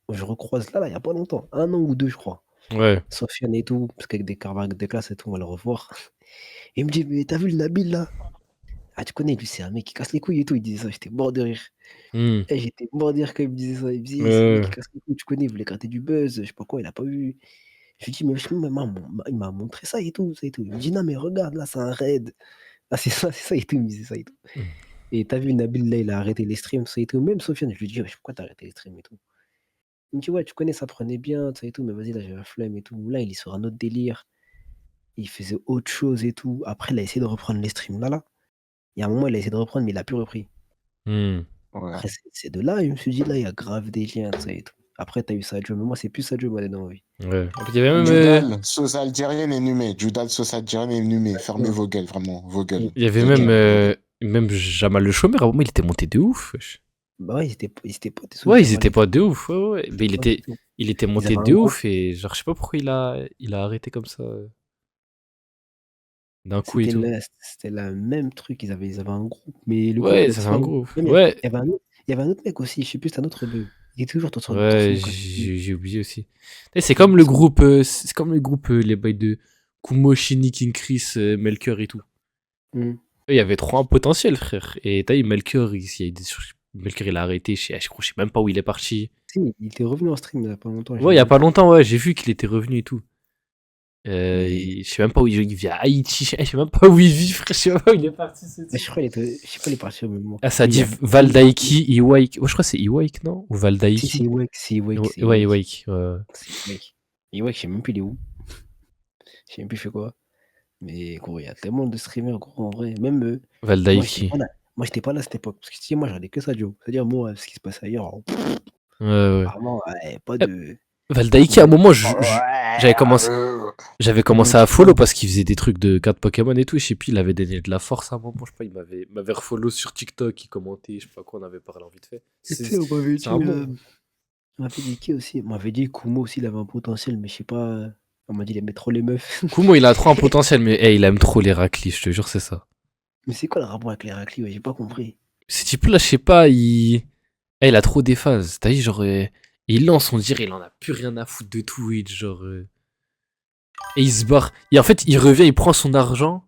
je recroise là, il y a pas longtemps. 1 an ou 2, je crois. Ouais. Sofiane et tout. Parce qu'avec des camarades de classe et tout, on va le revoir. Et il me dit, mais t'as vu le Nabil là? Ah, tu connais, lui, c'est un mec qui casse les couilles et tout. Il disait ça, j'étais mort de rire. Hmm. Et j'étais mort de rire quand il me disait ça. Il me disait, c'est un mec Ouais. qui casse les couilles, tu connais, il voulait gratter du buzz, je sais pas quoi, il a pas vu. Je lui dis, mais il m'a montré ça et tout, ça et tout. Il me dit, non, mais regarde, là, c'est un raid. Ah, c'est ça et tout, il me disait ça et tout. Et t'as vu, Nabil, là, il a arrêté les streams, ça et tout. Même Sofiane, je lui dis, wesh, pourquoi t'as arrêté les streams et tout? Il me dit, ouais, tu connais, ça prenait bien, ça et tout, mais vas-y, là, j'ai la flemme et tout. Là, il est sur un autre délire. Il faisait autre chose et tout. Après, il a essayé de reprendre les streams. Là. Il y a un moment, il a essayé de reprendre, mais il a plus repris. Hmm. Ouais. Après, c'est de là, je me suis dit, là, il y a grave des liens, tu sais, et tout. Après, t'as eu Sadio, mais moi, c'est plus Sadio, moi, dans ma vie. Ouais. En fait, il y avait même. Judal, sauce algérienne et numé. Judal, sauce algérienne et numé. Fermez vos gueules, vraiment. Vos gueules. Il y avait Vos même, gueules. même Jamal Le Chômeur, à un moment, il était monté de ouf. Wesh. Bah ouais, ils étaient pas des Ouais, ils Jamal étaient et pas tout. de ouf. Ouais, ouais. Mais Pas du tout. il était Ils monté avaient un de groupe. ouf et genre, je sais pas pourquoi il a arrêté comme ça d'un coup et tout. C'était le même truc. Ils avaient un groupe. Mais le groupe, Ouais, il ça fait aussi. un groupe. Même, Ouais, il y avait un autre mec aussi. Je sais plus, c'était un autre rebeu. Il est toujours dans son ouais, cas. j'ai oublié aussi. Et c'est comme le groupe, c'est comme le groupe, les bails de Kumo, Shinny, King Chris, Melker et tout. Hmm. Il y avait trop un potentiel, frère. Et t'as eu Melker, Melker, il a arrêté, je crois, je sais même pas où il est parti. Si, il était revenu en stream il y a pas longtemps. Ouais, il y a pas longtemps, ouais, j'ai vu qu'il était revenu et tout. Mais Je sais même pas où il vit à Haïti, je sais même pas où il vit, frère, je sais même pas où il est parti. je crois je sais pas, il est parti au même moment. Ah, ça Mais dit Valdaiki, Iwaik. Ouais, je crois que c'est Iwaik, non? Ou Si, Valdaiki? c'est Wake, c'est Wake, c'est Ouais, Wake. Iwaik. Ouais. C'est Wake. Et Wake, je sais même plus il est où. Je sais même plus il fait quoi. Mais gros, il y a tellement de streamers, gros, en vrai. Même moi, j'étais Valdaiki. pas là. Moi, j'étais pas là à cette époque. Parce que si moi, je regardais que Sadio. C'est-à-dire, moi, ce qui se passe ailleurs, Ouais, ouais. vraiment, ouais, pas Eh, de. Valdaiki, à un moment, j'avais commencé. Ouais. J'avais commencé à follow parce qu'il faisait des trucs de cartes Pokémon et tout. Je sais plus, il avait donné de la force à un moment. Je sais pas, il m'avait refollow sur TikTok, il commentait, je sais pas quoi, on avait parlé en vite fait. Tu sais, on m'avait C'est dit, un bon. on m'avait dit qui aussi? On m'avait dit Kumo aussi, il avait un potentiel, mais je sais pas. On m'a dit, il aimait trop les meufs. Kumo, il a trop un potentiel, mais hey, il aime trop les raclis, je te jure, c'est ça. Mais c'est quoi le rapport avec les raclis? Ouais, j'ai pas compris. Ce type-là, je sais pas, il a trop des phases. T'as vu, genre, il lance, on dirait, il en a plus rien à foutre de Twitch, genre. Et il se barre. Et en fait, il revient, il prend son argent,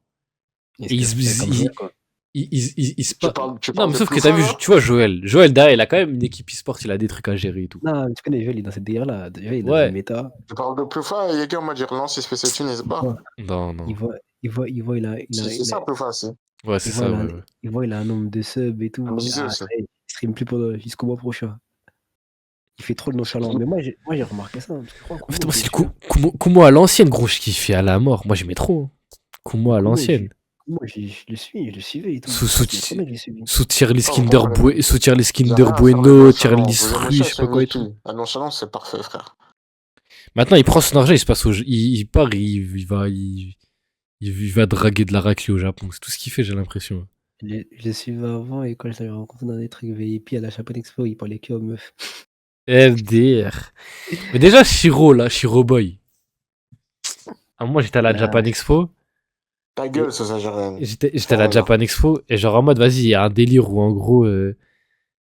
Il et se casse comme rien, quoi. il se Tu pa- parles, tu Non, parles mais de sauf que Ploufa, t'as vu, là? tu vois, Joël, derrière, il a quand même une équipe e-sport, il a des trucs à gérer et tout. Non, tu connais, Joël, il est dans cette délire-là. Joël, il est dans Ouais. une méta. Tu parles de Ploufa, et les gars, on m'a dit relance, il se fait ses thunes, il se barre. Ouais. Non, non. Il voit, C'est ça, Ploufa, c'est. Ouais, c'est ça, ouais. il voit, il a un nombre de subs et tout. Un bisou, Ah, ça. ça y est, il stream plus jusqu'au mois prochain. Il fait trop le nonchalant. Mais moi, j'ai remarqué ça. Parce que je crois En fait, Kumo, moi, je c'est le suis. Kumo à l'ancienne, gros, je kiffais à la mort. Moi, j'aimais trop. Kumo à l'ancienne. Kumo, je le suis, je le suivais et tout. Sous Ça fait trop bien que je l'ai suivi. Sous tier les Il a Kinder rien à faire Bueno, d'être tier nonchalant. les Vous aimez fruits, ça, je sais c'est pas quoi et Mickey. tout. La nonchalance, c'est parfait, frère. Maintenant, il prend son argent, il se passe il part, il va draguer de la raclée au Japon. C'est tout ce qu'il fait, j'ai l'impression. Je le suivais avant et quand je l'avais rencontré dans des trucs VIP à la Japan Expo, il parlait que aux meufs. FDR. Mais déjà, Shiro Boy. À moi, j'étais à la Là, Japan Expo. Ta gueule, ça s'agère. J'étais à la Japan Expo et genre en mode, vas-y, il y a un délire où en gros, il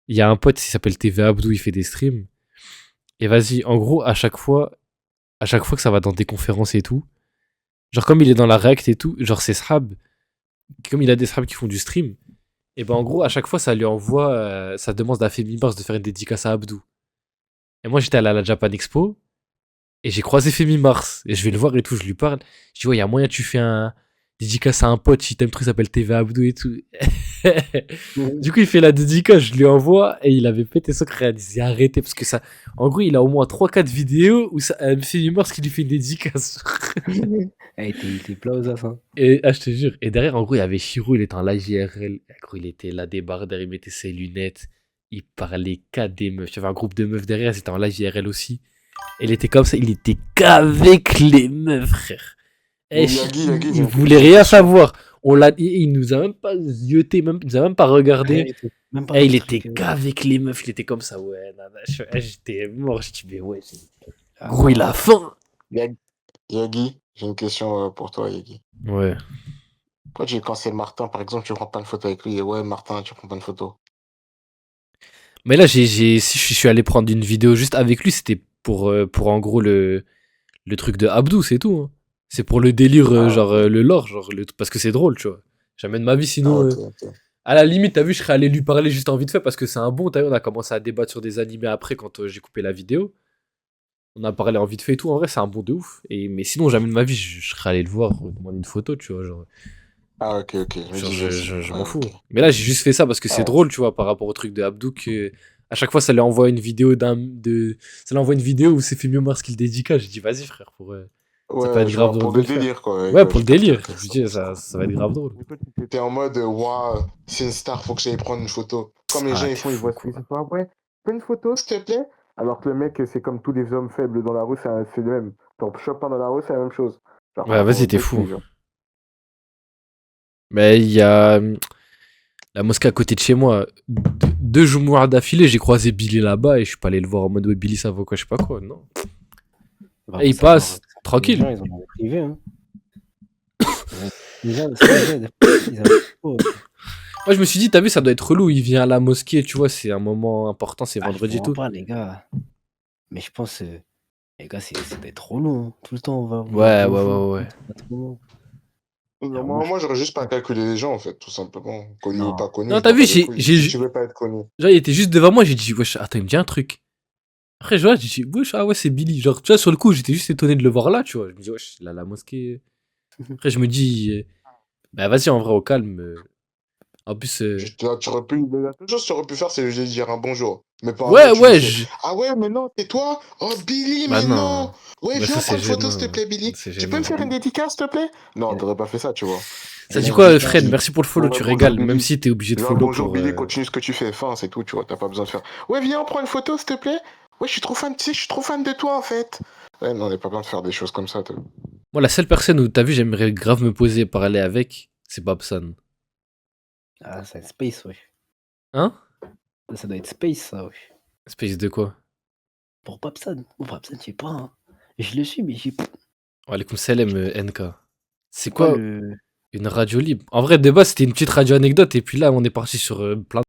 y a un pote qui s'appelle TV Abdou, il fait des streams. Et vas-y, en gros, à chaque fois que ça va dans des conférences et tout, genre comme il est dans la React et tout, genre c'est Srab, comme il a des Srab qui font du stream, et ben en gros, à chaque fois, ça lui envoie, ça demande à Femi Mars de faire une dédicace à Abdou. Et moi, j'étais allé à la Japan Expo, et j'ai croisé Femi Mars, et je vais le voir et tout, je lui parle, je dis, ouais, il y a moyen, tu fais un dédicace à un pote, si t'aimes trop, il s'appelle TV Abdou et tout. Du coup, il fait la dédicace, je lui envoie, et il avait pété son crâne, il s'est arrêté, parce que ça, en gros, il a au moins 3-4 vidéos où ça, Femi Mars qui lui fait une dédicace. il était plat aux as, hein. Et je te jure. Et derrière, en gros, il y avait Shiro, il était en live IRL. En gros, il était là, débardeur, il mettait ses lunettes. Il parlait qu'à des meufs. Il y avait un groupe de meufs derrière, c'était en live IRL aussi. Et il était comme ça, il était qu'avec les meufs, frère. Et il voulait rien savoir. Il nous a même pas zioté, il nous a même pas regardé. Et il était qu'avec les meufs, il était comme ça, ouais. J'étais mort, je dis, mais ouais. Gros, il a faim. Yagi, j'ai une question pour toi, Yagi. Ouais. Pourquoi quand c'est Martin, par exemple, tu prends pas une photo avec lui et ouais, Martin, tu prends pas une photo? Mais là, si je suis allé prendre une vidéo juste avec lui, c'était pour en gros le truc de Abdou, c'est tout. Hein. C'est pour le délire, genre le lore, genre parce que c'est drôle, tu vois. Jamais de ma vie, sinon. Okay. À la limite, t'as vu, je serais allé lui parler juste en vite fait parce que c'est un bon. T'as vu, on a commencé à débattre sur des animés après quand j'ai coupé la vidéo. On a parlé en vite fait et tout. En vrai, c'est un bon de ouf. Mais sinon, jamais de ma vie, je serais allé le voir, demander une photo, tu vois. Genre. Ah, ok. Je m'en fous. Mais là, j'ai juste fait ça parce que c'est drôle, tu vois, par rapport au truc de Abdou, que à chaque fois, ça lui envoie une vidéo ça lui envoie une vidéo où c'est Femi Mars qui le dédicace. J'ai dit, vas-y, frère, pour. Ça peut Ouais, être je grave vois, drôle pour de le le faire. délire, quoi. Ouais, pour le délire. Je dis, ça va être grave drôle. Et toi, tu étais en mode, waouh, c'est une star, faut que j'aille prendre une photo. Comme les gens, Ah, ils t'es font, ils fou, voient ce quoi. qu'ils font. Ouais, fais une photo, s'il te plaît. Alors que le mec, c'est comme tous les hommes faibles dans la rue, c'est le même. T'en chopes un dans la rue, c'est la même chose. Genre, Ouais, vas-y, t'es baisse-lui, fou. genre. Mais il y a la mosquée à côté de chez moi. Deux jours d'affilée, j'ai croisé Billy là-bas et je suis pas allé le voir en mode ouais, Billy, ça vaut quoi, je sais pas quoi. Non. Bah, Et faut il savoir, passe, les gens, tranquille. ils ont un privé, hein. Les gens, des fois, ils ont oh, Moi, je me suis dit, t'as vu, ça doit être relou. Il vient à la mosquée, tu vois, c'est un moment important, c'est ah, je vendredi et comprends tout. pas, les gars. Mais je pense, les gars, c'est d'être trop long, hein. Tout le temps, on va voir Ouais, ouais, bonjour. ouais, ouais. C'est pas trop long. Non, Alors, moi, moi, j'aurais juste pas calculé les gens, en fait, tout simplement. Connu ou pas non. connu, Non, je t'as m'en vu, bats les couilles. Si tu veux pas être connu. genre, il était juste devant moi, j'ai dit, wesh, attends, il me dit un truc. Après, je vois, j'ai dit, wesh, ah ouais, c'est Billy. Genre, tu vois, sur le coup, j'étais juste étonné de le voir là, tu vois. Je me dis, wesh, il a la mosquée. Après, je me dis, bah vas-y, en vrai, au calme. En plus, Là, la seule chose que tu aurais pu faire, c'est lui dire un bonjour. Mais pas en ouais, mode, tu lui ouais, fais, ah ouais, mais non, c'est toi? Oh, Billy, bah mais non! non. Ouais, Bah ça, viens c'est prendre une photo, gênant. s'il te plaît, Billy. C'est Tu peux me gênant. faire une dédicace, s'il te plaît? Non, Et t'aurais pas fait ça, tu vois. Ça dit là, quoi, dédicace, Fred? Merci pour le follow, Ouais, tu bonjour, régales. Même Billy. si t'es obligé de Genre, follow bonjour, pour. Billy, continue ce que tu fais. Fin, c'est tout, tu vois. T'as pas besoin de faire. Ouais, viens, on prend une photo, s'il te plaît. Ouais, je suis trop fan, tu sais, je suis trop fan de toi, en fait. Ouais, non, on n'est pas besoin de faire des choses comme ça, toi. Moi, la seule personne où t'as vu, j'aimerais grave me poser et parler avec, c'est Babsan. ah, ça va être space, ouais. Hein? Ça doit être space, ça, ouais. Space de quoi? Pour Papsan. Pour Papsan, je sais pas, hein. Je le suis, mais j'ai Walaikum salam, NK. C'est quoi quoi le. une radio libre? En vrai, de base, c'était une petite radio anecdote, et puis là, on est parti sur plein